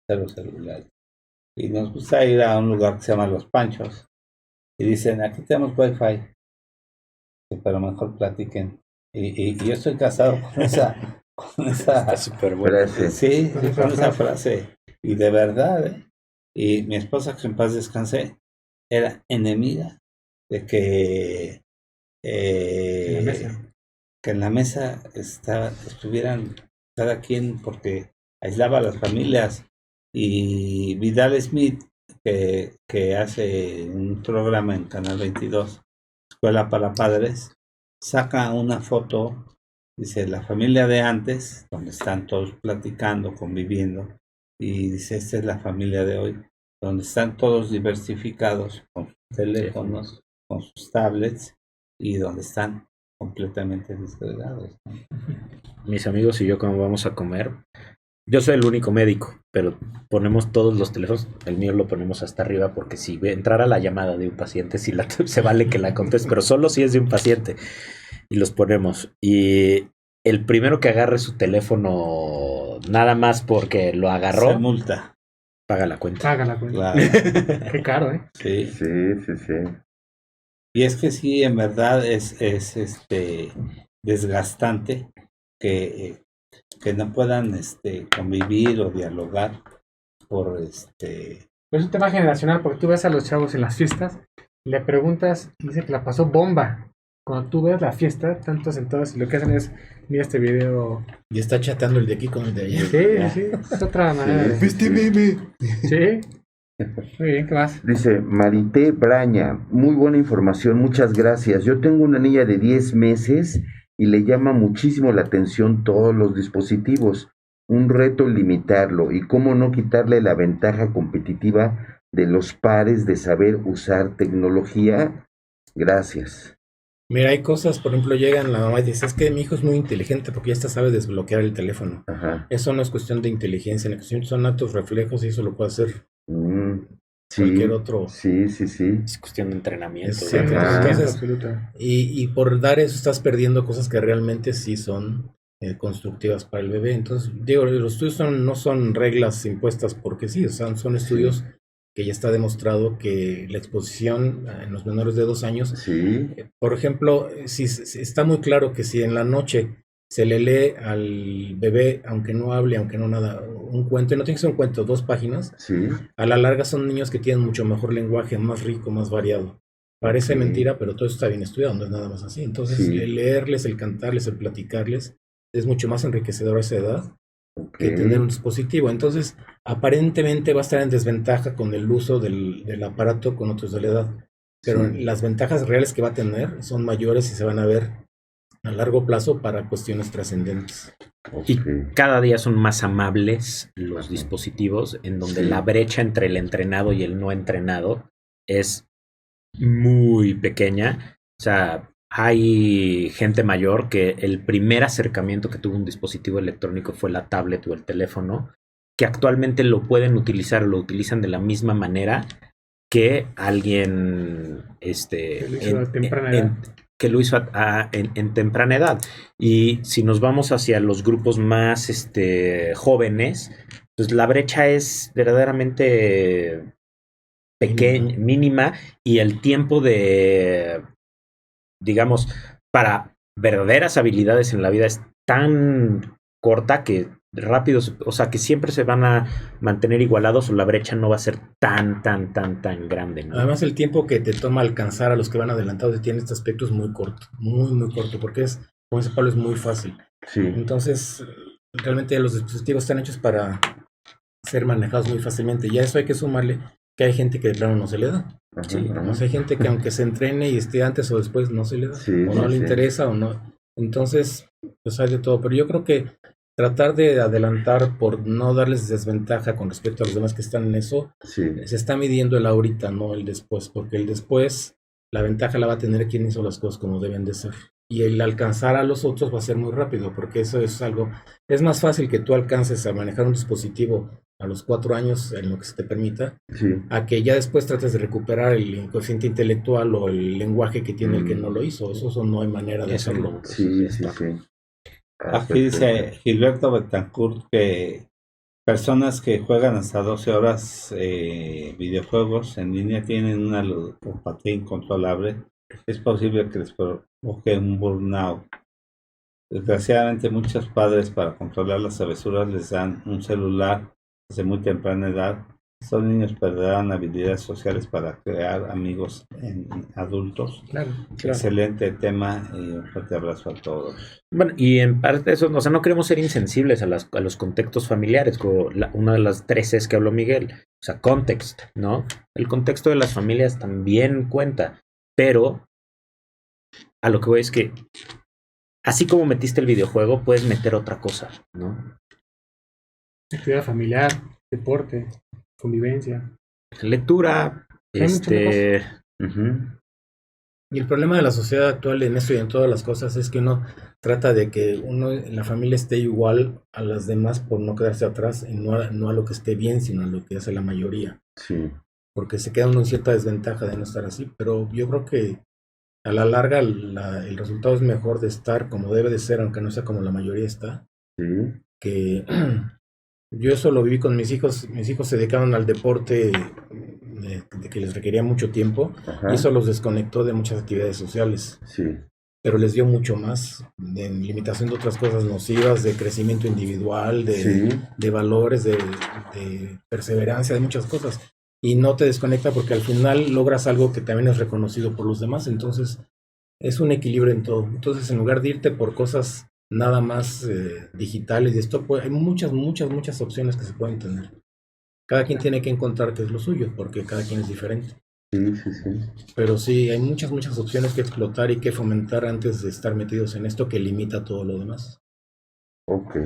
0 celulares. Y nos gusta ir a un lugar que se llama Los Panchos y dicen, aquí tenemos wifi, pero mejor platiquen. Y yo estoy casado con esa Está súper bueno. Gracias. sí, con esa frase. Y de verdad, y mi esposa, que en paz descanse, era enemiga de que En la mesa. que en la mesa estuvieran cada quien, porque aislaba a las familias. Y Vidal Smith, que hace un programa en Canal 22, Escuela para Padres, saca una foto, dice la familia de antes, donde están todos platicando, conviviendo, y dice esta es la familia de hoy, donde están todos diversificados con sus teléfonos, con sus tablets, y donde están completamente desgregados, ¿no? Mis amigos y yo cuando vamos a comer, yo soy el único médico, pero ponemos todos los teléfonos, el mío lo ponemos hasta arriba porque si entrara la llamada de un paciente, se vale que la conteste, pero solo si es de un paciente. Y los ponemos. Y el primero que agarre su teléfono nada más porque lo Se agarró, multa. paga la cuenta. Paga la cuenta. Claro. Qué caro, ¿eh? Sí. Sí, sí, sí. Y es que sí, en verdad es desgastante que no puedan convivir o dialogar por Pero es un tema generacional, porque tú ves a los chavos en las fiestas, le preguntas y dice que la pasó bomba. Cuando tú ves la fiesta, están todos sentados y lo que hacen es, mira este video. Y está chateando el de aquí con el de allá. Sí, es otra manera de... ¿Viste meme? Sí. Muy bien, ¿qué más? Dice Marité Braña, muy buena información, muchas gracias. Yo tengo una niña de 10 meses y le llama muchísimo la atención todos los dispositivos. Un reto limitarlo y cómo no quitarle la ventaja competitiva de los pares de saber usar tecnología. Gracias. Mira, hay cosas, por ejemplo, llegan la mamá y dice, es que mi hijo es muy inteligente porque ya sabe desbloquear el teléfono. Ajá. Eso no es cuestión de inteligencia, la cuestión son actos reflejos y eso lo puede hacer Sí, cualquier otro. sí, sí, sí. Es cuestión de entrenamiento. Sí, ¿no? entonces, Absoluta. y por dar eso estás perdiendo cosas que realmente sí son constructivas para el bebé. Entonces, digo, los estudios no son reglas impuestas porque sí, o sea, son estudios que ya está demostrado que la exposición en los menores de 2 años, Sí, por ejemplo, si está muy claro que si en la noche se le lee al bebé, aunque no hable, aunque no nada, un cuento, y no tiene que ser un cuento, 2 páginas, sí. a la larga son niños que tienen mucho mejor lenguaje, más rico, más variado. Parece Ok. mentira, pero todo eso está bien estudiado, no es nada más así. Entonces, Sí. el leerles, el cantarles, el platicarles, es mucho más enriquecedor a esa edad Ok. que tener un dispositivo. Entonces, aparentemente va a estar en desventaja con el uso del aparato con otros de la edad. Pero Sí. las ventajas reales que va a tener son mayores y se van a ver a largo plazo para cuestiones trascendentes. Y Ok. cada día son más amables los dispositivos, en donde Sí. la brecha entre el entrenado y el no entrenado es muy pequeña. O sea, hay gente mayor que el primer acercamiento que tuvo un dispositivo electrónico fue la tablet o el teléfono, que actualmente lo pueden utilizar, lo utilizan de la misma manera que alguien Que lo hizo a temprana edad. que lo hizo en temprana edad. Y si nos vamos hacia los grupos más jóvenes, pues la brecha es verdaderamente pequeña, mínima, y el tiempo de, digamos, para verdaderas habilidades en la vida es tan corta que rápido, o sea, que siempre se van a mantener igualados o la brecha no va a ser tan grande, ¿no? Además, el tiempo que te toma alcanzar a los que van adelantados tiene este aspecto es muy corto, muy corto, porque es, como dice Pablo, es muy fácil. Sí. Entonces, realmente los dispositivos están hechos para ser manejados muy fácilmente. Y a eso hay que sumarle que hay gente que de plano no se le da. Ajá, Sí, ajá. o sea, hay gente que aunque se entrene y esté antes o después no se le da, Sí, o no sí, le sí. interesa o no. Entonces, pues hay de todo. Pero yo creo que tratar de adelantar por no darles desventaja con respecto a los demás que están en eso, Sí. se está midiendo el ahorita, no el después, porque el después, la ventaja la va a tener quien hizo las cosas como deben de ser. Y el alcanzar a los otros va a ser muy rápido, porque eso es algo, es más fácil que tú alcances a manejar un dispositivo a los 4 años en lo que se te permita, Sí. a que ya después trates de recuperar el coeficiente intelectual o el lenguaje que tiene el que no lo hizo. Eso no hay manera de Eso hacerlo. no. Sí, sí, sí. Ah, Aquí dice perfecto. Gilberto Betancourt que personas que juegan hasta 12 horas videojuegos en línea tienen una ludopatía incontrolable. Es posible que les provoque un burnout. Desgraciadamente, muchos padres, para controlar las travesuras, les dan un celular desde muy temprana edad. Estos niños perderán habilidades sociales para crear amigos en adultos. Claro. Excelente tema y un fuerte abrazo a todos. Bueno, y en parte eso, o sea, no queremos ser insensibles a los contextos familiares, como una de las 3 es que habló Miguel, o sea, context, ¿no? El contexto de las familias también cuenta, pero a lo que voy es que así como metiste el videojuego, puedes meter otra cosa, ¿no? Actividad familiar, deporte, convivencia. Lectura, Hay muchas Ujú. Y el problema de la sociedad actual en esto y en todas las cosas es que uno trata de que la familia esté igual a las demás por no quedarse atrás y no a lo que esté bien, sino a lo que hace la mayoría. Sí. Porque se queda uno en cierta desventaja de no estar así. Pero yo creo que a la larga el resultado es mejor de estar como debe de ser, aunque no sea como la mayoría está. Sí. Que yo eso lo viví con mis hijos. Mis hijos se dedicaron al deporte de que les requería mucho tiempo, Ajá. y eso los desconectó de muchas actividades sociales. Sí. Pero les dio mucho más de limitación de otras cosas nocivas, de crecimiento individual, Sí. de valores, de perseverancia, de muchas cosas. Y no te desconecta porque al final logras algo que también es reconocido por los demás. Entonces, es un equilibrio en todo. Entonces, en lugar de irte por cosas nada más digitales y esto, pues, hay muchas opciones que se pueden tener. Cada quien tiene que encontrar qué es lo suyo, porque cada quien es diferente. Sí, sí, sí. Pero sí, hay muchas opciones que explotar y que fomentar antes de estar metidos en esto que limita todo lo demás. Ok.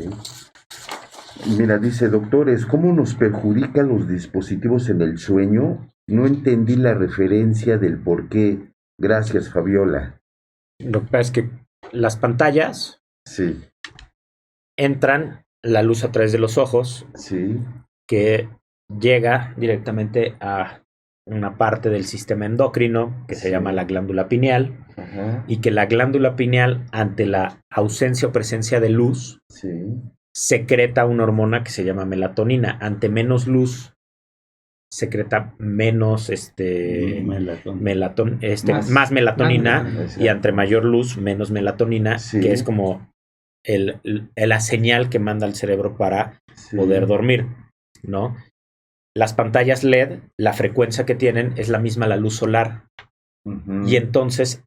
Mira, dice, doctores, ¿cómo nos perjudican los dispositivos en el sueño? No entendí la referencia del por qué. Gracias, Fabiola. Lo que pasa es que las pantallas Sí, entran la luz a través de los ojos, sí, que llega directamente a una parte del sistema endocrino que se Sí. llama la glándula pineal, ajá, y que la glándula pineal, ante la ausencia o presencia de luz, sí, secreta una hormona que se llama melatonina. Ante menos luz, secreta menos más melatonina, y ante mayor luz, menos melatonina, Sí. que es como la señal que manda el cerebro para sí. poder dormir, ¿no? Las pantallas LED, la frecuencia que tienen es la misma a la luz solar, Ujú. y entonces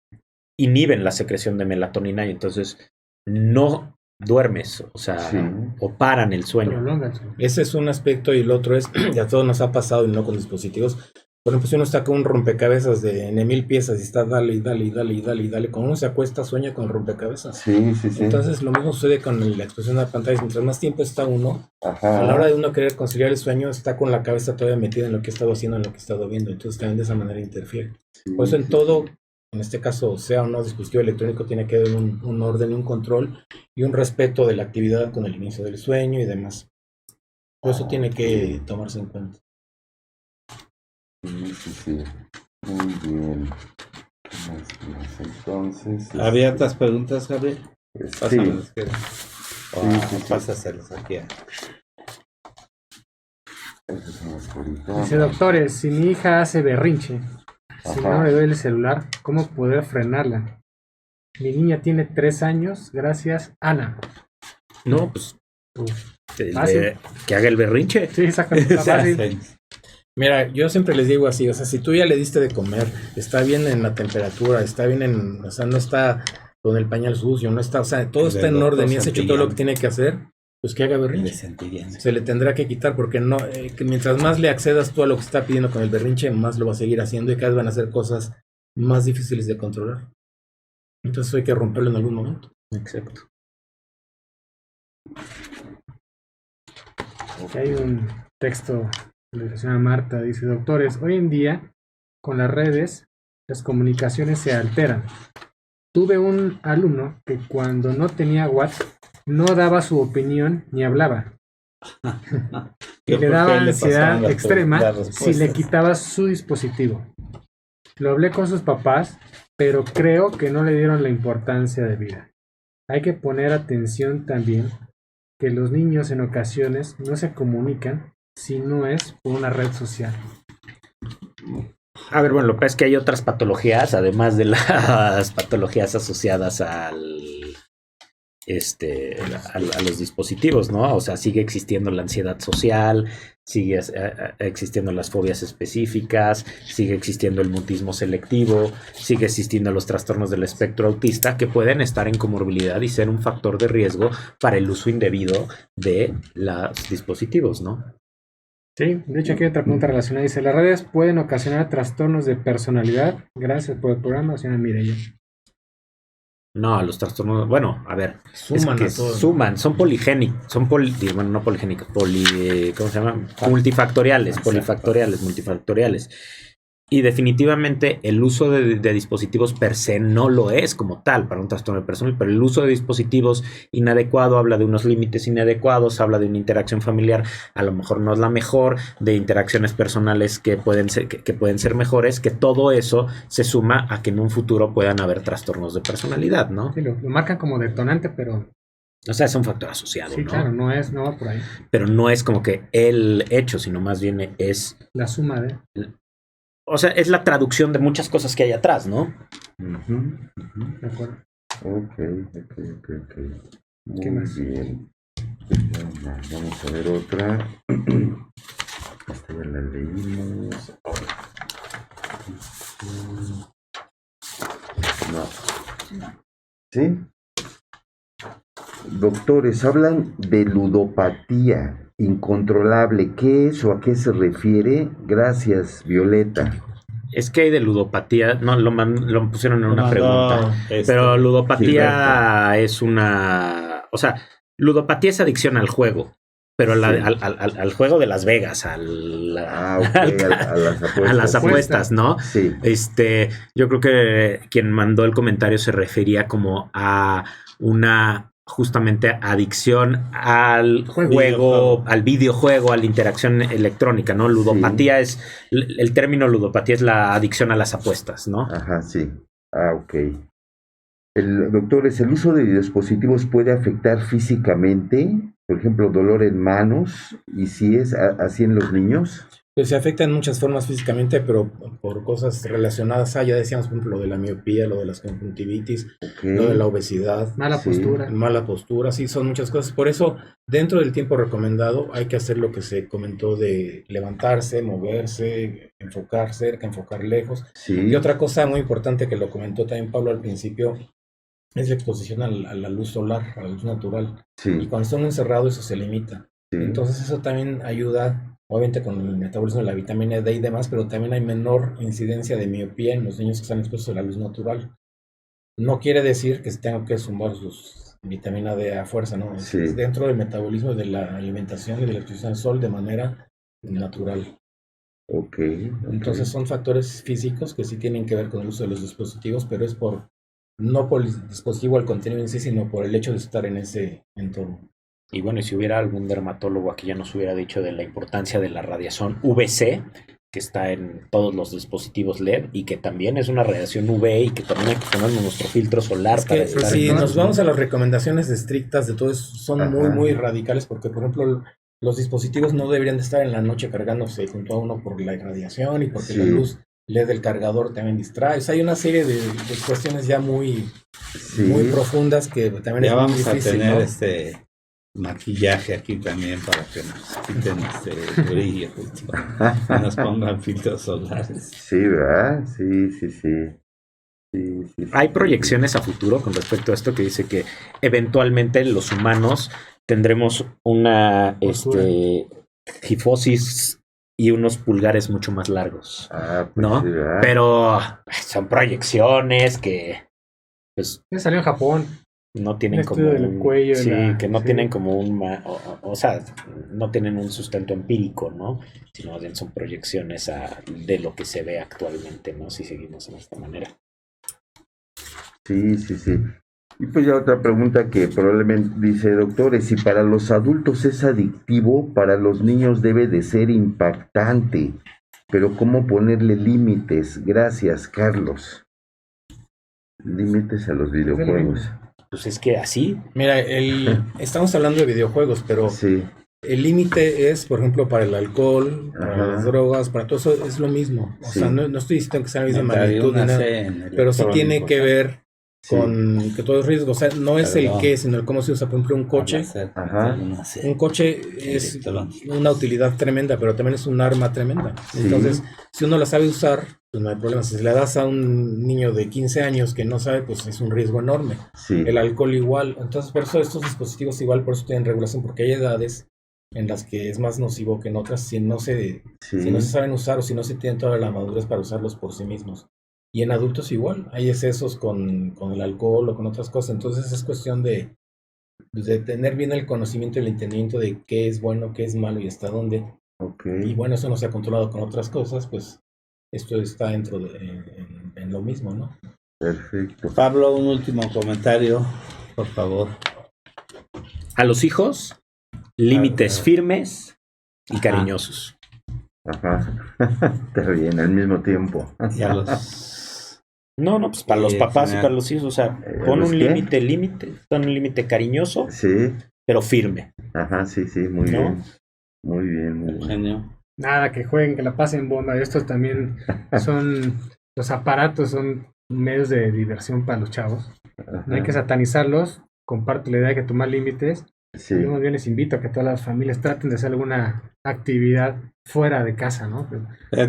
inhiben la secreción de melatonina, y entonces no duermes, o sea, Sí. o paran el sueño. Prolonga el sueño. Ese es un aspecto, y el otro es, ya a todos nos ha pasado y no con dispositivos. Por ejemplo, si uno está con un rompecabezas de 1000 piezas y está dale, cuando uno se acuesta sueña con el rompecabezas. Sí, sí, sí. Entonces lo mismo sucede con la exposición a pantallas. Mientras más tiempo está uno, Ajá. a la hora de uno querer conciliar el sueño, está con la cabeza todavía metida en lo que ha estado haciendo, en lo que ha estado viendo. Entonces también de esa manera interfiere. Sí, Por eso en sí, todo, sí. en este caso, sea o no dispositivo electrónico, tiene que haber un orden, un control y un respeto de la actividad con el inicio del sueño y demás. Todo eso tiene que tomarse en cuenta. Sí, sí, sí. Muy bien. Más, entonces. ¿Había otras preguntas, Gabriel? Sí. Pásamelas, que- sí, sí. Pásaselas aquí. Esas son las que ahorita- Dice, doctores, si mi hija hace berrinche, si Ajá. no le doy el celular, ¿cómo poder frenarla? Mi niña tiene 3 años, gracias, Ana. No, pues Uf. que haga el berrinche. Sí, exactamente, está fácil. Mira, yo siempre les digo así, o sea, si tú ya le diste de comer, está bien en la temperatura, está bien o sea, no está con el pañal sucio, no está, o sea, todo está en orden y has hecho todo lo que tiene que hacer, pues que haga berrinche. Se le tendrá que quitar porque no, que mientras más le accedas tú a lo que está pidiendo con el berrinche, más lo va a seguir haciendo y cada vez van a hacer cosas más difíciles de controlar. Entonces hay que romperlo en algún momento. Exacto. Aquí hay un texto de la señora Marta, dice, doctores, hoy en día, con las redes, las comunicaciones se alteran. Tuve un alumno que cuando no tenía WhatsApp, no daba su opinión ni hablaba. Y le daba ansiedad extrema si le quitabas su dispositivo. Lo hablé con sus papás, pero creo que no le dieron la importancia de vida. Hay que poner atención también que los niños en ocasiones no se comunican si no es por una red social. A ver, bueno, lo que pasa es que hay otras patologías, además de las patologías asociadas a los dispositivos, ¿no? O sea, sigue existiendo la ansiedad social, sigue existiendo las fobias específicas, sigue existiendo el mutismo selectivo, sigue existiendo los trastornos del espectro autista, que pueden estar en comorbilidad y ser un factor de riesgo para el uso indebido de los dispositivos, ¿no? Sí, de hecho aquí hay otra pregunta relacionada. Dice, ¿las redes pueden ocasionar trastornos de personalidad? Gracias por el programa, señora Mireya. No, los trastornos, bueno, a ver, Suman es que a todo, ¿no? suman, son poligénicos, bueno, no poligénicos, ¿cómo se llama? Multifactoriales, Exacto. polifactoriales, multifactoriales. Y definitivamente el uso de dispositivos per se no lo es como tal para un trastorno personal, pero el uso de dispositivos inadecuado habla de unos límites inadecuados, habla de una interacción familiar, a lo mejor no es la mejor, de interacciones personales que pueden ser mejores, que todo eso se suma a que en un futuro puedan haber trastornos de personalidad, ¿no? Sí, lo marcan como detonante, pero O sea, es un factor asociado, sí, ¿no? claro, no va por ahí. Pero no es como que el hecho, sino más bien es La suma de... o sea, es la traducción de muchas cosas que hay atrás, ¿no? Ujú. De acuerdo. Ok. ¿Qué Muy más? bien. Vamos a ver otra. Esta ya la leímos. No. ¿Sí? Doctores, hablan de ludopatía incontrolable. ¿Qué es o a qué se refiere? Gracias, Violeta. Es que hay de ludopatía, no, lo pusieron en una pregunta. Pero Gilberto. ludopatía es una... O sea, ludopatía es adicción al juego. Pero Sí. al juego de Las Vegas, Ok, a las apuestas. a las apuestas, ¿no? Sí. Yo creo que quien mandó el comentario se refería como a una justamente adicción al juego, al videojuego, a la interacción electrónica, ¿no? Ludopatía es, el término ludopatía es la adicción a las apuestas, ¿no? Ajá, sí. Ok. Doctores, ¿el uso de dispositivos puede afectar físicamente? Por ejemplo, dolor en manos, y si es así en los niños. Pues se afecta en muchas formas físicamente, pero por cosas relacionadas a, ya decíamos, por ejemplo, lo de la miopía, lo de las conjuntivitis, lo de la obesidad, Mala postura. mala postura, sí, son muchas cosas. Por eso, dentro del tiempo recomendado, hay que hacer lo que se comentó de levantarse, moverse, enfocarse, enfocar lejos. Sí. Y otra cosa muy importante que lo comentó también Pablo al principio, es la exposición a la luz solar, a la luz natural. Sí. Y cuando están encerrados eso se limita. Sí. Entonces eso también ayuda, obviamente con el metabolismo de la vitamina D y demás, pero también hay menor incidencia de miopía en los niños que están expuestos a la luz natural. No quiere decir que se tengan que sumar sus vitamina D a fuerza, ¿no? Sí. Es dentro del metabolismo de la alimentación y de la exposición al sol de manera natural. Ok. Entonces son factores físicos que sí tienen que ver con el uso de los dispositivos, pero es no por el dispositivo, el contenido en sí, sino por el hecho de estar en ese entorno. Y bueno, y si hubiera algún dermatólogo aquí ya nos hubiera dicho de la importancia de la radiación UVC, que está en todos los dispositivos LED y que también es una radiación UV y que también hay que poner nuestro filtro solar Es para que estar si en nos vamos a las recomendaciones estrictas de todo eso, son Ajá. muy radicales porque, por ejemplo, los dispositivos no deberían de estar en la noche cargándose junto a uno por la irradiación y porque Sí. la luz LED del cargador también distrae. O sea, hay una serie de cuestiones ya muy profundas que también Ya es muy vamos a difícil, tener ¿no? maquillaje aquí también para que nos quiten brillo y nos pongan filtros solares. Sí, ¿verdad? Sí. Hay proyecciones a futuro con respecto a esto que dice que eventualmente los humanos tendremos una gifosis y unos pulgares mucho más largos, Pues ¿no? sí, ¿verdad? Pero son proyecciones que pues Ya salió en Japón. no tienen Un como estudio del cuello, sí, que no sí. tienen como o sea, no tienen un sustento empírico, ¿no? Sino bien son proyecciones de lo que se ve actualmente, ¿no? Si seguimos en esta manera. Sí. Y pues ya otra pregunta que probablemente dice, doctores, si para los adultos es adictivo, para los niños debe de ser impactante, pero ¿cómo ponerle límites? Gracias, Carlos. Límites a los videojuegos. Pues es que así. Mira, estamos hablando de videojuegos, pero Sí, el límite es, por ejemplo, para el alcohol, para Ajá. las drogas, para todo eso es lo mismo. O Sí. sea, no estoy diciendo que sea la misma Hay magnitud, una ni nada, C en pero sí tiene electrónicos, que ver sí. con que todo es riesgo. O sea, no es el Perdón. qué, sino el cómo se usa. Por ejemplo, un coche. Ajá. Un coche es Electrónico. una utilidad tremenda, pero también es un arma tremenda. Sí. Entonces, si uno la sabe usar, pues no hay problema. Si le das a un niño de 15 años que no sabe, pues es un riesgo enorme. Sí. El alcohol igual. Entonces, por eso estos dispositivos igual, por eso tienen regulación, porque hay edades en las que es más nocivo que en otras si no se saben usar o si no se tienen toda la madurez para usarlos por sí mismos. Y en adultos igual, hay excesos con el alcohol o con otras cosas. Entonces es cuestión de tener bien el conocimiento y el entendimiento de qué es bueno, qué es malo y hasta dónde. Ok. Y bueno, eso no se ha controlado con otras cosas, pues esto está dentro en lo mismo, ¿no? Perfecto. Pablo, un último comentario, por favor. A los hijos, límites firmes y cariñosos. Ajá. Está bien, al mismo tiempo. Y a los... No, pues para los papás y general. para los hijos, o sea, pon ¿los un qué? pon un límite cariñoso, Sí. pero firme. Ajá, sí, muy ¿No? bien. Muy bien. Eugenio. Nada, que jueguen, que la pasen bomba. Estos también son, los aparatos son medios de diversión para los chavos. No hay que satanizarlos. Comparto la idea de que tomar límites. Sí. Yo más bien les invito a que todas las familias traten de hacer alguna actividad fuera de casa, ¿no?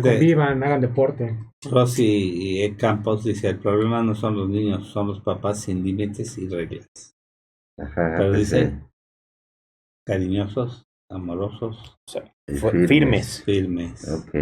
Convivan, hagan deporte. Rosy Campos dice, el problema no son los niños, son los papás sin límites y reglas. Ajá, Pero dice, sí. cariñosos, amorosos, Y Firmes. firmes. Ok.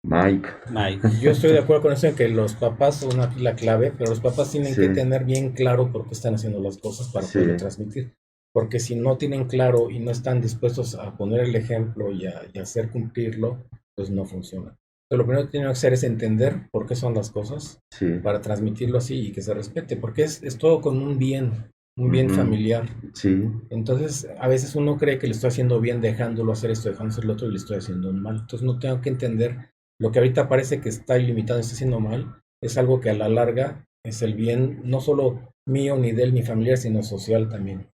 Mike. Mike. Yo estoy de acuerdo con eso en que los papás son la clave, pero los papás tienen Sí. que tener bien claro por qué están haciendo las cosas para Sí. poder transmitir. Porque si no tienen claro y no están dispuestos a poner el ejemplo y a hacer cumplirlo, pues no funciona. Pero lo primero que tienen que hacer es entender por qué son las cosas Sí. para transmitirlo así y que se respete, porque es todo con un bien Ujú. familiar. Sí. Entonces, a veces uno cree que le estoy haciendo bien dejándolo hacer esto, dejándolo hacer lo otro y le estoy haciendo un mal. Entonces, no tengo que entender lo que ahorita parece que está ilimitado y está haciendo mal, es algo que a la larga es el bien, no solo mío, ni de él, ni familiar, sino social también.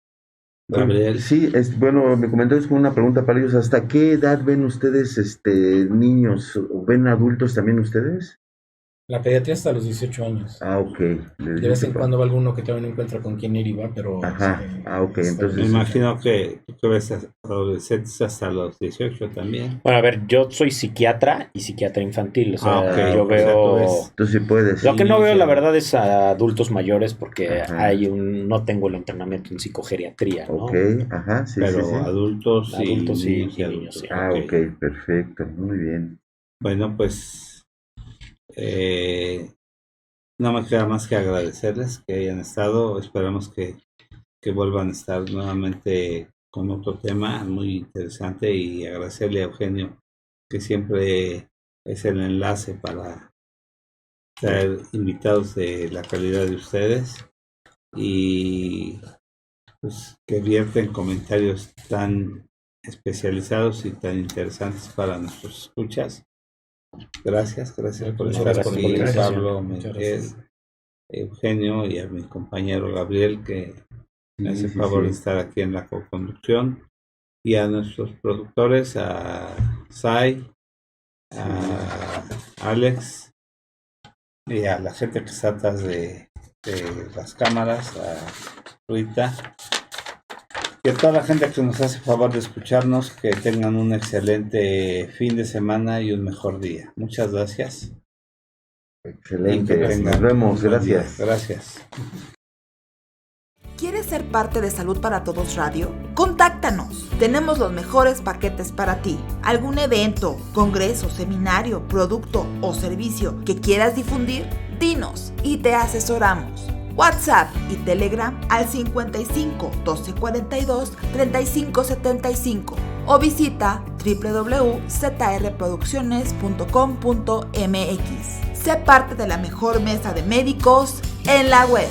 Gabriel. Sí, bueno, me comentaron con una pregunta para ellos. ¿Hasta qué edad ven ustedes niños? ¿O ven adultos también ustedes? La pediatría hasta los 18 años. Ah, ok. De vez en cuando va alguno que también no encuentra con quién ir y va, pero... Ajá. Ok, entonces- Me imagino que tú ves adolescentes hasta los 18 también. Bueno, a ver, yo soy psiquiatra y psiquiatra infantil. O sea, Ok, yo o sea, tú veo... ves- Tú sí puedes. Lo que no veo, sí. la verdad, es a adultos mayores porque Ajá. no tengo el entrenamiento en psicogeriatría, ¿no? Ok, ajá, sí, Pero sí, sí. adultos Adultos y y niños, adultos. sí. Ah, ok, perfecto, muy bien. Bueno, pues no me queda más que agradecerles que hayan estado. Esperamos que vuelvan a estar nuevamente con otro tema muy interesante y agradecerle a Eugenio que siempre es el enlace para traer invitados de la calidad de ustedes y pues que vierten comentarios tan especializados y tan interesantes para nuestros escuchas. Gracias por Muchas estar gracias por la aquí, invitación. Pablo, Muchas Miguel, gracias. Eugenio y a mi compañero Gabriel que me hace el Sí, favor sí. de estar aquí en la co-conducción y a nuestros productores, a Sai, a Alex y a la gente que está atrás de las cámaras, a Rita y a toda la gente que nos hace favor de escucharnos, que tengan un excelente fin de semana y un mejor día. Muchas gracias. Excelente, Y que tengan nos vemos, un buen día. gracias. Gracias. ¿Quieres ser parte de Salud para Todos Radio? Contáctanos. Tenemos los mejores paquetes para ti. ¿Algún evento, congreso, seminario, producto o servicio que quieras difundir? Dinos y te asesoramos. WhatsApp y Telegram al 55 12 42 35 75 o visita www.zrproducciones.com.mx. Sé parte de la mejor mesa de médicos en la web.